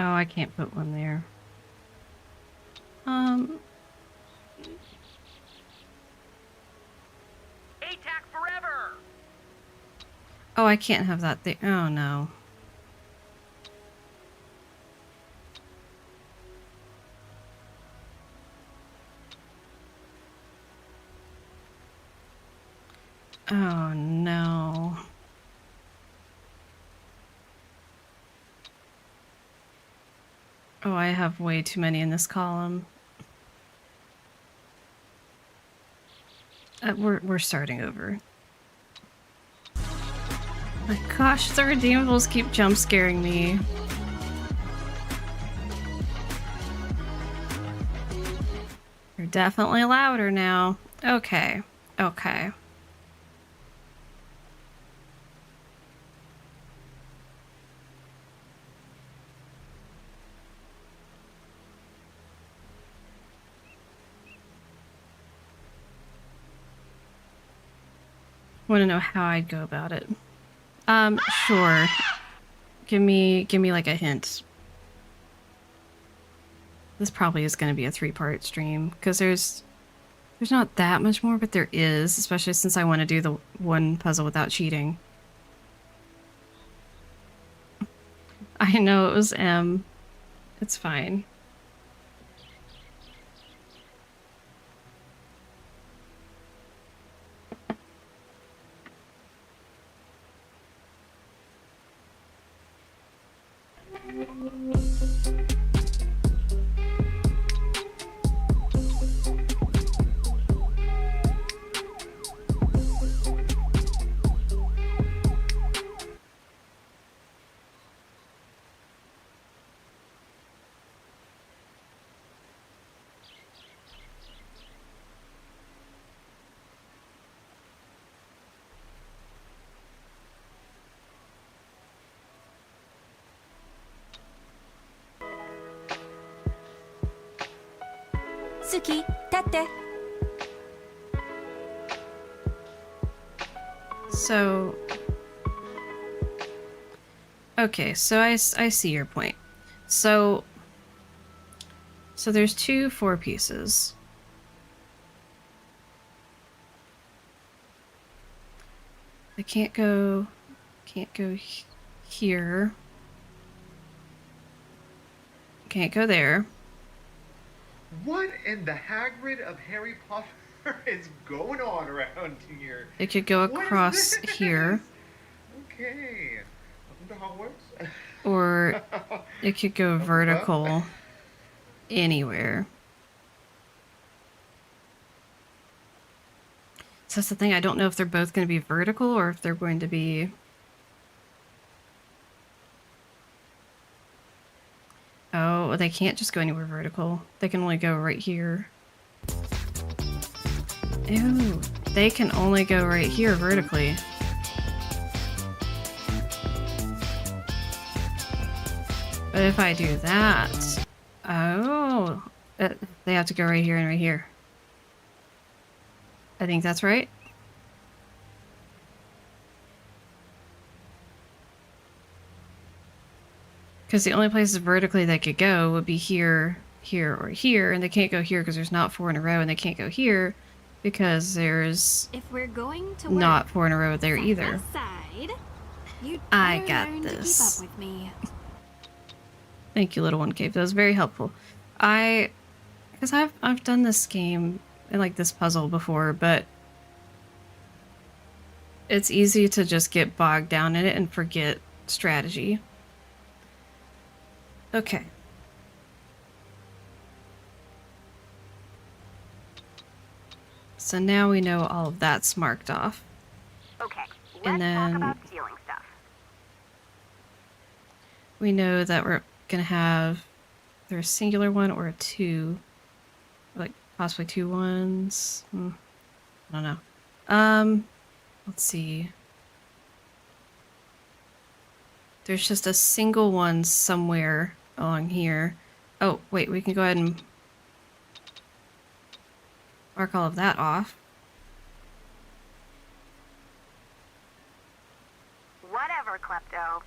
Oh, I can't put one there. ATAC forever! Oh, I can't have that there. Oh, no. Oh, no. Oh, I have way too many in this column. We're starting over. My gosh, the redeemables keep jump scaring me. They're definitely louder now. Okay. Okay. Want to know how I'd go about it? Sure. Give me like a hint. This probably is going to be a 3-part stream because there's not that much more, but there is, especially since I want to do the one puzzle without cheating. I know it was M. It's fine. Suki, 立って。 So, okay, so I see your point. So there's 2 4 pieces. I can't go here. Can't go there. What in the Hagrid of Harry Potter is going on around here? It could go across here. Okay. Welcome to Hogwarts. Or it could go vertical anywhere. So that's the thing, I don't know if they're both going to be vertical or if they're going to be... Oh, they can't just go anywhere vertical. They can only go right here. Ew, they can only go right here vertically. But if I do that... Oh... they have to go right here and right here. I think that's right. Because the only places vertically they could go would be here, here, or here, and they can't go here because there's not 4 in a row, and they can't go here because there's if we're going to not 4 in a row there either. Side, I got this. To keep up with me. Thank you, little one cave. That was very helpful. Because I've done this game and like this puzzle before, but it's easy to just get bogged down in it and forget strategy. Okay. So now we know all of that's marked off. Okay, and then talk about stealing stuff. We know that we're gonna have either a singular one or a 2. Like possibly 2 ones. I don't know. Let's see. There's just a single one somewhere along here. Oh, wait, we can go ahead and mark all of that off. Whatever, Klepto.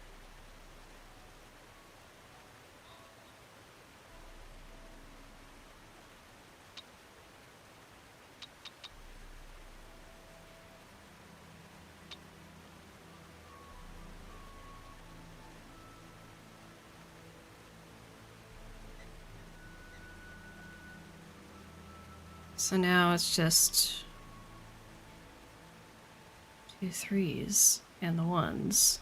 So now it's just 2 3s and the 1s.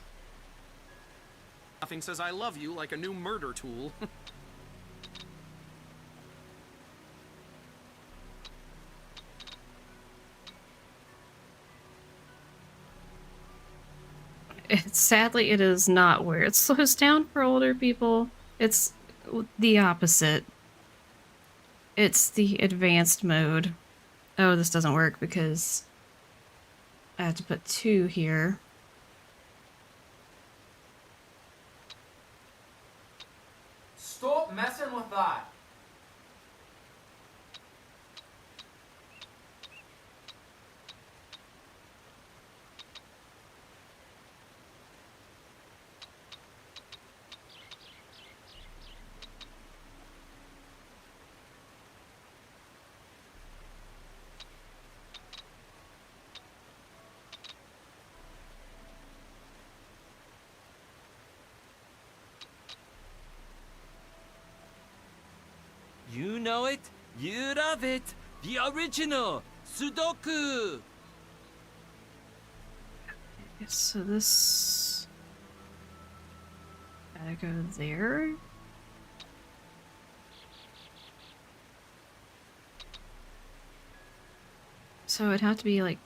Nothing says I love you like a new murder tool. Sadly, it is not where it slows down for older people. It's the opposite. It's the advanced mode. Oh, this doesn't work because I have to put 2 here. Stop messing with that. You know it, you love it, the original Sudoku. So this gotta go there. So it'd have to be like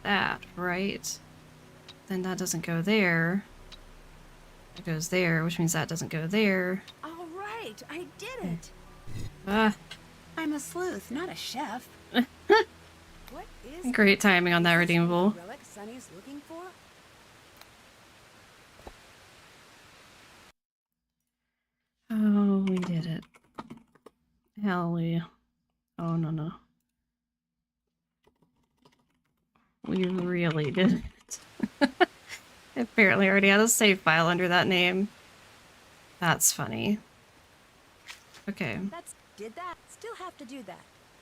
that, right? Then that doesn't go there. It goes there, which means that doesn't go there. All right, I did it. Ah. I'm a sleuth, not a chef. What is Great timing on that redeemable. relic Sonny's looking for? Oh, we did it. Hallelujah. Oh, no. We really did it. Apparently already had a save file under that name. That's funny. Okay. Did that. Still have to do that.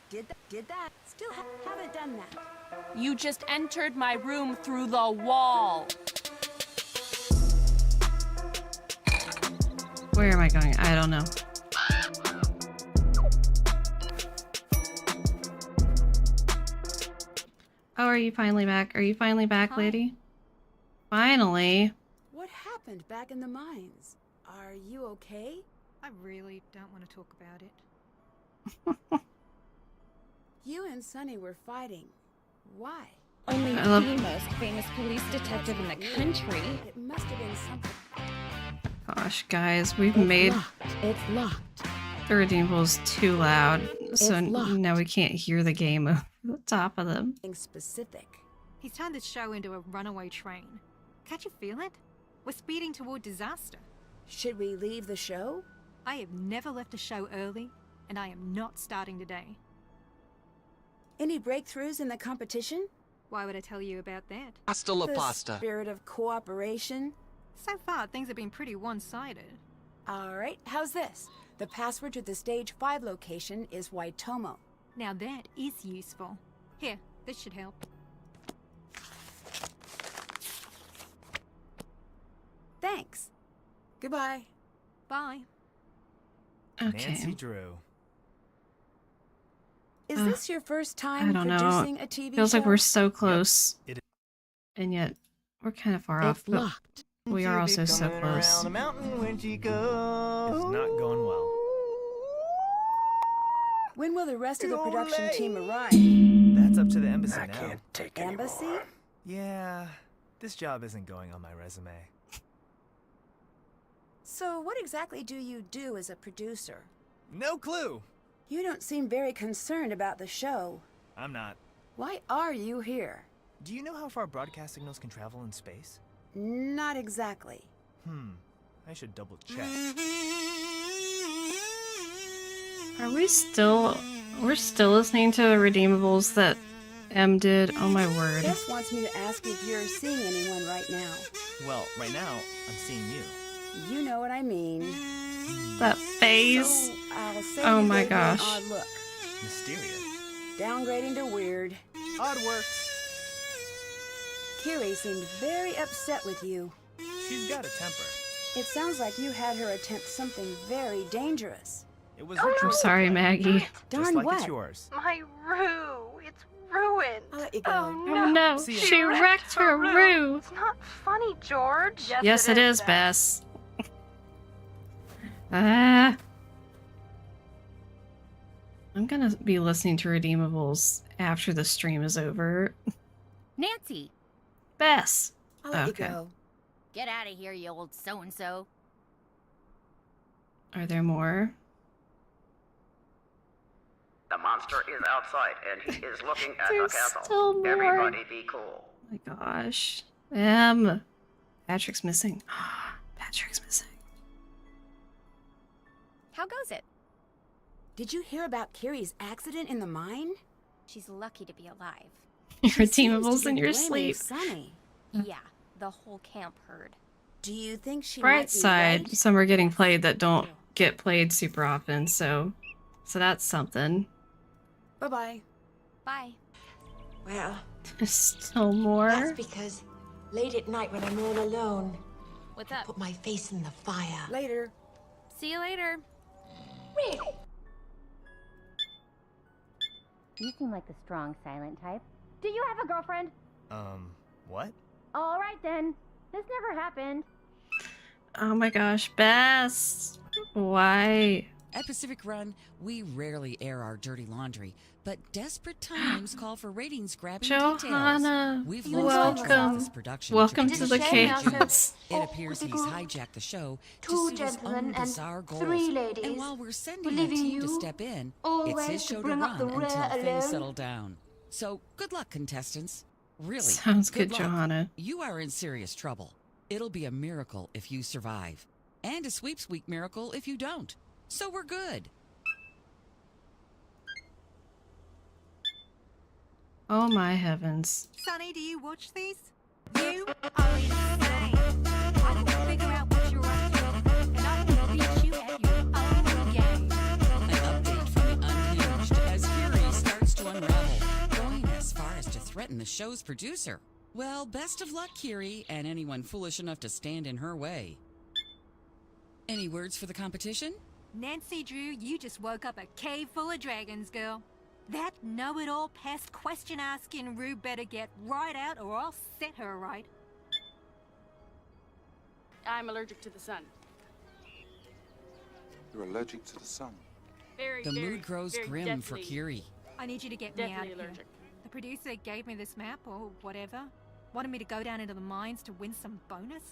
Did that. Still haven't done that. You just entered my room through the wall. Where am I going? I don't know. Oh, are you finally back? Are you finally back, lady? Finally. What happened back in the mines? Are you okay? I really don't want to talk about it. You and Sonny were fighting. Why? Only the most famous police detective in the country. It must have been something. Gosh, guys, we've made It's locked. the redeemables too loud, so locked. now we can't hear the game over the top of them. Specific. He's turned this show into a runaway train. Can't you feel it? We're speeding toward disaster. Should we leave the show? I have never left a show early, and I am not starting today. Any breakthroughs in the competition? Why would I tell you about that? Hasta la The pasta. spirit of cooperation? So far, things have been pretty one-sided. All right, how's this? The password to the Stage 5 location is Waitomo. Now that is useful. Here, this should help. Thanks. Goodbye. Bye. Okay. Nancy Drew. Is this your first I time don't know. producing a TV Feels show? like we're so close. It is. And yet, we're kind of far off. But we are also so close. It's not going well. When will the rest of the production team arrive? That's up to the embassy now. Can't take Embassy? Yeah, this job isn't going on my resume. So what exactly do you do as a producer? No clue. You don't seem very concerned about the show. I'm not. Why are you here? Do you know how far broadcast signals can travel in space? Not exactly. I should double check. Are we still... We're still listening to the redeemables that M did? Oh my word. Jess wants me to ask if you're seeing anyone right now. Well, right now, I'm seeing you. You know what I mean. That face. So, I'll say Oh you my gave me an gosh. odd look. Mysterious. Downgrading to weird. Odd works. Kiri seemed very upset with you. She's got a temper. It sounds like you had her attempt something very dangerous. It was I'm sorry, Maggie. Darn just like what? it's yours. My Rue, it's ruined. I'll let you go. Oh no, See ya. she wrecked her Rue. It's not funny, George. Yes, it is, Bess. I'm gonna be listening to redeemables after the stream is over. Nancy, Bess. I'll let Okay. you go. get out of here, you old so-and-so. Are there more? The monster is outside, and he is looking at the There's castle. still more. Everybody be cool. Oh my gosh. Patrick's missing. Patrick's missing. How goes it? Did you hear about Kiri's accident in the mine? She's lucky to be alive. Your She seems redeemables to in be your blaming sleep. Sunny. Yeah, the whole camp heard. Do you think she Bright might be side, right? some are getting played that don't get played super often, so that's something. Bye-bye. Bye. Well, There's still more. that's because late at night when I'm all alone, What's I up? put my face in the fire. Later. See you later. Really? You seem like the strong, silent type. Do you have a girlfriend? What? All right, then. This never happened. Oh my gosh, Bess. Why? At Pacific Run, we rarely air our dirty laundry, but desperate times call for ratings-grabbing Johanna, details. We've welcome. this production Welcome to produce the changes. chaos. It appears he's hijacked the show to Two suit his gentlemen own and bizarre goals. 3 ladies, And while we're sending a believing team to you step in, it's always his to show to bring up run the until rear things alone. settle down. So good luck, contestants. Really. Sounds good, luck. Johanna. You are in serious trouble. It'll be a miracle if you survive. And a sweeps week miracle if you don't. So we're good. Oh my heavens. Sonny, do you watch these? You are insane. I will figure out what you're up to, and I will beat you at your own game. An update from the Unhinged as Fury starts to unravel, going as far as to threaten the show's producer. Well, best of luck, Kiri, and anyone foolish enough to stand in her way. Any words for the competition? Nancy Drew, you just woke up a cave full of dragons, girl. That know-it-all pest question-asking Rue better get right out or I'll set her right. I'm allergic to the sun. You're allergic to the sun. Very, The very, mood grows very grim for deathly- Kiri. I need you to get me out Deathly of here. allergic. The producer gave me this map or whatever. Wanted me to go down into the mines to win some bonus?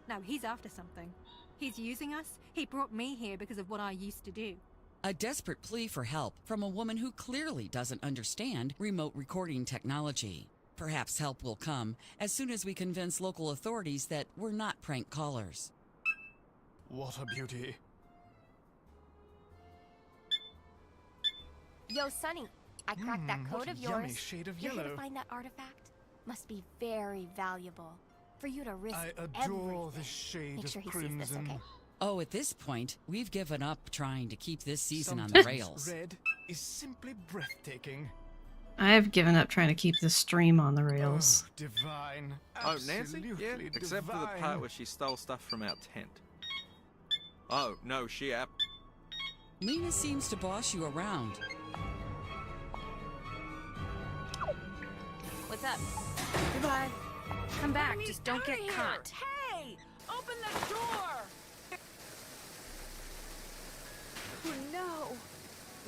No, he's after something. He's using us. He brought me here because of what I used to do. A desperate plea for help from a woman who clearly doesn't understand remote recording technology. Perhaps help will come as soon as we convince local authorities that we're not prank callers. What a beauty. Yo, Sonny, I cracked that code what a of yummy yours. shade of You're here yellow. to find that artifact? Must be very valuable. For you to risk I adore everything. this shade Make of sure he crimson. sees this, okay? Oh, at this point, we've given up trying to keep this season on Sometimes the rails. red is simply breathtaking. I have given up trying to keep this stream on the rails. Oh, divine. Oh, Nancy? Absolutely Yeah, except for the divine. part where she stole stuff from our tent. Oh, no, she Lena seems to boss you around. What's up? Goodbye. Come back, just don't get caught. Hey! Open the door! Oh no.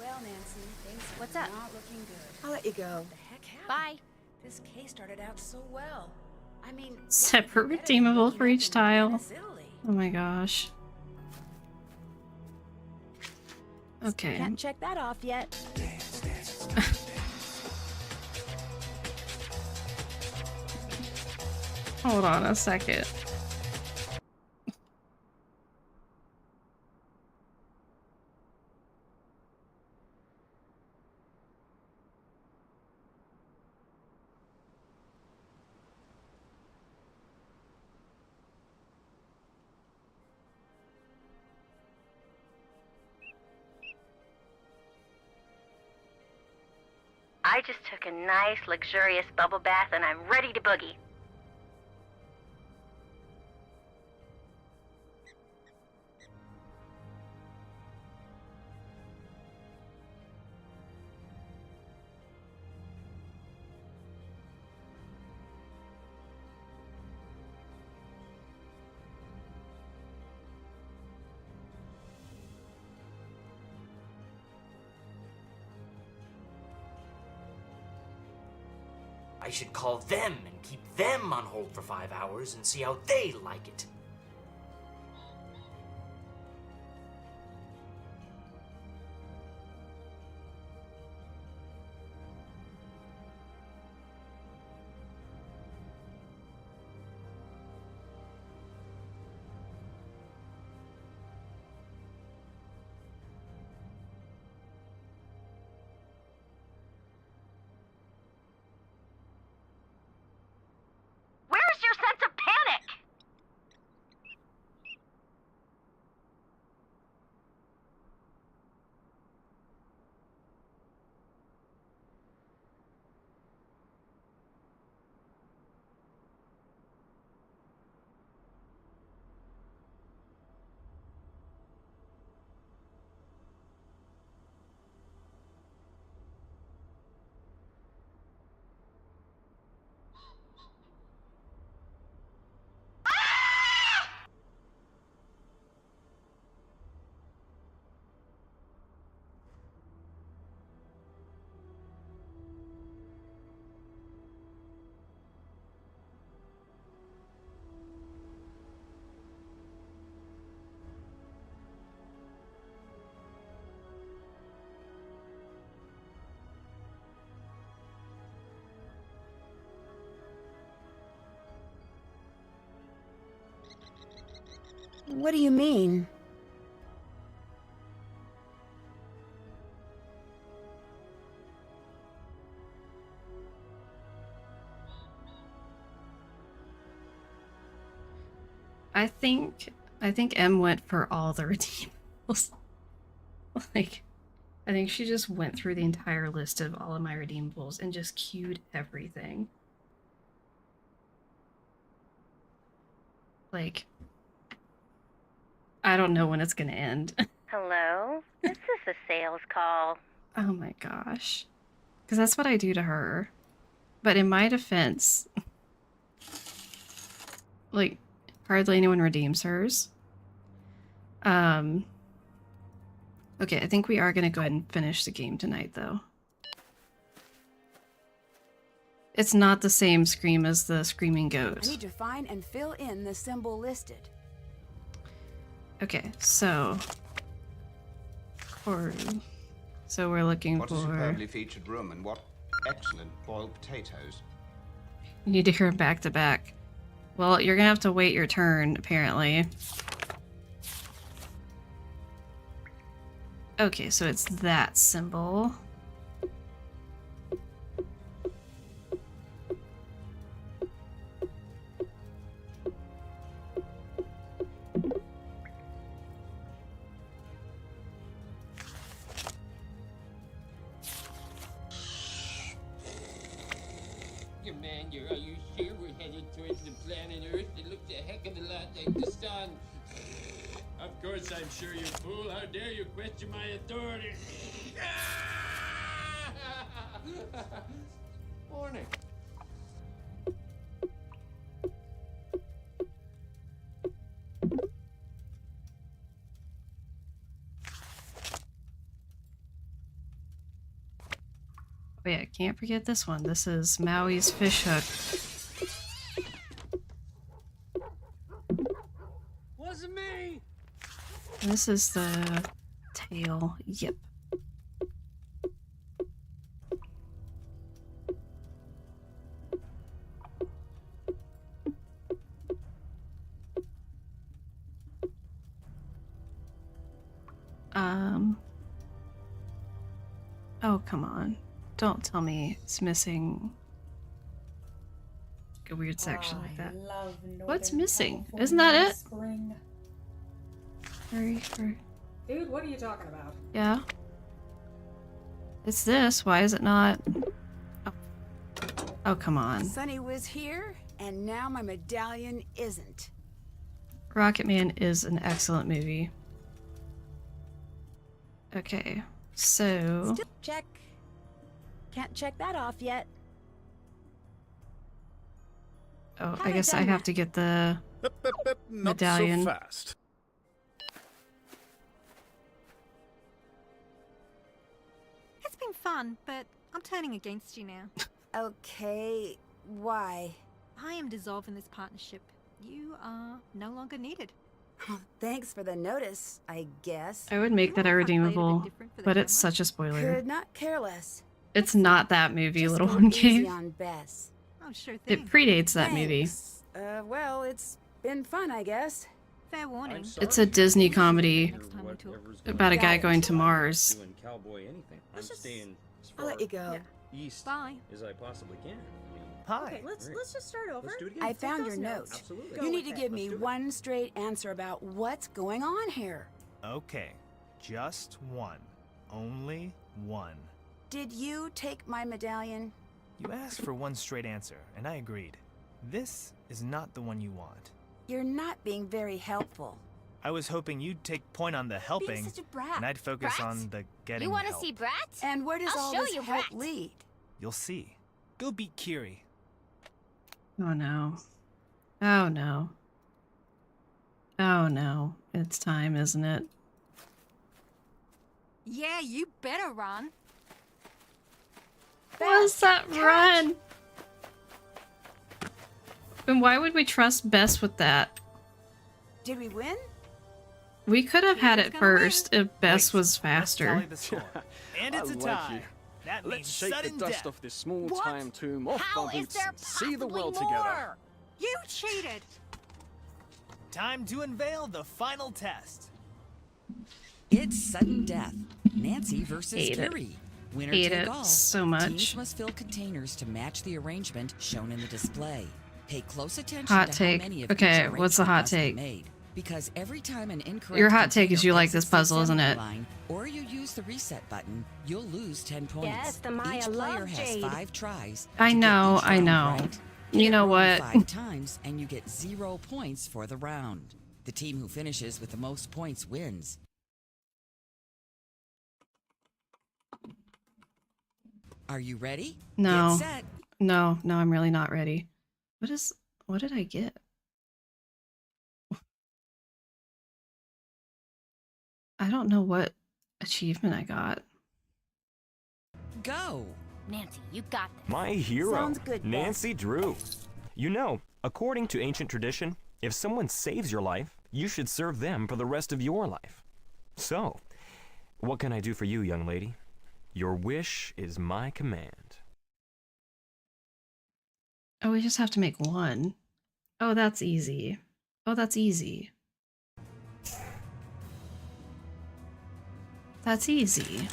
Well, Nancy, things are What's up? not looking good. I'll let you go. The heck happened? Bye. This case started out so well. I mean, Separate redeemable for each tile. Oh my gosh. Okay. Can't check that off yet. Hold on a second. I just took a nice, luxurious bubble bath and I'm ready to boogie. I should call them and keep them on hold for 5 hours and see how they like it. Where's your sense of panic? What do you mean? I think M went for all the redeemables. Like, I think she just went through the entire list of all of my redeemables and just queued everything. Like, I don't know when it's gonna end. Hello? This is a sales call. Oh my gosh. Because that's what I do to her. But in my defense, like, hardly anyone redeems hers. Okay, I think we are going to go ahead and finish the game tonight, though. It's not the same scream as the Screaming I Goat. need to find and fill in the symbol listed. Okay, so... So we're looking What a for... superbly featured room and what excellent boiled potatoes. You need to hear them back to back. Well, you're gonna have to wait your turn, apparently. Okay, so it's that symbol. Commander, are you sure we're headed towards the planet Earth? It looks a heck of a lot like the sun. Of course I'm sure, you fool. How dare you question my authority? Morning. Oh yeah, can't forget this one. This is Maui's fish hook. Wasn't me. This is the tail. Yep. Oh, come on. Don't tell me it's missing a weird section like that. What's missing? Isn't that it? Spring. Hurry. Dude, what are you talking about? Yeah. It's this. Why is it not? Oh, come on. Sunny was here, and now my medallion isn't. Rocketman is an excellent movie. Okay, so... Still check. Can't check that off yet. Oh, I guess I have to get the medallion. Not so fast. It's been fun, but I'm turning against you now. Okay, why? I am dissolving this partnership. You are no longer needed. Thanks for the notice, I guess. I would make that irredeemable, but it's such a spoiler. Could not care less. It's not that movie, Just Little go One easy Cave. on Bess. Oh, sure thing. It predates that movie. Well, it's been fun, I guess. Fair warning. It's a Disney comedy about a guy going to Mars. Doing cowboy anything. I'm staying as I'll far let you go. east Bye. as I possibly can. Hi. Okay, let's just start over. Let's do it again. I found your note. Absolutely. You need to give me one straight answer about what's going on here. Okay, just one. Only one. Did you take my medallion? You asked for one straight answer, and I agreed. This is not the one you want. You're not being very helpful. I was hoping you'd take point on the helping, such a brat. and I'd focus Brat? on the getting You want to help. see Brat? And where does I'll all show this you help Brat. lead? You'll see. Go beat Kiri. Oh no. Oh no. Oh no. It's time, isn't it? Yeah, you better run. What's that run? And why would we trust Bess with that? Did we win? We could have had it first if Bess was faster. And it's a tie. That means Let's shake the sudden dust death. off this small What? time tomb off How our is boots there and see the possibly world more? together. You cheated. Time to unveil the final test. It's sudden death. Nancy versus Hate it. Kiri. Winner Hate take it all. so much. Teams must fill containers to match the arrangement shown in the display. Pay close attention Hot to take. how many of Okay, each what's the hot arrangement must be take? made, because every time an incorrect Your hot take is you container like this exits the puzzle, isn't assembly it? line, or you use the reset button, you'll lose 10 points. Yes, the Maya Each player love has Jade. 5 tries. I to get know, each I round know. right. You Hit know roll what? 5 times and you get 0 points for the round. The team who finishes with the most points wins. Are you ready? No. Get set. No, I'm really not ready. What did I get? I don't know what achievement I got. Go. Nancy, you got this. My hero, Sounds good, Beth. Nancy Drew. You know, according to ancient tradition, if someone saves your life, you should serve them for the rest of your life. So, what can I do for you, young lady? Your wish is my command. Oh, we just have to make one. Oh, that's easy. Oh, that's easy. That's easy.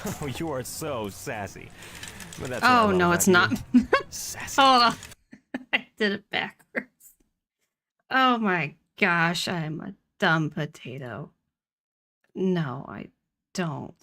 Oh, you are so sassy. But that's what I Oh, love no, about it's not. you. Sassy. Hold on. I did it backwards. Oh my gosh, I'm a dumb potato. No, I don't.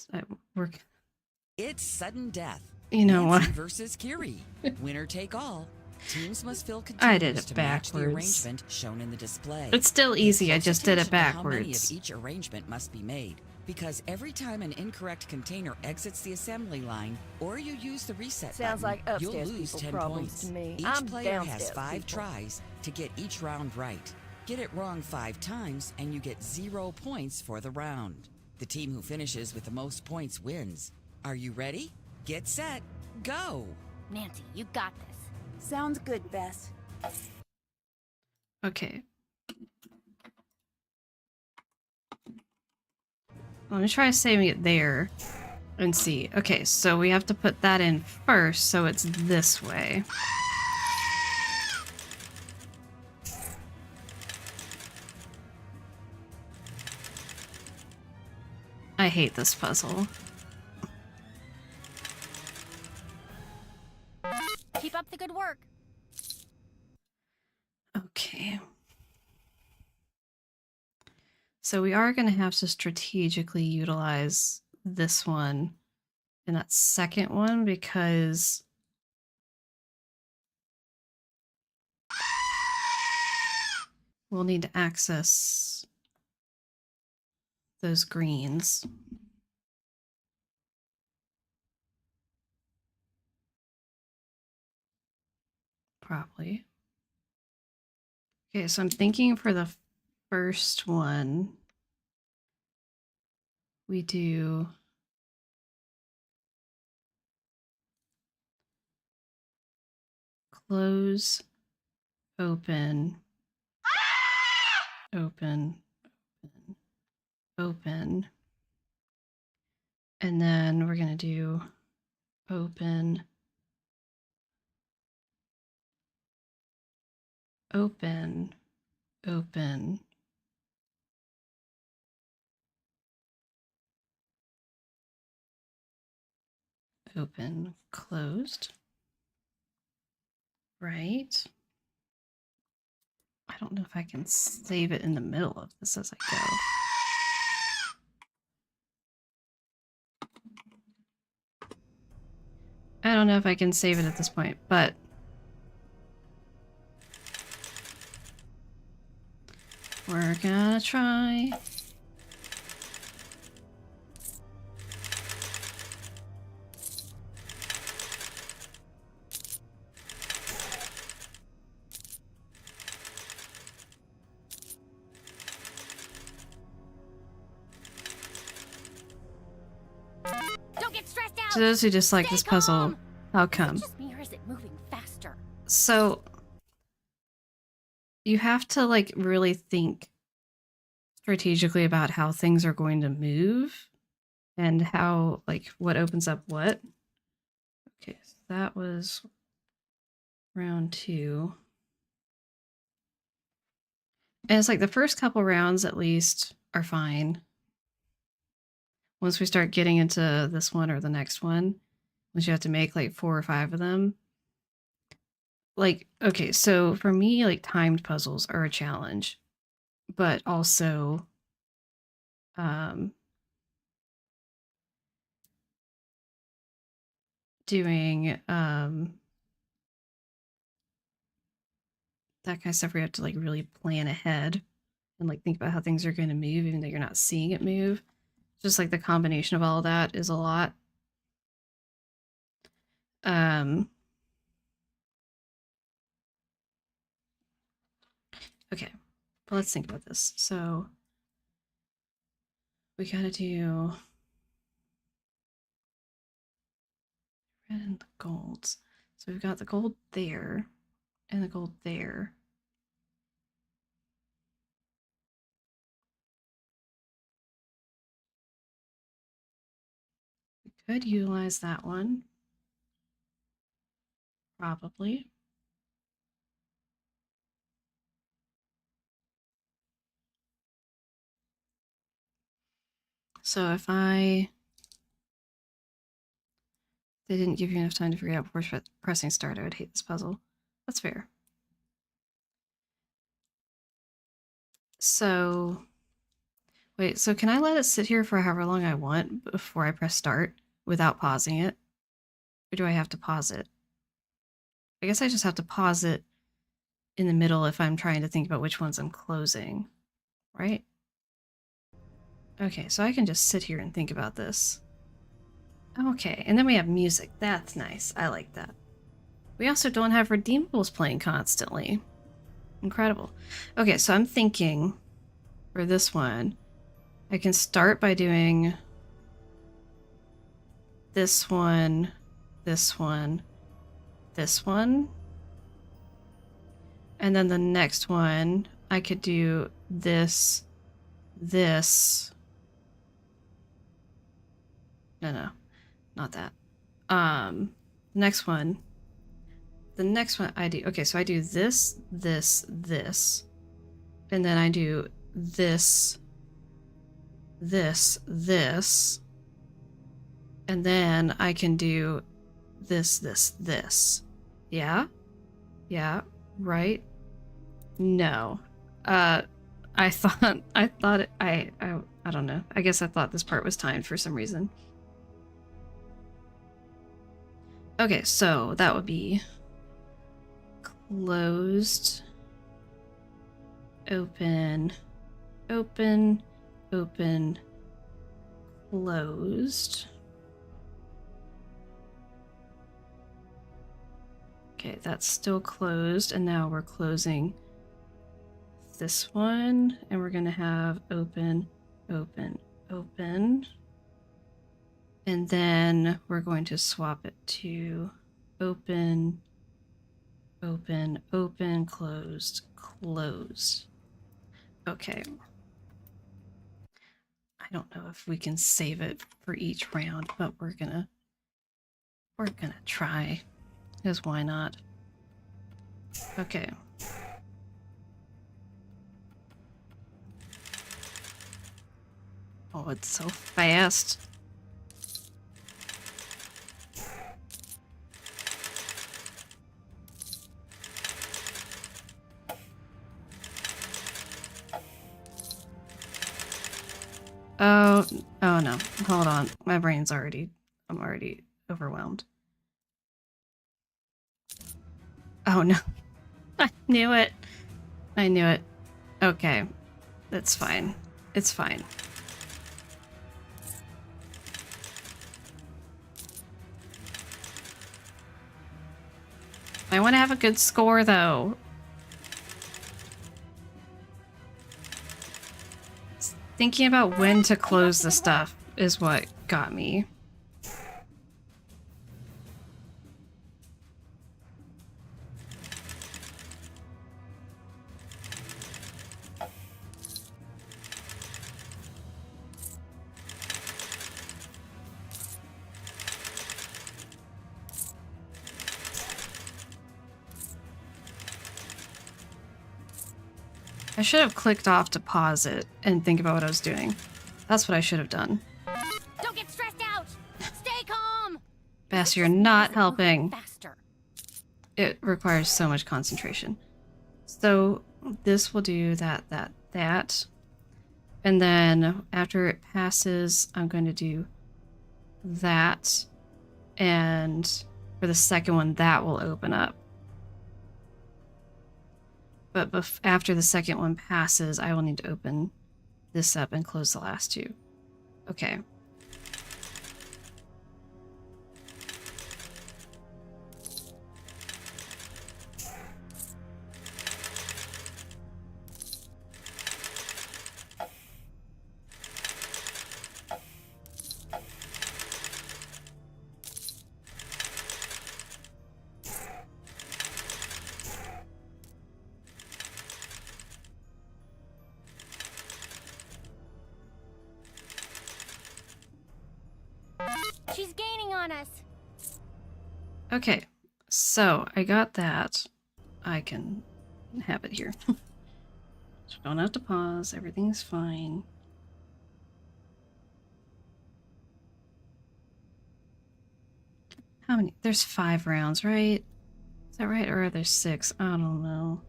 It's sudden death. You know Nancy what? versus Kiri. Winner take all. Teams must fill I did containers it to match the backwards. arrangement shown in the display. It's still Pay easy, I close just did it attention to how many of backwards. each arrangement must be made, because every time an incorrect container exits the assembly line, or you use the reset Sounds button, like you'll upstairs lose people 10 problems points. to me. Each I'm player has downstairs 5 people. tries to get each round right. Get it wrong 5 times, and you get 0 points for the round. The team who finishes with the most points wins. Are you ready? Get set. Go! Nancy, you got this. Sounds good, Bess. Okay. Let me try saving it there and see. Okay, so we have to put that in first, so it's this way. I hate this puzzle. Keep up the good work. Okay. So we are going to have to strategically utilize this one and that second one because we'll need to access those greens. Probably. Okay, so I'm thinking for the first one, we do close, open, open, open, open. And then we're going to do open, open, open, open, closed. Right. I don't know if I can save it in the middle of this as I go. I don't know if I can save it at this point, but we're gonna try. Don't get stressed out. To those who dislike this puzzle, how come? Is it just me or is it moving faster? So you have to like really think strategically about how things are going to move and how like what opens up what. Okay, so that was round 2. And it's like the first couple rounds at least are fine. Once we start getting into this one or the next one, once you have to make like 4 or 5 of them. Like, okay, so for me, like timed puzzles are a challenge, but also doing that kind of stuff where you have to like really plan ahead and like think about how things are going to move even though you're not seeing it move. Just like the combination of all of that is a lot. Okay, but let's think about this. So we gotta do red and the golds. So we've got the gold there and the gold there. We could utilize that one. Probably. So if they didn't give you enough time to figure it out before pressing start, I would hate this puzzle. That's fair. So, wait, so can I let it sit here for however long I want before I press start without pausing it? Or do I have to pause it? I guess I just have to pause it in the middle if I'm trying to think about which ones I'm closing, right? Okay, so I can just sit here and think about this. Okay, and then we have music. That's nice. I like that. We also don't have redeemables playing constantly. Incredible. Okay, so I'm thinking for this one, I can start by doing this one, this one, this one. And then the next one, I could do this, this. No, not that. Next one. The next one I do, okay, so I do this, this, this. And then I do this, this, this. And then I can do this, this, this. Yeah? Yeah, right? No. I don't know. I guess I thought this part was timed for some reason. Okay, so that would be closed, open, open, open, closed. Okay, that's still closed, and now we're closing this one, and we're gonna have open, open, open. And then we're going to swap it to open, open, open, closed, closed. Okay. I don't know if we can save it for each round, but we're gonna try, because why not? Okay. Oh, it's so fast. Oh no, hold on. I'm already overwhelmed. Oh no. I knew it. I knew it. Okay. That's fine. It's fine. I want to have a good score though. Thinking about when to close the stuff is what got me. I should have clicked off to pause it and think about what I was doing. That's what I should have done. Don't get stressed out. Stay calm. Bass, you're not helping. Faster. It requires so much concentration. So this will do that, that, that. And then after it passes, I'm going to do that. And for the second one, that will open up. But after the second one passes, I will need to open this up and close the last two. Okay. She's gaining on us. Okay, so I got that. I can have it here. So don't have to pause. Everything's fine. How many? There's 5 rounds, right? Is that right? Or are there 6? I don't know.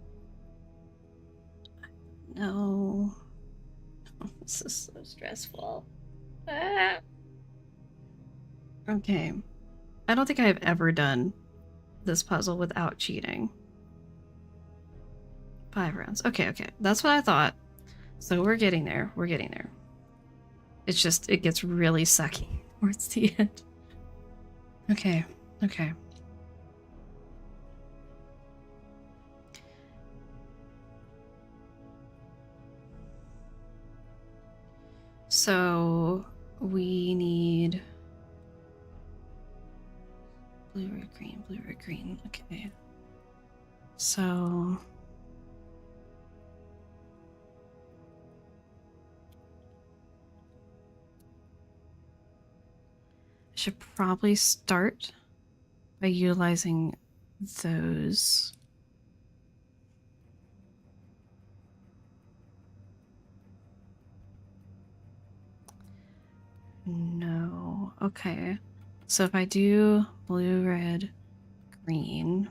No. This is so stressful. Ah. Okay. I don't think I've ever done this puzzle without cheating. 5 rounds. Okay, okay. That's what I thought. So we're getting there. We're getting there. It's just, it gets really sucky towards the end. Okay, okay. So we need blue, red, green. Okay. So I should probably start by utilizing those. No. Okay. So if I do blue, red, green.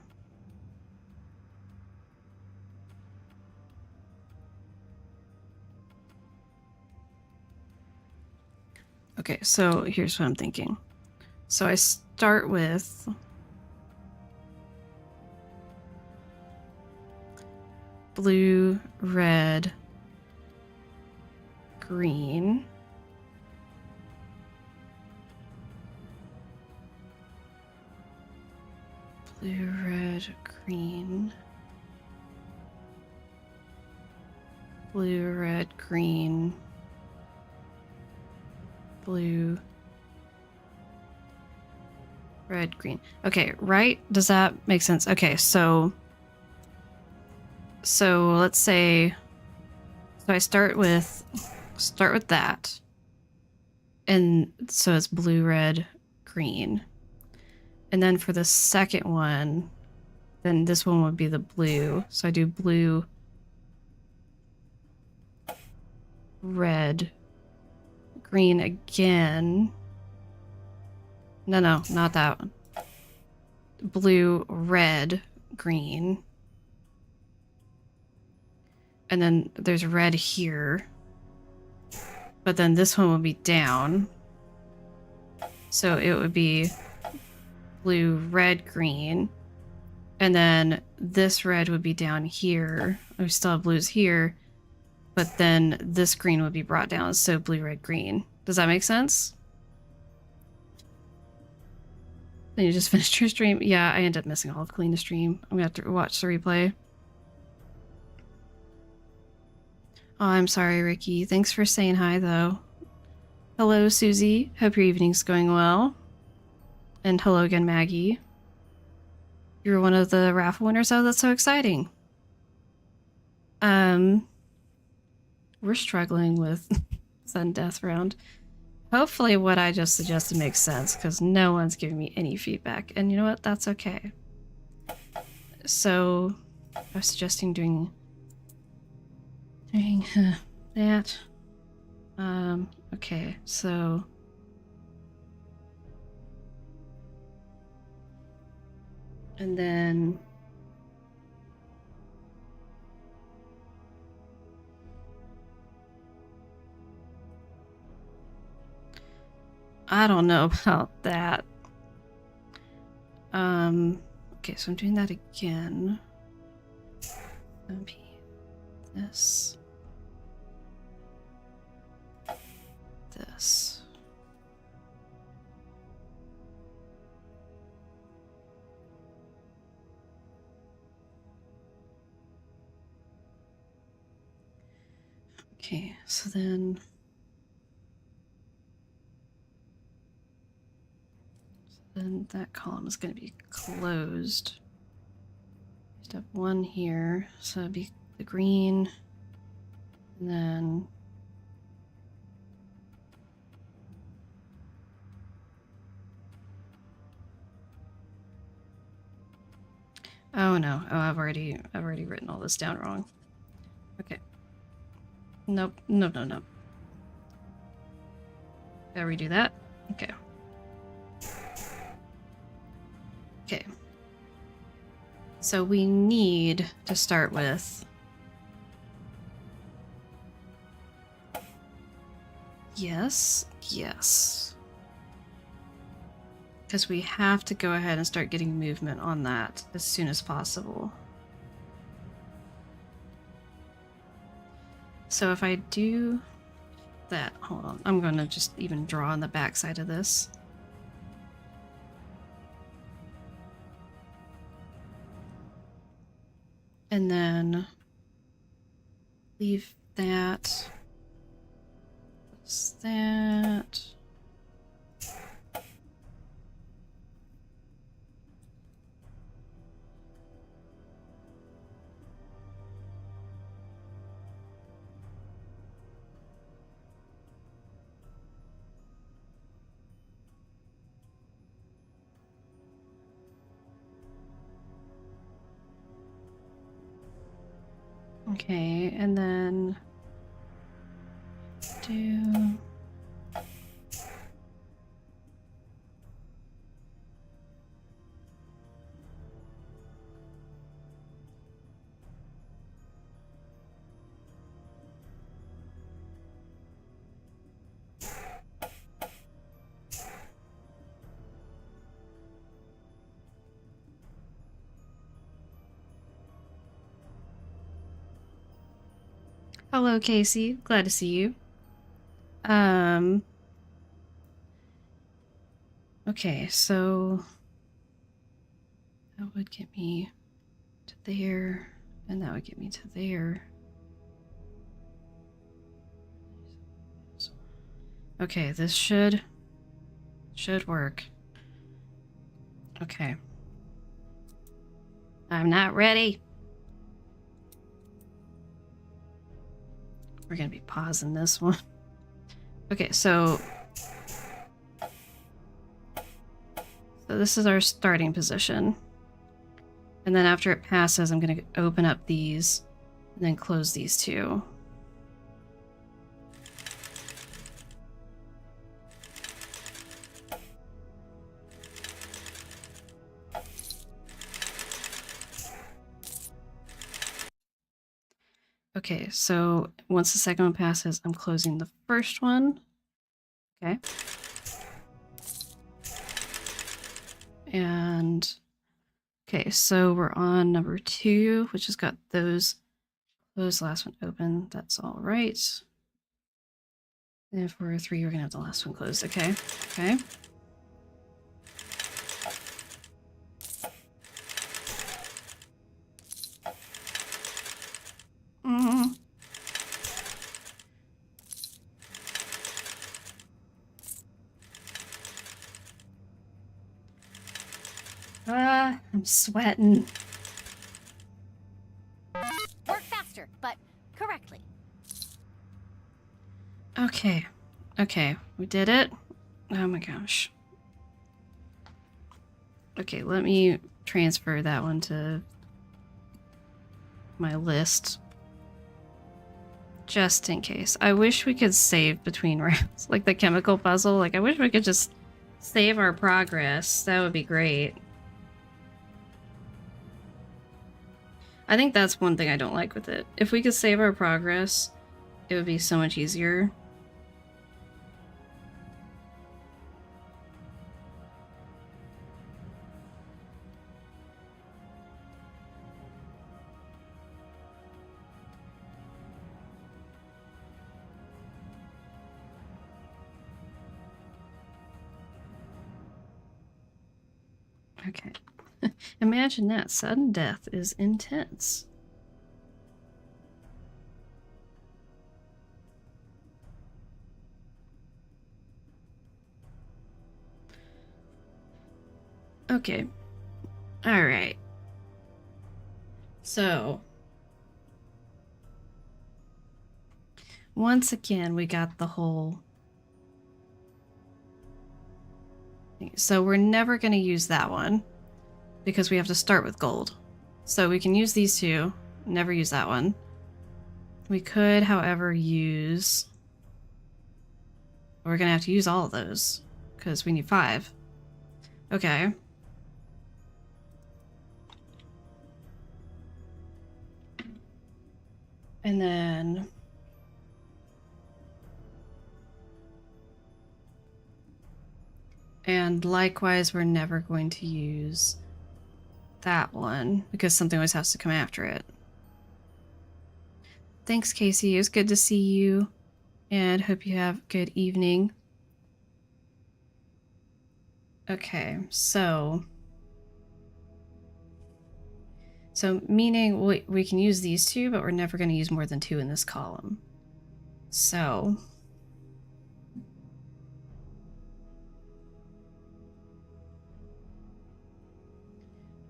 Okay, so here's what I'm thinking. So I start with blue, red, green. Blue, red, green. Blue, red, green. Blue, red, green. Okay, right? Does that make sense? Okay, so let's say, so I start with that. And so it's blue, red, green. And then for the second one, then this one would be the blue. So I do blue, red, green again. No, not that one. Blue, red, green. And then there's red here. But then this one would be down. So it would be blue, red, green. And then this red would be down here. We still have blues here. But then this green would be brought down. So blue, red, green. Does that make sense? Then you just finished your stream? Yeah, I ended up missing all of clean the stream. I'm gonna have to watch the replay. Oh, I'm sorry, Ricky. Thanks for saying hi, though. Hello, Susie. Hope your evening's going well. And hello again, Maggie. You're one of the raffle winners. Oh, that's so exciting. We're struggling with sudden death round. Hopefully what I just suggested makes sense, because no one's giving me any feedback. And you know what? That's okay. So, I was suggesting doing that. Okay, so... And then... I don't know about that. Okay, so I'm doing that again. This. This. Okay, so then... Then that column is going to be closed. Step 1 here, so it'd be the green, and then oh no, oh I've already written all this down wrong. Okay. Nope, no. Gotta redo that. Okay. Okay. So we need to start with... Yes, yes. Because we have to go ahead and start getting movement on that as soon as possible. So if I do that, hold on, I'm going to just even draw on the back side of this. And then leave that. What's that? Okay, and then do... Hello, Casey. Glad to see you. Okay, so that would get me to there, and that would get me to there. Okay, this should work. Okay. I'm not ready. We're gonna be pausing this one. Okay, so this is our starting position. And then after it passes, I'm gonna open up these and then close these two. Okay, so once the second one passes, I'm closing the first one. Okay. And okay, so we're on number 2, which has got those closed, last one open. That's all right. And for 3, we're gonna have the last one closed. Okay. Okay. I'm sweating. Work faster, but correctly. Okay. Okay, we did it. Oh my gosh. Okay, let me transfer that one to my list. Just in case. I wish we could save between rounds. Like the chemical puzzle. Like, I wish we could just save our progress. That would be great. I think that's one thing I don't like with it. If we could save our progress, it would be so much easier. Okay. Imagine that. Sudden death is intense. Okay. Alright. So. Once again, we got the whole... So we're never going to use that one. Because we have to start with gold. So we can use these two. Never use that one. We could, however, use... We're going to have to use all of those. Because we need 5. Okay. And then and likewise, we're never going to use that one because something always has to come after it. Thanks, Casey. It was good to see you, and hope you have a good evening. Okay, so meaning we can use these two, but we're never going to use more than two in this column. So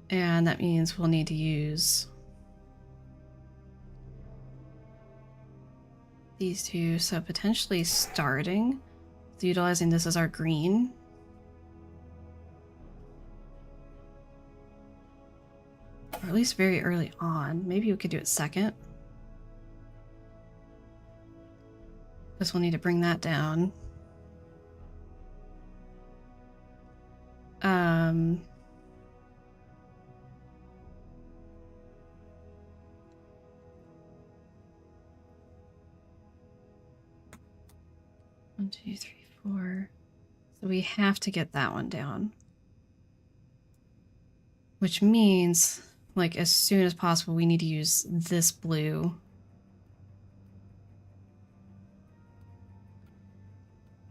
and that means we'll need to use these two, so potentially starting with utilizing this as our green. Or at least very early on. Maybe we could do it second. Because we'll need to bring that down. 1, 2, 3, 4. So we have to get that one down. Which means, like, as soon as possible, we need to use this blue.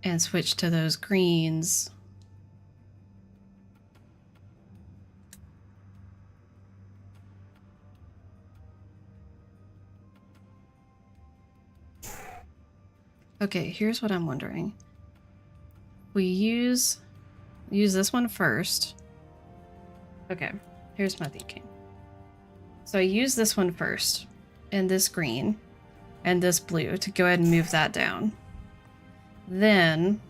And switch to those greens. Okay, here's what I'm wondering. We use this one first. Okay, here's my thinking. So I use this one first, and this green, and this blue to go ahead and move that down. Then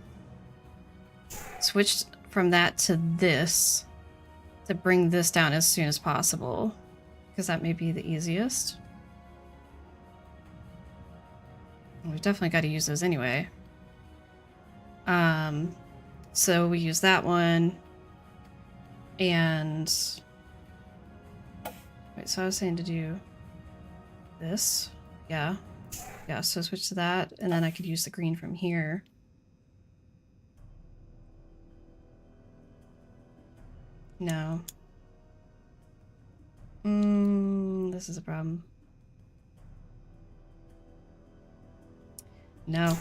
switch from that to this to bring this down as soon as possible, because that may be the easiest. We've definitely got to use those anyway. So we use that one, and wait, so I was saying to do this. Yeah, so switch to that, and then I could use the green from here. No. This is a problem. No.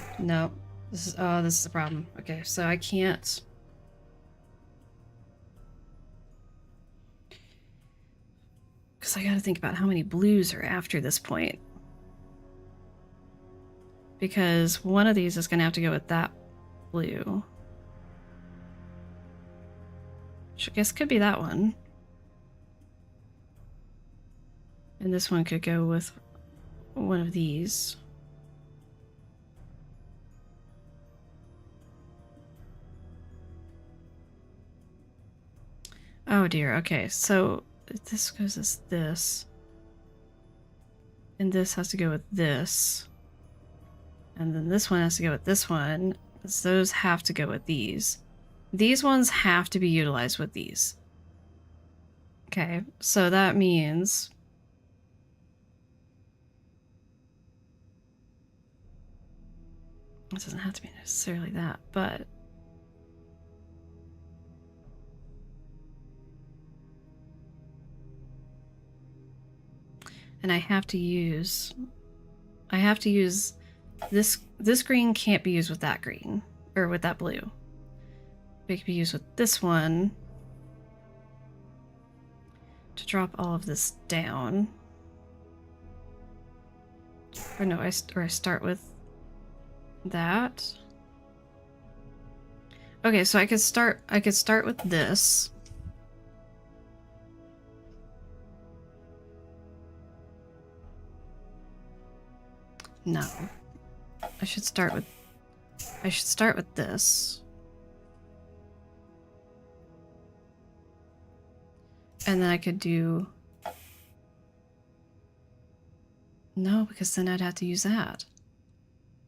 This is a problem. Okay, so I can't. Because I gotta think about how many blues are after this point. Because one of these is gonna have to go with that blue. Which I guess could be that one. And this one could go with one of these. Oh dear, okay, so this goes as this. And this has to go with this. And then this one has to go with this one. So those have to go with these. These ones have to be utilized with these. Okay, so that means... This doesn't have to be necessarily that, but... And I have to use this green can't be used with that green, or with that blue. It can be used with this one to drop all of this down. Or no, I start with that. Okay, so I could start with this. No. I should start with this. And then I could do... No, because then I'd have to use that.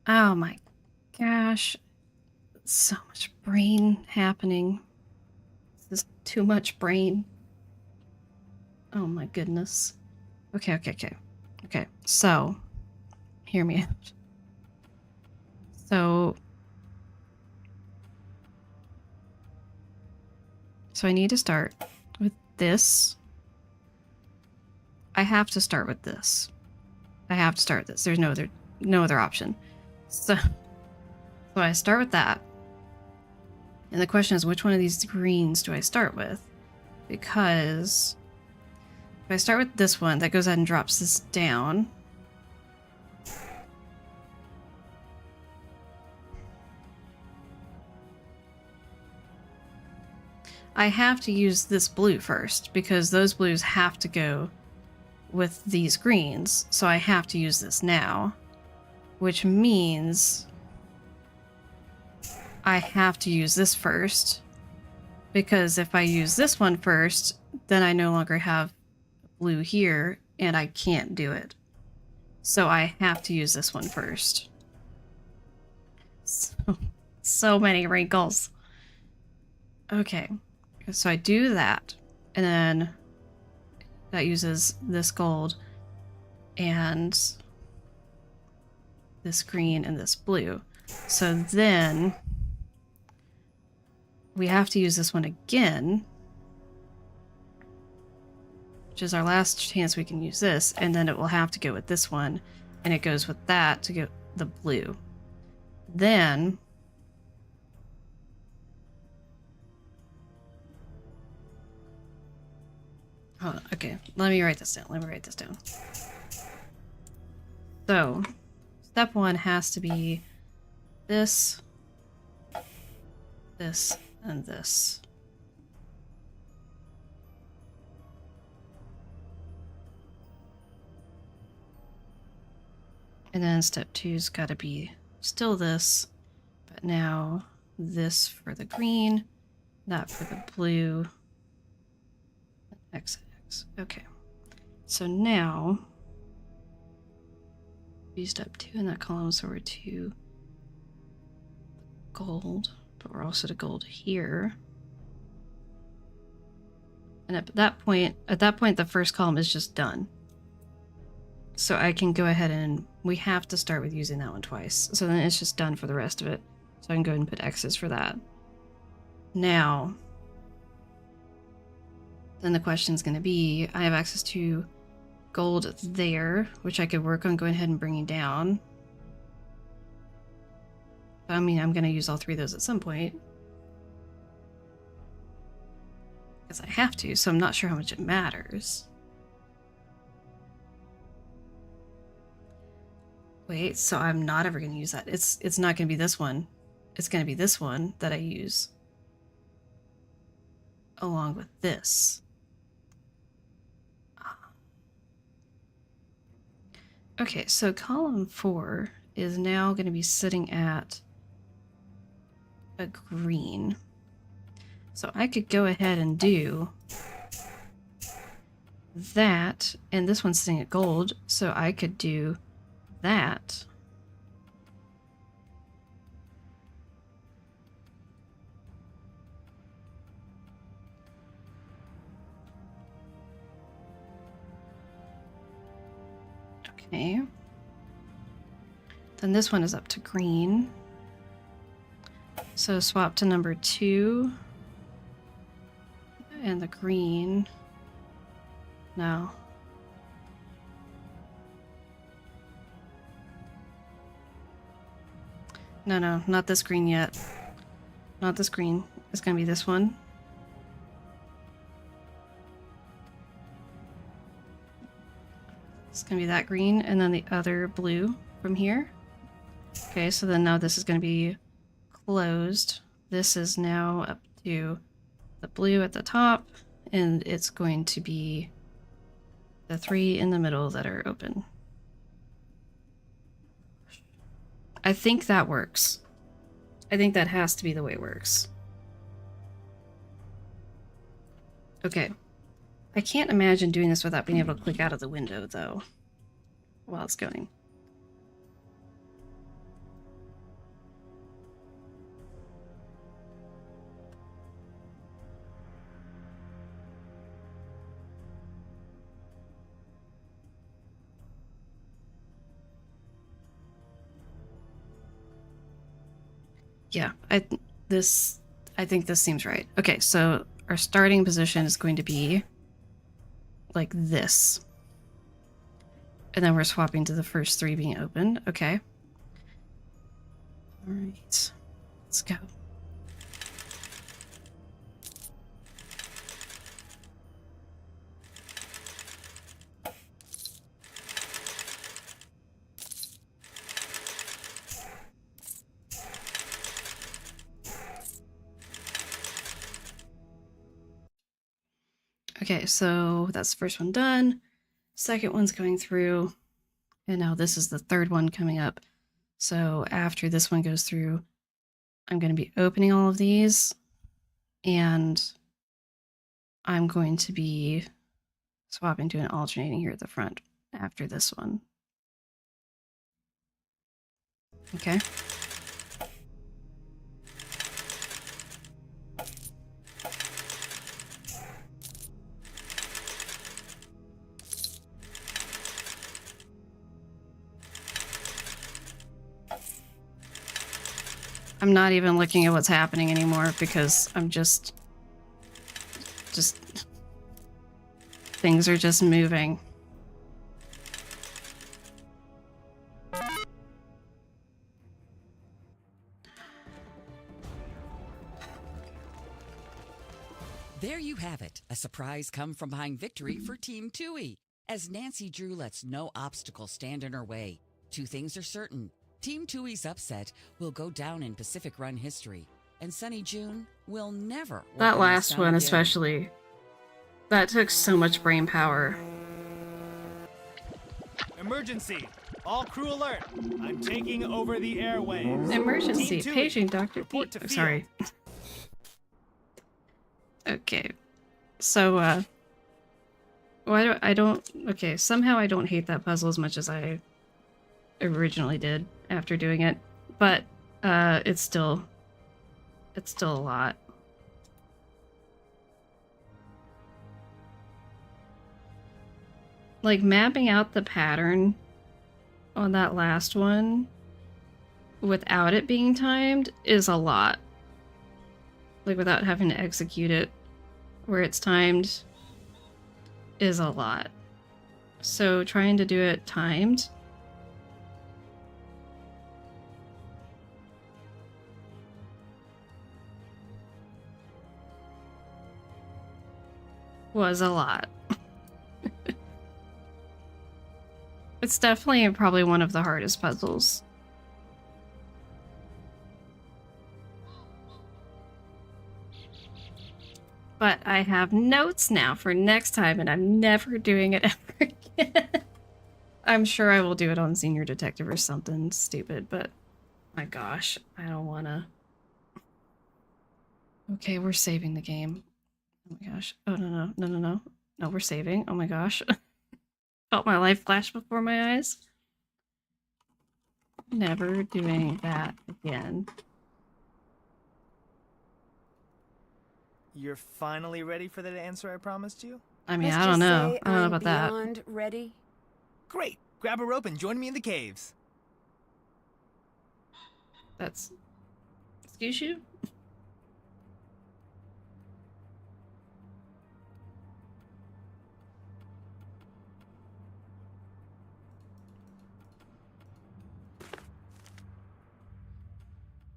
Oh my gosh. So much brain happening. This is too much brain. Oh my goodness. Okay, so... hear me out. So I need to start with this. I have to start with this. I have to start this. There's no other option. So I start with that. And the question is, which one of these greens do I start with? Because if I start with this one, that goes ahead and drops this down. I have to use this blue first because those blues have to go with these greens. So I have to use this now, which means I have to use this first, because if I use this one first, then I no longer have blue here and I can't do it. So I have to use this one first. So many wrinkles. Okay, so I do that, and then that uses this gold and this green and this blue. So then we have to use this one again, which is our last chance we can use this, and then it will have to go with this one, and it goes with that to get the blue. Then hold on, okay, let me write this down. So step one has to be this, this, and this. And then step two's got to be still this, but now this for the green, that for the blue, X, X. Okay. So now we step two in that column, so we're to gold, but we're also to gold here. And at that point, the first column is just done. So I can go ahead and we have to start with using that one twice. So then it's just done for the rest of it. So I can go ahead and put X's for that. Now, then the question is going to be, I have access to gold there, which I could work on going ahead and bringing down. I mean, I'm going to use all three of those at some point, because I have to, so I'm not sure how much it matters. Wait, so I'm not ever going to use that. It's not going to be this one. It's going to be this one that I use along with this. Okay, so column 4 is now going to be sitting at a green. So I could go ahead and do that, and this one's sitting at gold, so I could do that. Okay. Then this one is up to green. So swap to number 2. And the green. No. No, not this green yet. Not this green. It's gonna be this one. It's gonna be that green, and then the other blue from here. Okay, so then now this is gonna be closed. This is now up to the blue at the top, and it's going to be the 3 in the middle that are open. I think that works. I think that has to be the way it works. Okay. I can't imagine doing this without being able to click out of the window, though, while it's going. Yeah, I think this seems right. Okay, so our starting position is going to be like this. And then we're swapping to the first 3 being opened. Okay. All right. Let's go. Okay, so that's the first one done. Second one's going through. And now this is the third one coming up. So after this one goes through, I'm going to be opening all of these. And I'm going to be swapping to an alternating here at the front after this one. Okay. I'm not even looking at what's happening anymore because I'm just things are just moving. There you have it, a surprise come from behind victory for Team Tui, as Nancy Drew lets no obstacle stand in her way. 2 things are certain. Team Tui's upset will go down in Pacific Run history, and Sunny June will never work That in last this one town especially. That took so much brain power. Emergency! All crew alert! I'm taking over the airwaves. Emergency, Team Tui, paging Dr. report Pete. to Oh, field. sorry. Okay. So, okay, somehow I don't hate that puzzle as much as I originally did after doing it, but, it's still a lot. Like, mapping out the pattern on that last one without it being timed is a lot. Like, without having to execute it where it's timed is a lot. So trying to do it timed was a lot. It's definitely probably one of the hardest puzzles. But I have notes now for next time, and I'm never doing it ever again. I'm sure I will do it on Senior Detective or something stupid, but my gosh, I don't wanna. Okay, we're saving the game. Oh my gosh. Oh, no. No, we're saving. Oh my gosh. Felt my life flash before my eyes. Never doing that again. You're finally ready for that answer I promised you? I mean, I don't know. I don't know about that. Beyond ready. Great! Grab a rope and join me in the caves. That's... Excuse you?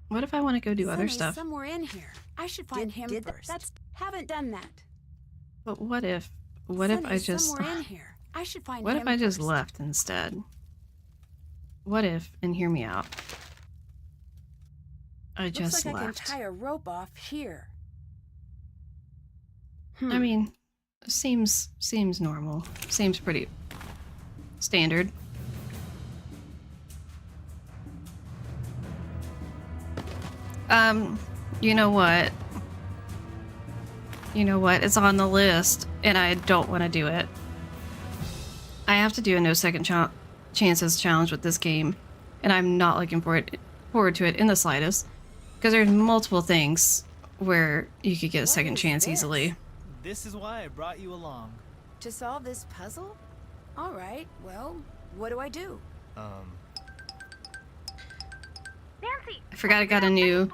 What if I want to go do other Sonny's stuff? somewhere in here. I should find him first. Haven't done that. But what if I just... somewhere in here. I should find What him if I just first. left instead? What if, and hear me out, I just Looks like left? I can tie a rope off here. I mean, seems normal. Seems pretty standard. You know what? It's on the list, and I don't want to do it. I have to do a no second chances challenge with this game, and I'm not looking forward to it in the slightest, because there's multiple things where you could get a second chance easily. This is why I brought you along. To solve this puzzle? All right, well, what do I do? Nancy, I forgot I got a new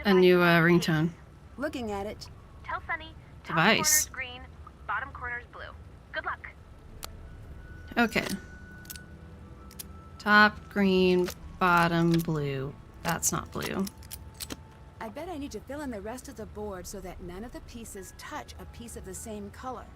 a new ringtone. Looking at it. Tell Sunny, top Device. corner's green, bottom corner's blue. Good luck. Okay. Top green, bottom blue. That's not blue. I bet I need to fill in the rest of the board so that none of the pieces touch a piece of the same color.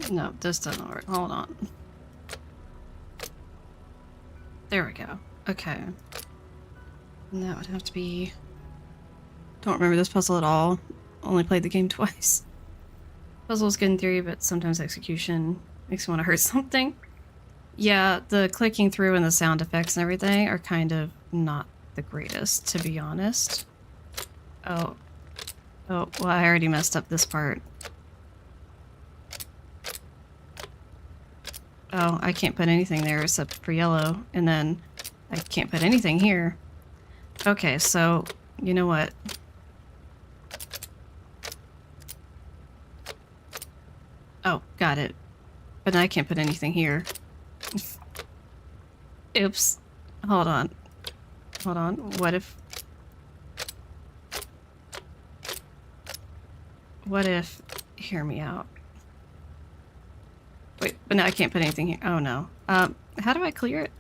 No, this doesn't work. Hold on. There we go. Okay. And that would have to be... Don't remember this puzzle at all. Only played the game twice. Puzzle's good in theory, but sometimes execution makes me want to hurt something. Yeah, the clicking through and the sound effects and everything are kind of not the greatest, to be honest. Oh. Oh, well, I already messed up this part. Oh, I can't put anything there except for yellow, and then I can't put anything here. Okay, so, you know what? Oh, got it. But I can't put anything here. Oops. Hold on. Hold on. What if... What if... Hear me out. Wait, but now I can't put anything here. Oh no. How do I clear it?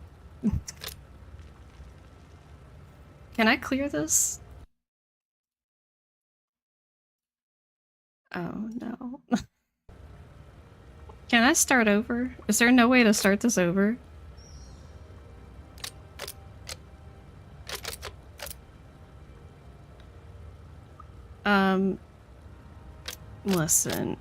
Can I clear this? Oh no. Can I start over? Is there no way to start this over? Listen.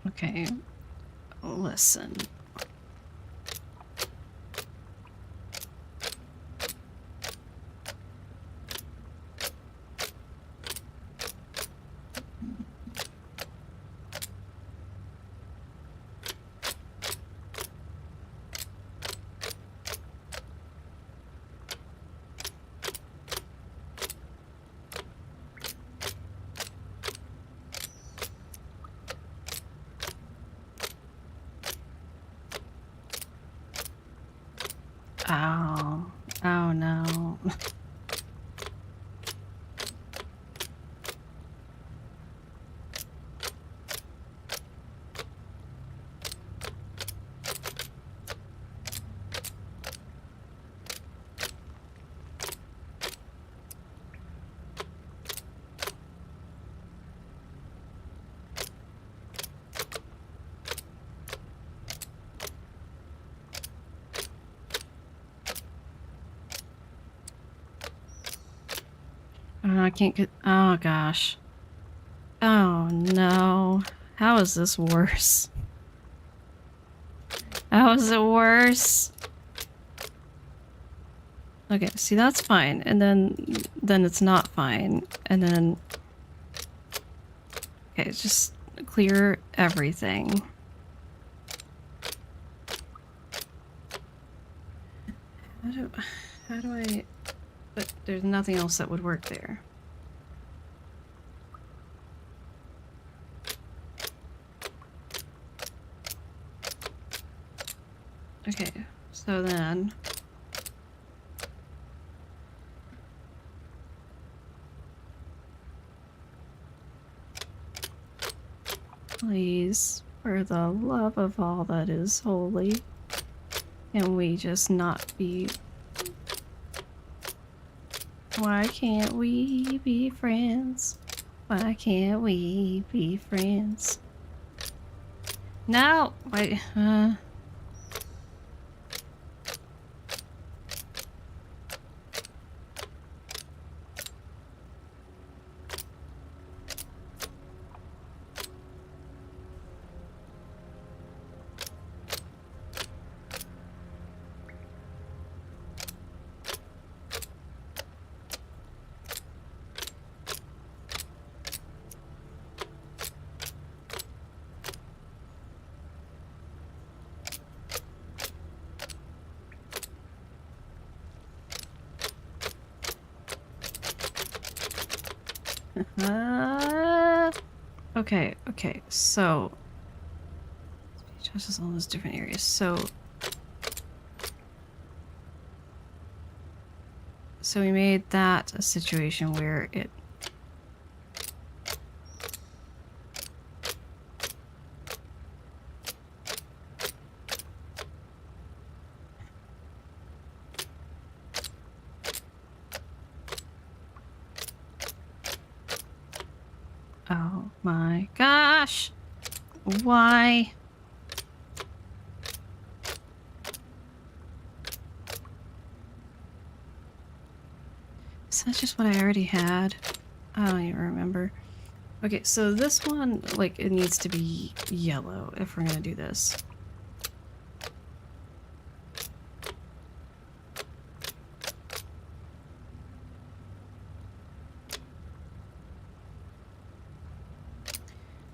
Okay, listen. Oh. Oh no. I can't get... Oh, gosh. Oh, no. How is this worse? How is it worse? Okay, see, that's fine. And then it's not fine. And then... Okay, just clear everything. How do I... But there's nothing else that would work there. Okay, so then... Please, for the love of all that is holy, can we just not be... Why can't we be friends? Why can't we be friends? No! Wait, okay, so... It touches all those different areas, so... So we made that a situation where it... Oh my gosh! Why? Is that just what I already had? I don't even remember. Okay, so this one, like, it needs to be yellow if we're gonna do this.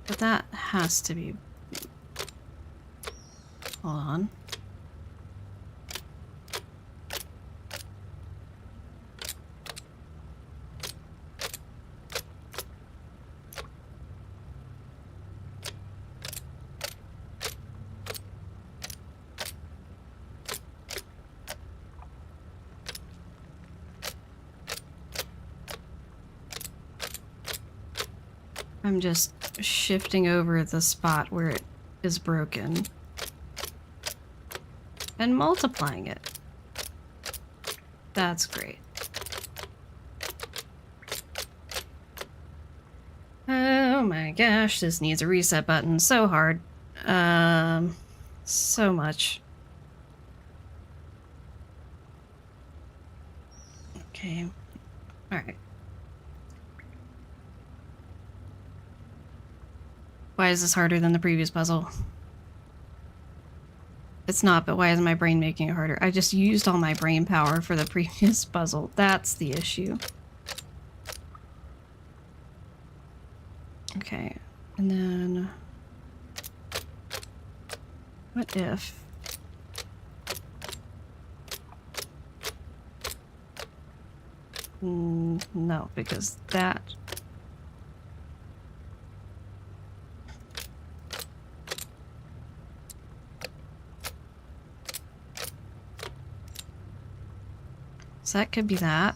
But that has to be... Hold on. I'm just shifting over the spot where it is broken and multiplying it. That's great. Oh my gosh, this needs a reset button so hard. So much. Okay. Alright. Why is this harder than the previous puzzle? It's not, but why is my brain making it harder? I just used all my brain power for the previous puzzle. That's the issue. Okay, and then... What if... No, because that... So that could be that.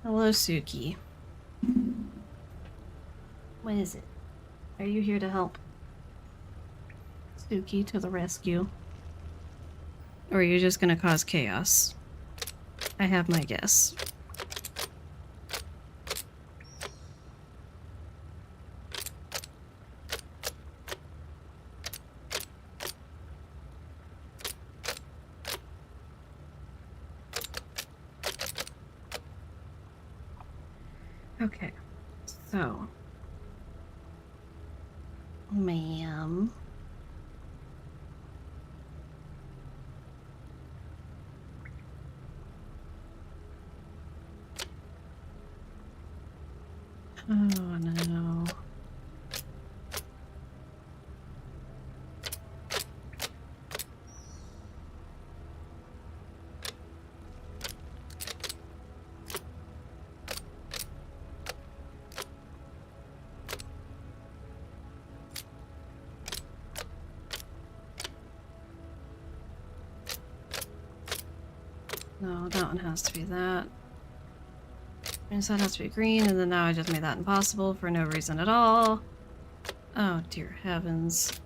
Hello, Suki. What is it? Are you here to help? Suki to the rescue. Or are you just gonna cause chaos? I have my guess. Okay, so, ma'am. Oh no. No, that one has to be that. And that has to be green, and then now I just made that impossible for no reason at all. Oh dear heavens.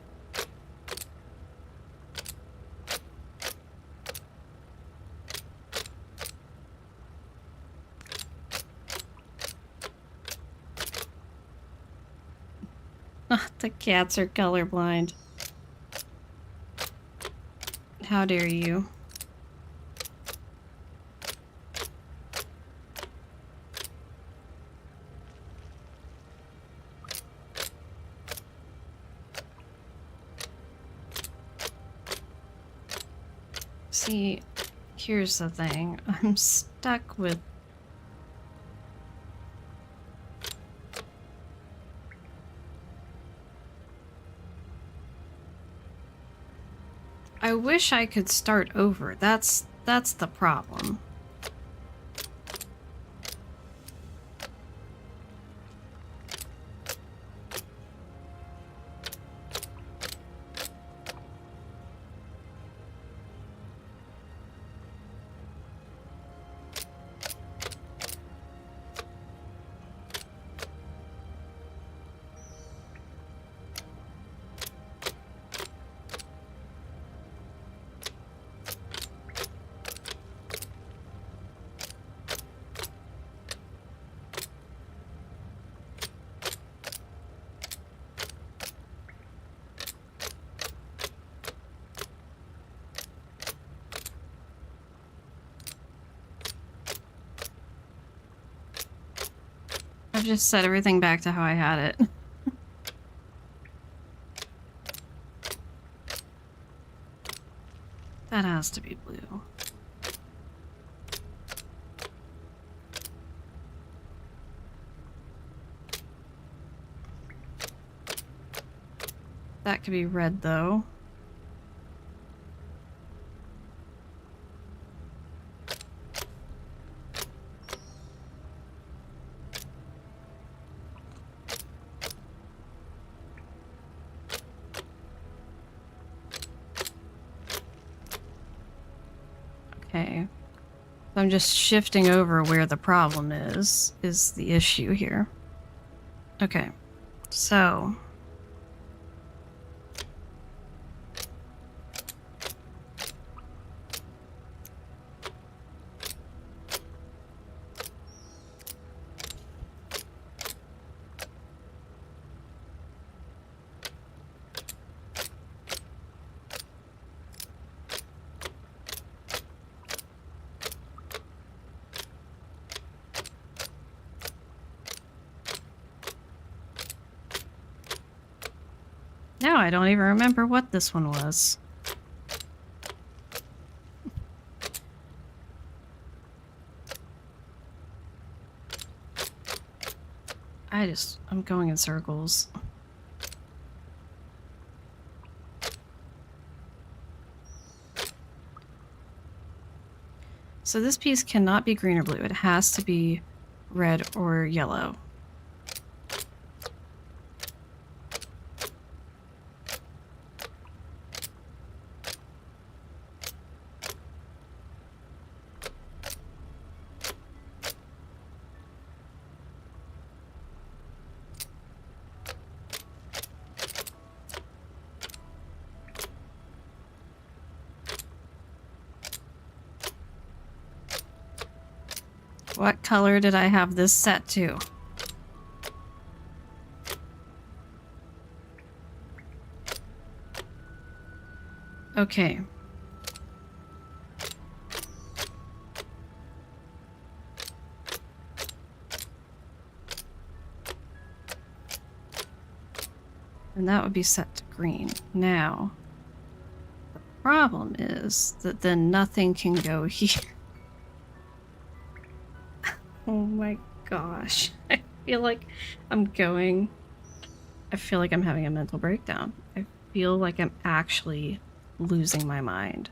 The cats are colorblind. How dare you? See, here's the thing. I'm stuck with... I wish I could start over. That's the problem. I've just set everything back to how I had it. That has to be blue. That could be red though. Okay. I'm just shifting over where the problem is the issue here. Okay. So... Now I don't even remember what this one was. I'm going in circles. So this piece cannot be green or blue. It has to be red or yellow. What color did I have this set to? Okay. And that would be set to green. Now, the problem is that then nothing can go here. Oh my gosh. I feel like I'm having a mental breakdown. I feel like I'm actually losing my mind.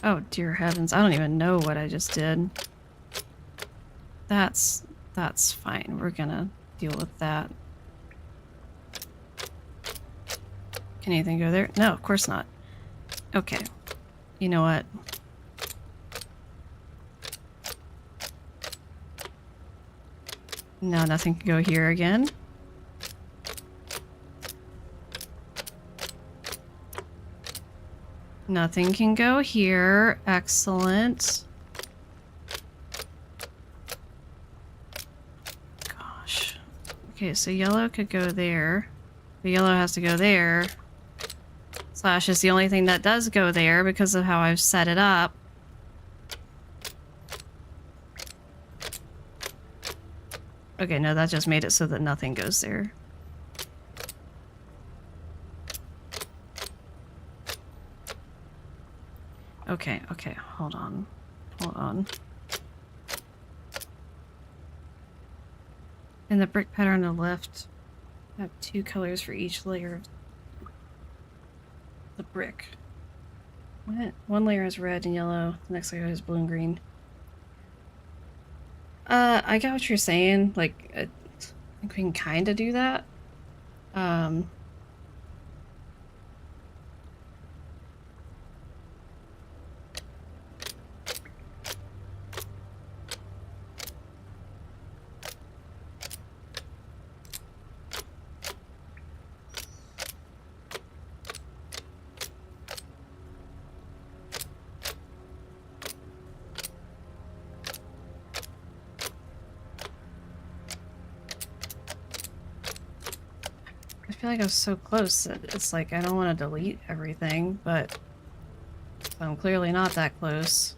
Oh dear heavens, I don't even know what I just did. That's fine. We're gonna deal with that. Can anything go there? No, of course not. Okay. You know what? No, nothing can go here again. Nothing can go here. Excellent. Gosh. Okay, so yellow could go there. The yellow has to go there. Slash is the only thing that does go there because of how I've set it up. Okay, no, that just made it so that nothing goes there. Okay, okay, hold on. Hold on. In the brick pattern on the left, I have 2 colors for each layer of the brick. What? One layer is red and yellow, the next layer is blue and green. I get what you're saying. Like, I think we can kind of do that. I feel like I was so close that it's like I don't want to delete everything, but I'm clearly not that close.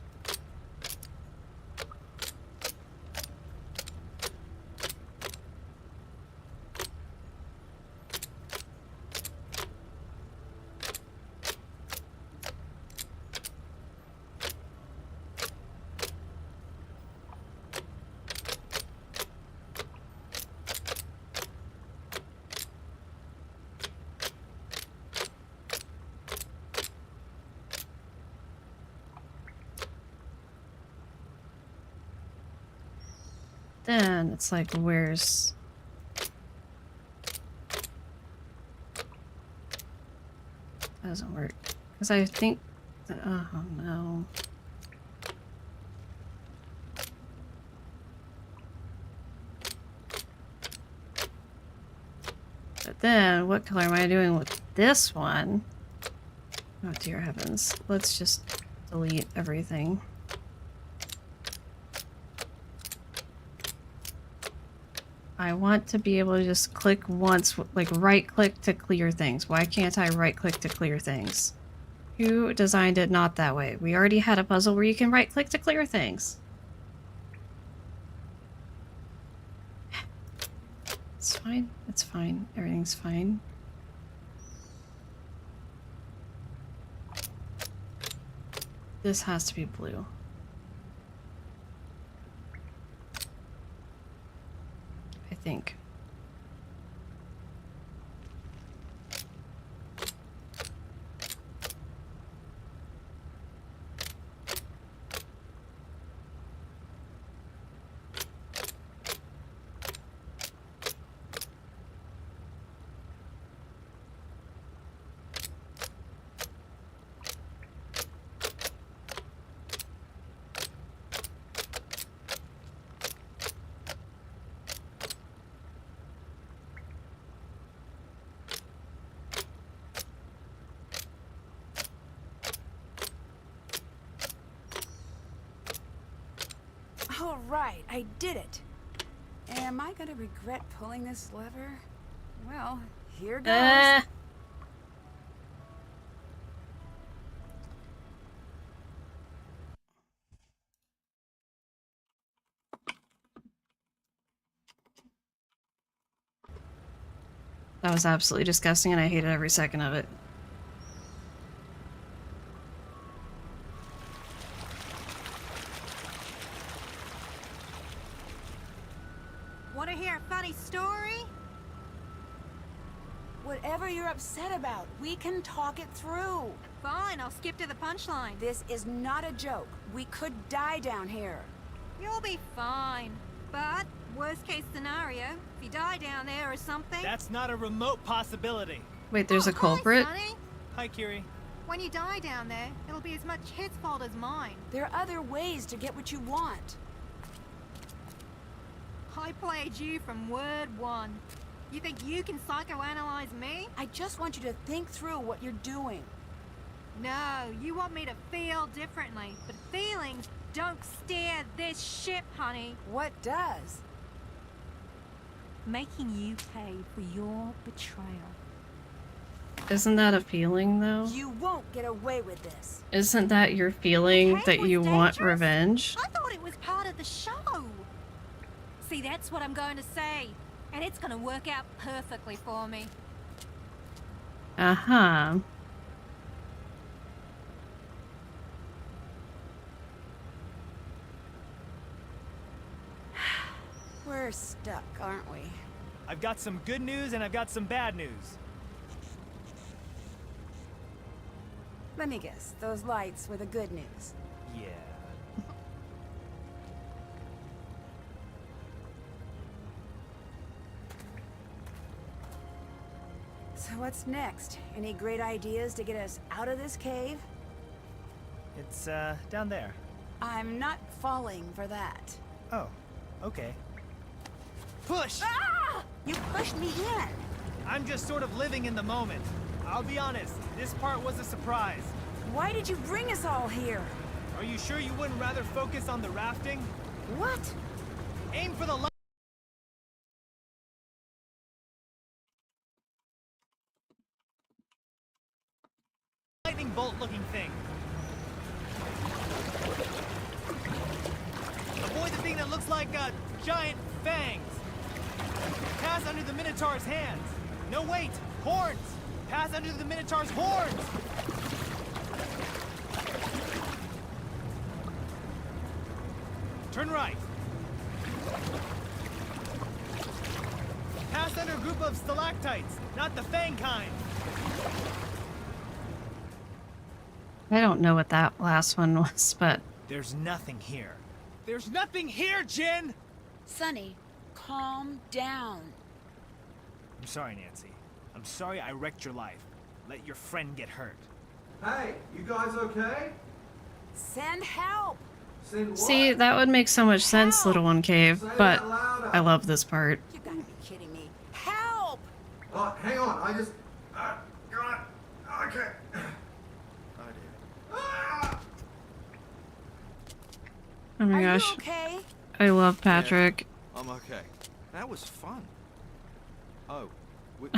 Then it's like, where's... That doesn't work. Because I think... Oh no. But then, what color am I doing with this one? Oh dear heavens. Let's just delete everything. I want to be able to just click once, like right click to clear things. Why can't I right click to clear things? Who designed it not that way? We already had a puzzle where you can right click to clear things. It's fine. It's fine. Everything's fine. This has to be blue. I think. right, I did it. Am I gonna regret pulling this lever? Well, here goes. That was absolutely disgusting and I hated every second of it. Want to hear a funny story? Whatever you're upset about, we can talk it through. Fine, I'll skip to the punchline. This is not a joke. We could die down here. You'll be fine. But, worst case scenario, if you die down there or something... That's not a remote possibility. Wait, there's a culprit? Hi, Sonny. Hi, Kiri. When you die down there, it'll be as much his fault as mine. There are other ways to get what you want. I played you from word one. You think you can psychoanalyze me? I just want you to think through what you're doing. No, you want me to feel differently. But feelings don't steer this ship, honey. What does? Making you pay for your betrayal. Isn't that a feeling, though? You won't get away with this. Isn't that your feeling that you want revenge? I thought it was part of the show. See, that's what I'm going to say. And it's going to work out perfectly for me. Uh-huh. We're stuck, aren't we? I've got some good news and I've got some bad news. Let me guess, those lights were the good news. Yeah. So what's next? Any great ideas to get us out of this cave? It's, down there. I'm not falling for that. Oh, okay. Push! Ah! You pushed me in! I'm just sort of living in the moment. I'll be honest, this part was a surprise. Why did you bring us all here? Are you sure you wouldn't rather focus on the rafting? What? Aim for the lightning bolt looking thing. Avoid the thing that looks like giant fangs. Pass under the Minotaur's hands. No, wait! Horns! Pass under the Minotaur's horns! Turn right. Pass under a group of stalactites, not the fang kind. I don't know what that last one was, but... There's nothing here. There's nothing here, Jin! Sonny, calm down. I'm sorry, Nancy. I'm sorry I wrecked your life. Let your friend get hurt. Hey, you guys okay? Send help! Send what? See, that would make so much sense, Little One Cave, Say but that louder. I love this part. You gotta be kidding me. Help! Oh, hang on, I just... God, okay. Oh dear. Ah! Oh my Are gosh. you okay? I love Patrick. Yeah, I'm okay. That was fun. Oh.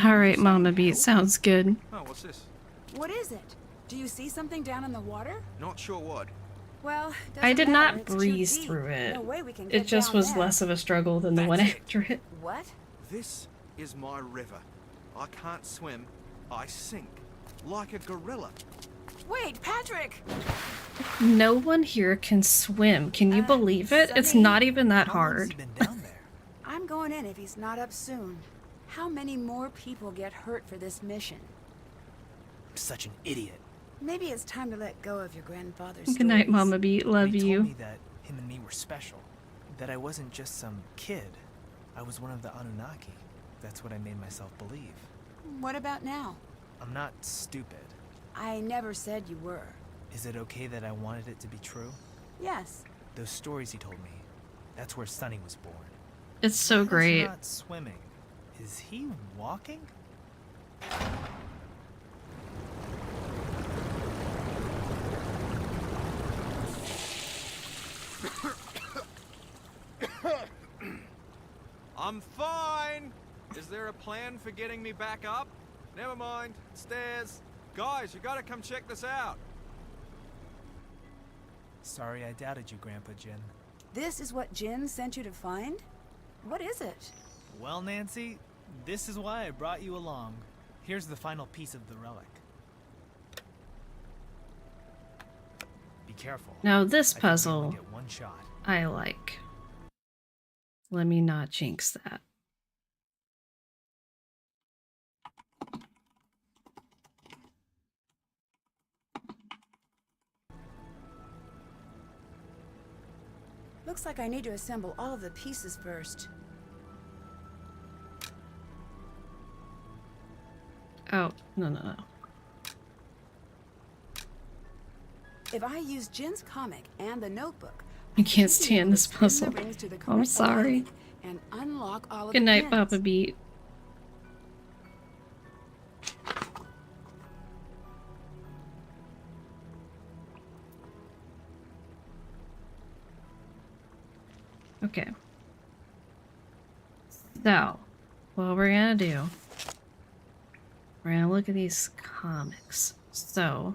Alright, Mama Beat, sounds good. Oh, what's this? What is it? Do you see something down in the water? Not sure what. Well, I did doesn't matter, not it's too breeze deep. through it. No way we can It get just down was there. less of a struggle than the one after it. What? This is my river. I can't swim. I sink. Like a gorilla. Wait, Patrick! No one here can swim. Can you believe it? It's Sonny, not even that hard. I'm going in if he's not up soon. How many more people get hurt for this mission? I'm such an idiot. Maybe it's time to let go of your grandfather's Good night, stories. Mama Beat. Love They you. told me that him and me were special. That I wasn't just some kid. I was one of the Anunnaki. That's what I made myself believe. What about now? I'm not stupid. I never said you were. Is it okay that I wanted it to be true? Yes. Those stories he told me, that's where Sonny was born. It's so great. He's not swimming. Is he walking? I'm fine! Is there a plan for getting me back up? Never mind. Stairs. Guys, you gotta come check this out. Sorry I doubted you, Grandpa Jin. This is what Jin sent you to find? What is it? Well, Nancy, this is why I brought you along. Here's the final piece of the relic. Be careful. Now this I think we only puzzle get one shot. I like. Let me not jinx that. Looks like I need to assemble all of the pieces first. Oh, no. If I use Jin's comic and the notebook, I can't stand this puzzle. I'm sorry. And unlock all of Good the night, pins. Papa Beat. Okay. So, what we're gonna do, we're gonna look at these comics. So,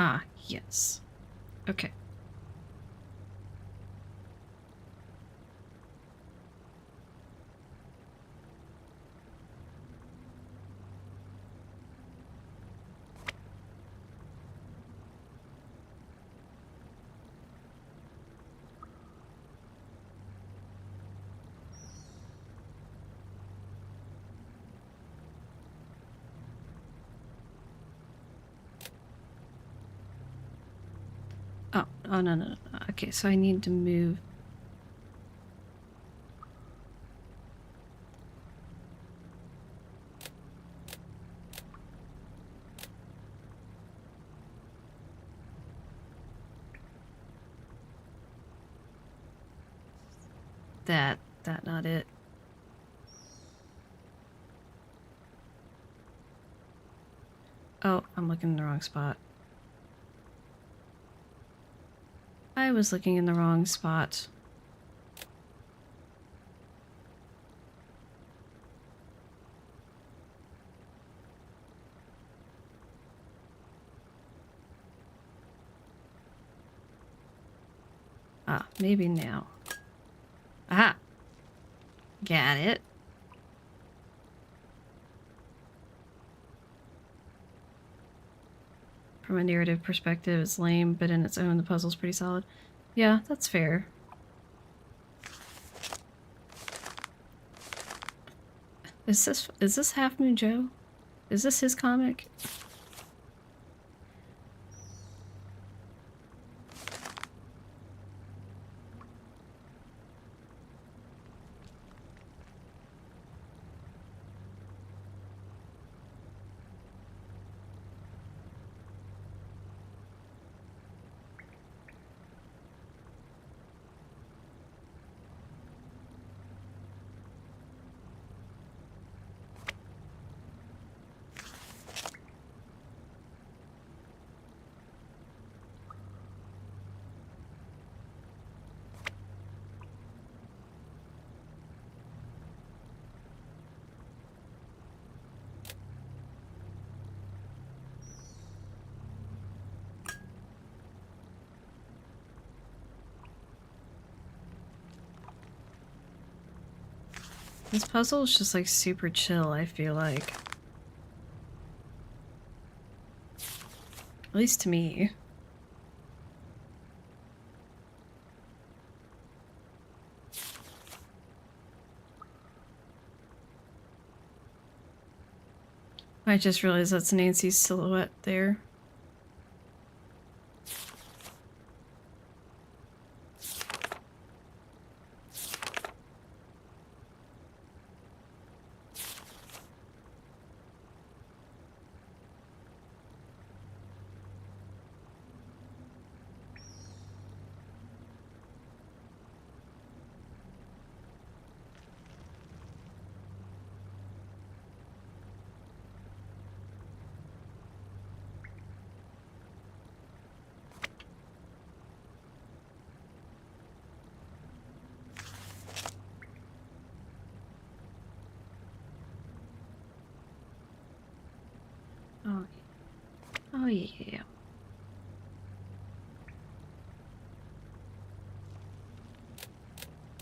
ah, yes. Okay. Oh, no. Okay, so I need to move. That not it. Oh, I'm looking in the wrong spot. I was looking in the wrong spot. Ah, maybe now. Aha! Got it. From a narrative perspective, it's lame, but in its own, the puzzle's pretty solid. Yeah, that's fair. Is this Half Moon Joe? Is this his comic? This puzzle is just like super chill, I feel like. At least to me. I just realized that's Nancy's silhouette there. yeah.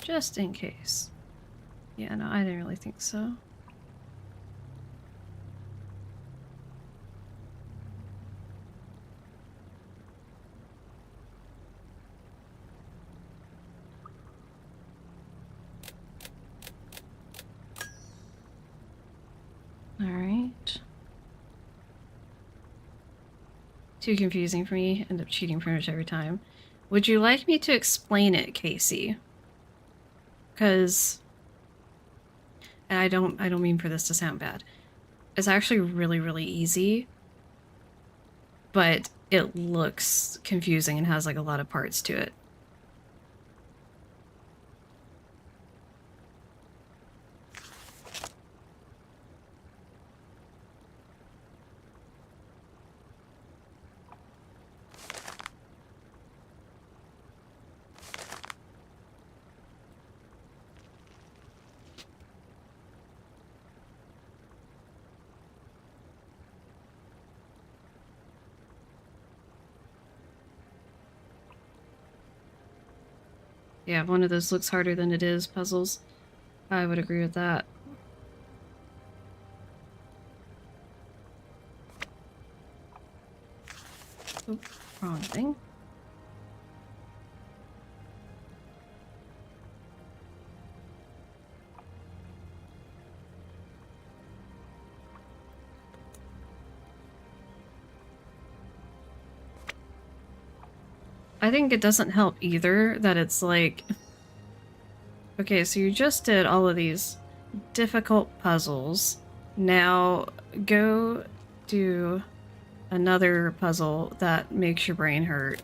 Just in case. Yeah, no, I didn't really think so. Alright. Too confusing for me. End up cheating pretty much every time. Would you like me to explain it, Casey? Because... And I don't mean for this to sound bad. It's actually really, really easy. But it looks confusing and has like a lot of parts to it. Yeah, one of those looks harder than it is puzzles. I would agree with that. Oh, wrong thing. I think it doesn't help either that it's like... Okay, so you just did all of these difficult puzzles. Now go do another puzzle that makes your brain hurt.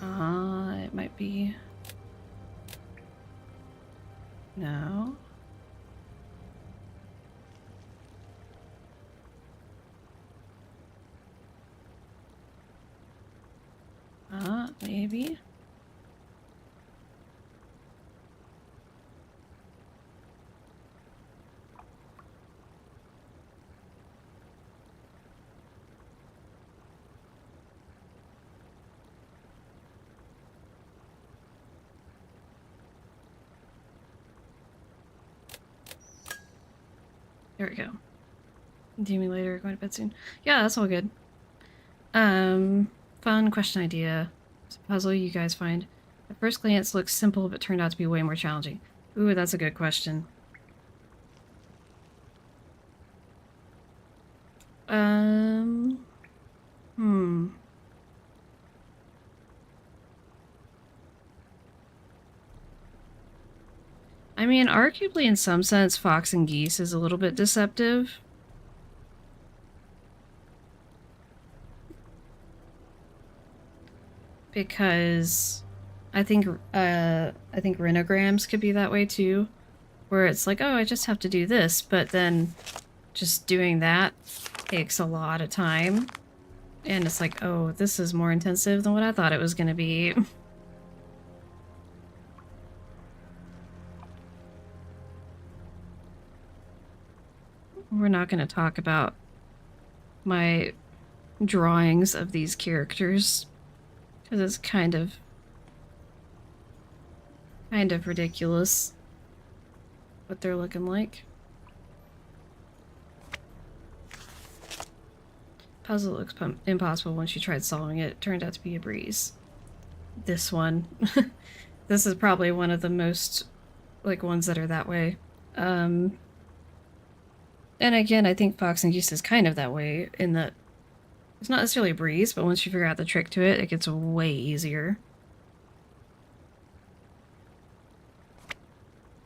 It might be... No. Maybe. There we go. Do me later, going to bed soon. Yeah, that's all good. Fun question idea. It's a puzzle you guys find. At first glance looks simple, but turned out to be way more challenging. Ooh, that's a good question. I mean, arguably in some sense, Fox and Geese is a little bit deceptive. Because I think renograms could be that way too. Where it's like, oh, I just have to do this, but then just doing that takes a lot of time. And it's like, oh, this is more intensive than what I thought it was gonna be. We're not gonna talk about my drawings of these characters, because it's kind of ridiculous what they're looking like. Puzzle looks impossible once you tried solving it. It turned out to be a breeze. This one. This is probably one of the most, like, ones that are that way. And again, I think Fox and Geese is kind of that way, in that it's not necessarily a breeze, but once you figure out the trick to it, it gets way easier.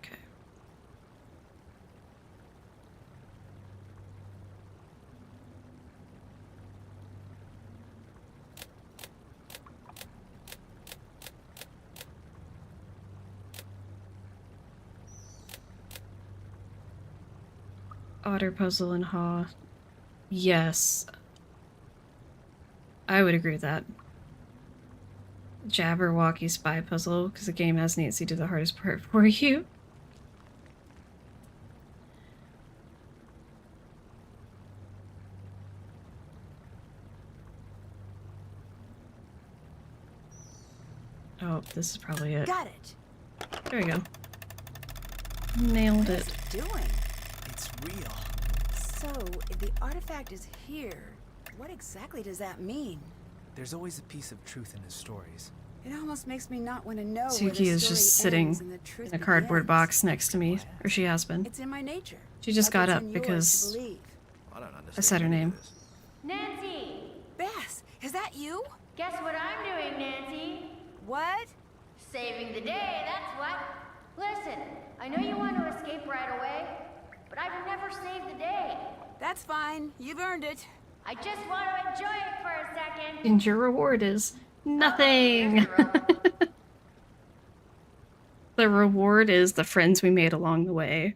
Okay. Otter puzzle and Haw. Yes. I would agree with that. Jabberwocky spy puzzle, because the game has Nancy do the hardest part for you. Oh, this is probably it. Got it. There we go. Nailed it. What's it doing? It's real. So, if the artifact is here, what exactly does that mean? There's always a piece of truth in his stories. It almost makes me not want to know where Suki the is story just sitting ends and the truth in a cardboard begins. box next to me, or she has been. It's in my nature. She just got Like up it's in yours because to believe. I don't understand. I said her name. Nancy! Bess, is that you? Guess what I'm doing, Nancy? What? Saving the day, that's what. Listen, I know you want to escape right away, but I've never saved the day. That's fine. You've earned it. I just want to enjoy it for a second. And your reward is nothing. The reward is the friends we made along the way.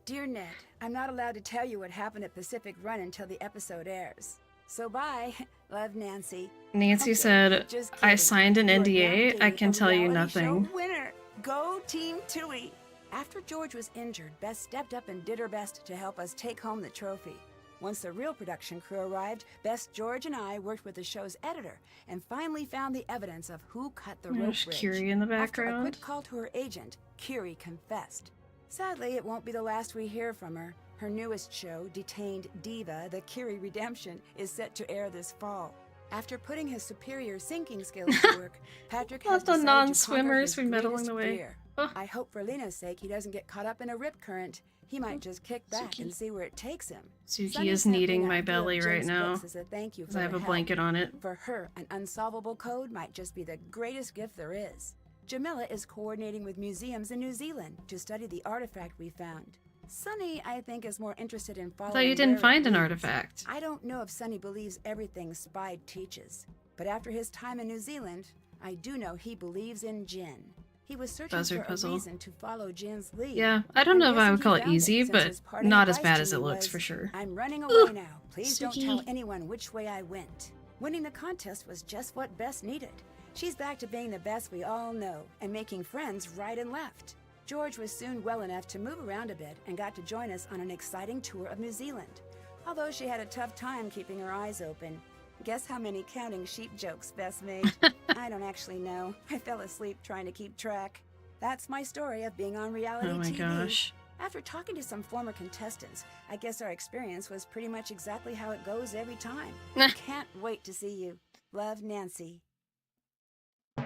Dear Ned, I'm not allowed to tell you what happened at Pacific Run until the episode airs. So bye. Love, Nancy. Nancy said, Just I kidding. signed an You are now NDA. I dating can a tell you reality show nothing. Winner. Go Team Tui. After George was injured, Bess stepped up and did her best to help us take home the trophy. Once the real production crew arrived, Bess, George, and I worked with the show's editor and finally found the evidence of who cut the rope There's bridge. Kiri in the After a background. quick call to her agent, Kiri confessed. Sadly, it won't be the last we hear from her. Her newest show, Detained Diva, The Kiri Redemption, is set to air this fall. After putting his superior sinking skills to work, Patrick has Let the decided to conquer non-swimmers his we met along greatest the way. fear. I hope for Lena's sake he doesn't get caught up in a rip current. He might just kick back and see where it takes him. Suki Sunny is sent me kneading that my few of belly right Jen's now, books as a thank you 'cause for I have her a help. blanket on it. For her, an unsolvable code might just be the greatest gift there is. Jamila is coordinating with museums in New Zealand to study the artifact we found. Sunny, I think, is more interested in I following thought you didn't where it find an leads. artifact. I don't know if Sunny believes everything Spide teaches, but after his time in New Zealand, I do know he believes in Jin. He was searching Buzzard for puzzle. a reason to follow Jin's lead. Yeah, I don't know if I guessing would he call it found easy, since but his parting not as advice bad to as it me looks was, for sure. I'm running away now. Please don't Suki. tell anyone which way I went. Winning the contest was just what Bess needed. She's back to being the best we all know and making friends right and left. George was soon well enough to move around a bit and got to join us on an exciting tour of New Zealand. Although she had a tough time keeping her eyes open. Guess how many counting sheep jokes Bess made? I don't actually know. I fell asleep trying to keep track. That's my story of being on reality Oh my TV. gosh. After talking to some former contestants, I guess our experience was pretty much exactly how it goes every time. Can't wait to see you. Love, Nancy.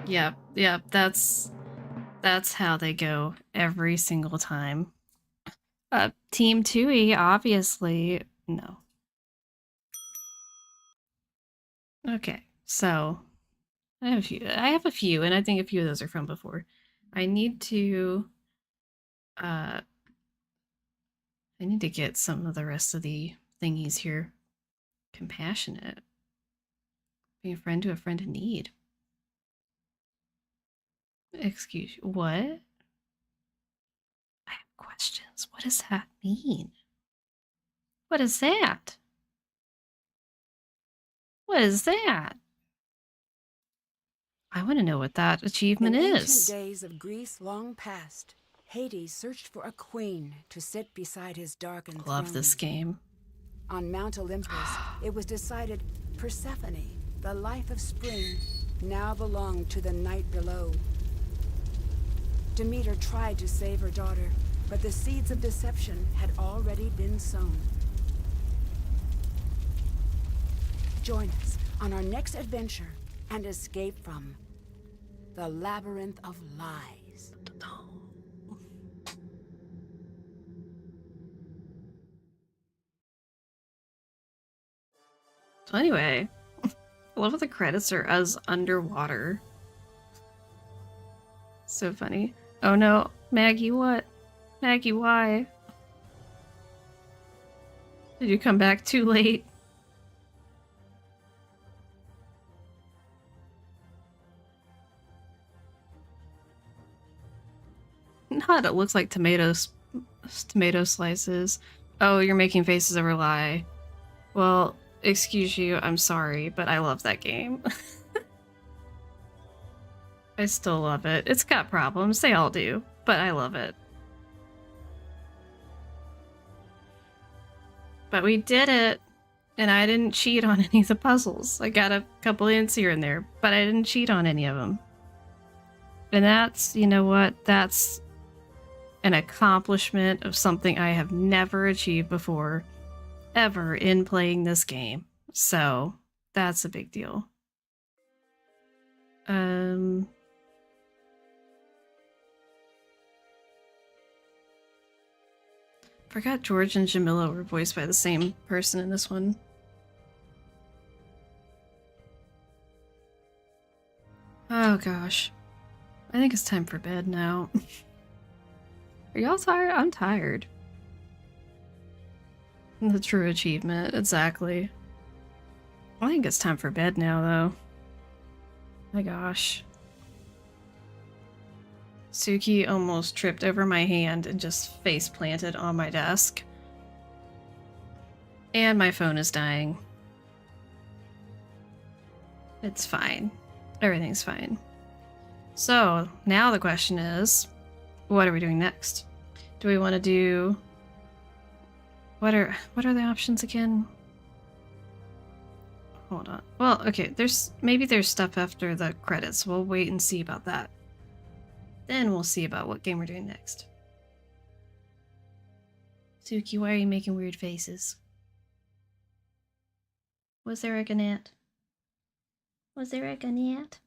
Yep, that's how they go every single time. Team Tui, obviously, no. Okay, so I have a few, and I think a few of those are from before. I need to get some of the rest of the thingies here. Compassionate. Being a friend to a friend in need. Excuse you, what? I have questions. What does that mean? What is that? What is that? I want to know what that achievement In is. ancient days of Greece long past, Hades searched for a queen to sit beside his darkened Love throne. this game. On Mount Olympus, it was decided Persephone, the life of spring, now belonged to the night below. Demeter tried to save her daughter, but the seeds of deception had already been sown. Join us on our next adventure and escape from the labyrinth of lies. So anyway, I love how the credits are us underwater. So funny. Oh no, Maggie, what? Maggie, why? Did you come back too late? God, it looks like tomato slices. Oh, you're making faces over lie. Well, excuse you, I'm sorry, but I love that game. I still love it. It's got problems. They all do. But I love it. But we did it. And I didn't cheat on any of the puzzles. I got a couple hints here and there. But I didn't cheat on any of them. And that's, you know what? That's an accomplishment of something I have never achieved before. Ever in playing this game. So, that's a big deal. Forgot George and Jamila were voiced by the same person in this one. Oh gosh. I think it's time for bed now. Are y'all tired? I'm tired. The true achievement, exactly. I think it's time for bed now, though. My gosh. Suki almost tripped over my hand and just face planted on my desk. And my phone is dying. It's fine. Everything's fine. So, now the question is, what are we doing next? Do we want to do... What are the options again? Hold on. Well, okay, maybe there's stuff after the credits. We'll wait and see about that. Then we'll see about what game we're doing next. Suki, why are you making weird faces? Was there a gnat? Was there a gnat?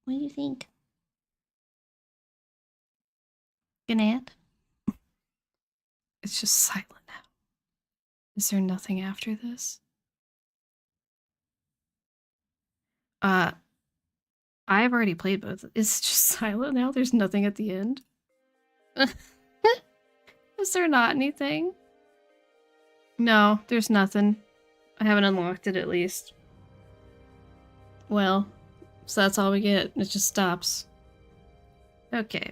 What do you think? Gnat? It's just silent now. Is there nothing after this? I've already played both. It's just silent now? There's nothing at the end? Is there not anything? No, there's nothing. I haven't unlocked it at least. Well, so that's all we get. It just stops. Okay.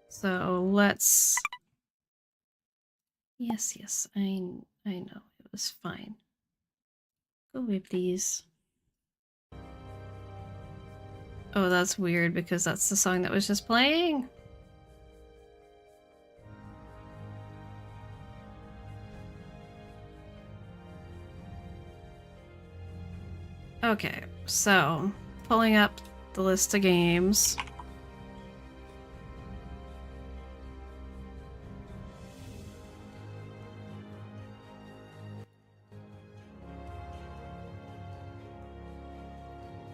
So let's... Yes, I know. It was fine. Go away, please. Oh, that's weird because that's the song that was just playing. Okay, so pulling up the list of games.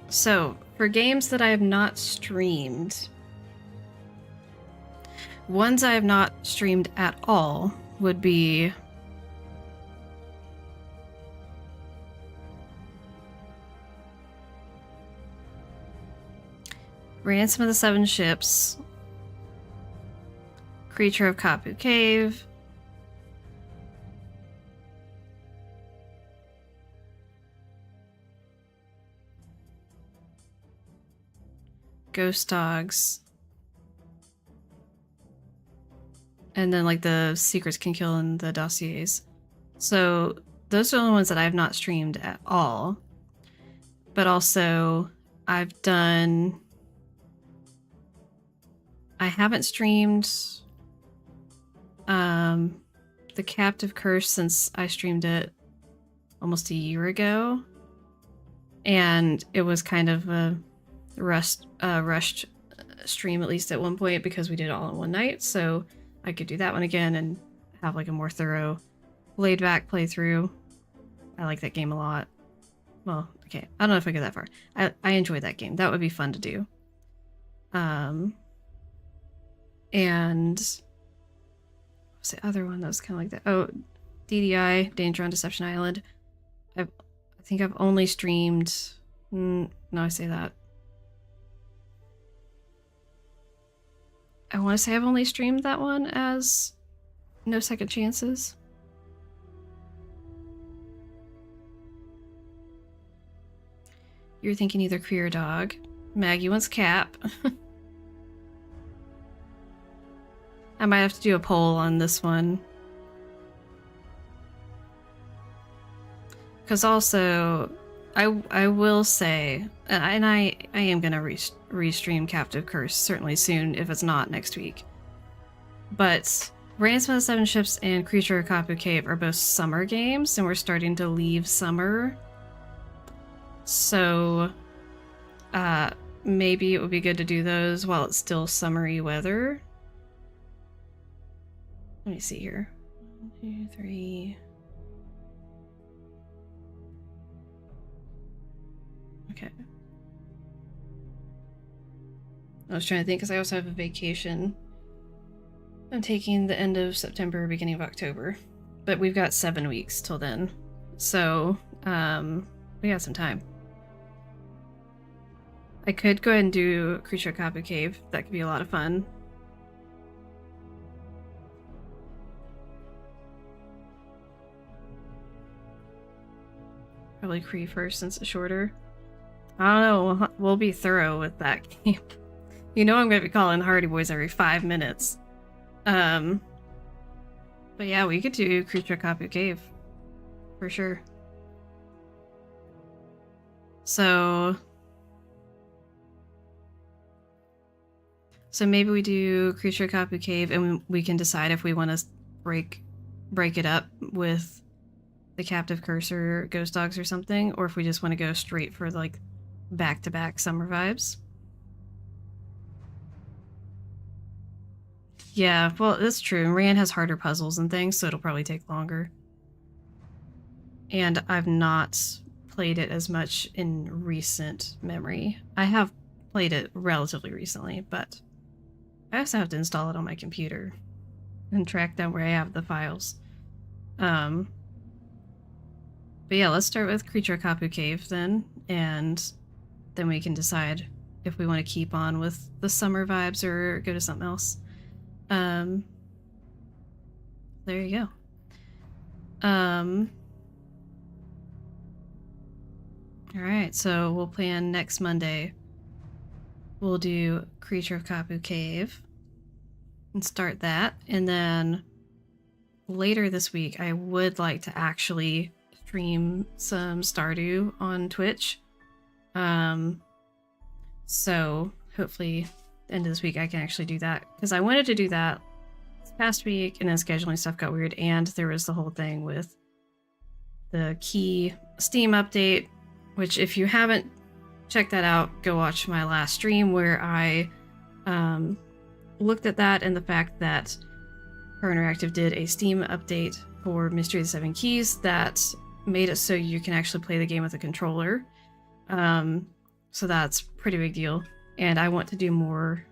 So, for games that I have not streamed, ones I have not streamed at all would be Ransom of the Seven Ships, Creature of Kapu Cave, Ghost Dogs, and then like the Secrets Can Kill and the Dossiers. So those are the only ones that I have not streamed at all. But also I haven't streamed The Captive Curse since I streamed it almost a year ago. And it was kind of a rushed stream, at least at one point, because we did it all in one night. So I could do that one again and have like a more thorough, laid back playthrough. I like that game a lot. Well, okay, I don't know if I get that far. I enjoyed that game. That would be fun to do. And what's the other one that was kind of like that? Oh, DDI, Danger on Deception Island. I think I've only streamed... no, I say that. I want to say I've only streamed that one as No Second Chances. You're thinking either Queer Dog. Maggie wants Cap. I might have to do a poll on this one. Because also, I will say, and I am gonna restream Captive Curse certainly soon if it's not next week. But Ransom of the Seven Ships and Creature of Kapu Cave are both summer games, and we're starting to leave summer. So, maybe it would be good to do those while it's still summery weather. Let me see here. 1, 2, 3. Okay. I was trying to think because I also have a vacation I'm taking the end of September, beginning of October. But we've got 7 weeks till then. So, we got some time. I could go ahead and do Creature of Kapu Cave. That could be a lot of fun. Probably Kree first since it's shorter. I don't know, we'll be thorough with that game. You know I'm going to be calling Hardy Boys every 5 minutes. But yeah, we could do Creature of Kapu Cave. For sure. So maybe we do Creature of Kapu Cave and we can decide if we want to break it up with the Captive Cursor Ghost Dogs or something, or if we just want to go straight for like back-to-back summer vibes. Yeah, well, that's true. And Rand has harder puzzles and things, so it'll probably take longer. And I've not played it as much in recent memory. I have played it relatively recently, but I also have to install it on my computer and track down where I have the files. But yeah, let's start with Creature of Kapu Cave then, and then we can decide if we want to keep on with the summer vibes or go to something else. There you go. Alright, so we'll plan next Monday. We'll do Creature of Kapu Cave and start that. And then later this week, I would like to actually stream some Stardew on Twitch. So hopefully end of this week I can actually do that, because I wanted to do that this past week and then scheduling stuff got weird, and there was the whole thing with the key Steam update, which if you haven't checked that out, go watch my last stream where I looked at that and the fact that Her Interactive did a Steam update for Mystery of the Seven Keys that made it so you can actually play the game with a controller. So that's pretty big deal. And I want to do more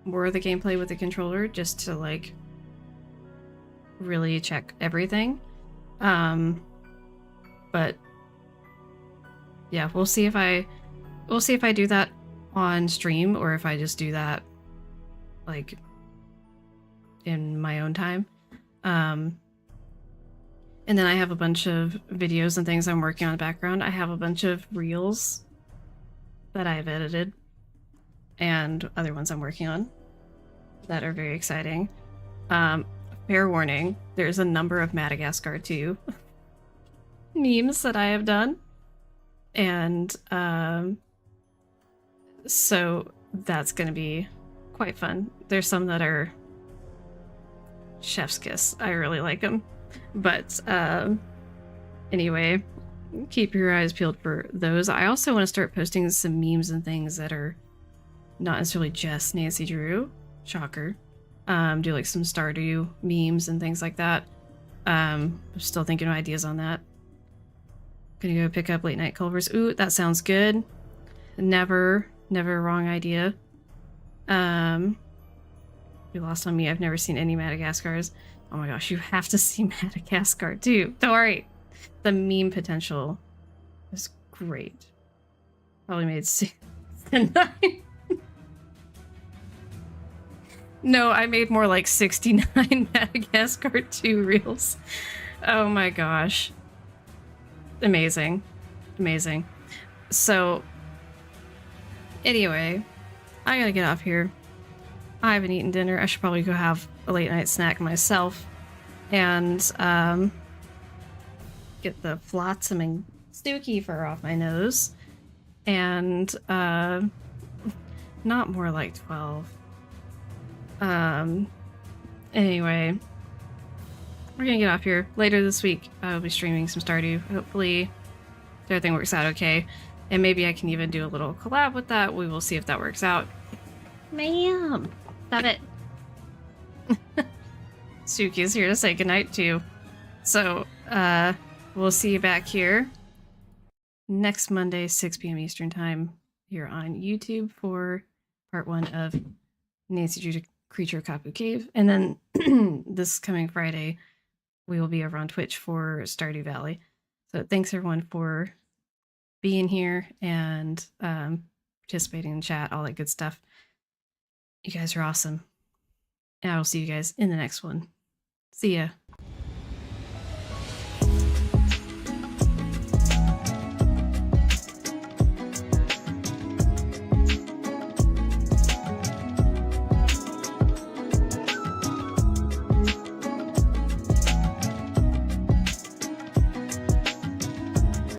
of the gameplay with the controller just to like really check everything. But yeah, we'll see if I do that on stream or if I just do that like in my own time. And then I have a bunch of videos and things I'm working on in the background. I have a bunch of reels that I've edited and other ones I'm working on that are very exciting. Fair warning, there's a number of Madagascar 2 memes that I have done. And so that's going to be quite fun. There's some that are chef's kiss. I really like them. But anyway, keep your eyes peeled for those. I also want to start posting some memes and things that are not necessarily just Nancy Drew. Shocker. Do like some Stardew memes and things like that. I'm still thinking of ideas on that. Gonna go pick up Late Night Culvers. Ooh, that sounds good. Never a wrong idea. You lost on me. I've never seen any Madagascars. Oh my gosh, you have to see Madagascar too. Don't worry. The meme potential is great. Probably made 6 and 9. No, I made more like 69 Madagascar 2 reels. Oh my gosh. Amazing. Amazing. So, anyway, I gotta get off here. I haven't eaten dinner. I should probably go have a late night snack myself. And, get the flotsam and Stooky fur off my nose. And not more like 12. Anyway, we're gonna get off here. Later this week, I'll be streaming some Stardew. Hopefully, everything works out okay. And maybe I can even do a little collab with that. We will see if that works out. Ma'am! Stop it. Suki is here to say goodnight too. So, we'll see you back here next Monday, 6 p.m. Eastern Time, here on YouTube for part 1 of Nancy Drew Creature Kapu Cave. And then this coming Friday, we will be over on Twitch for Stardew Valley. So thanks everyone for being here and participating in chat, all that good stuff. You guys are awesome. And I will see you guys in the next one. See ya.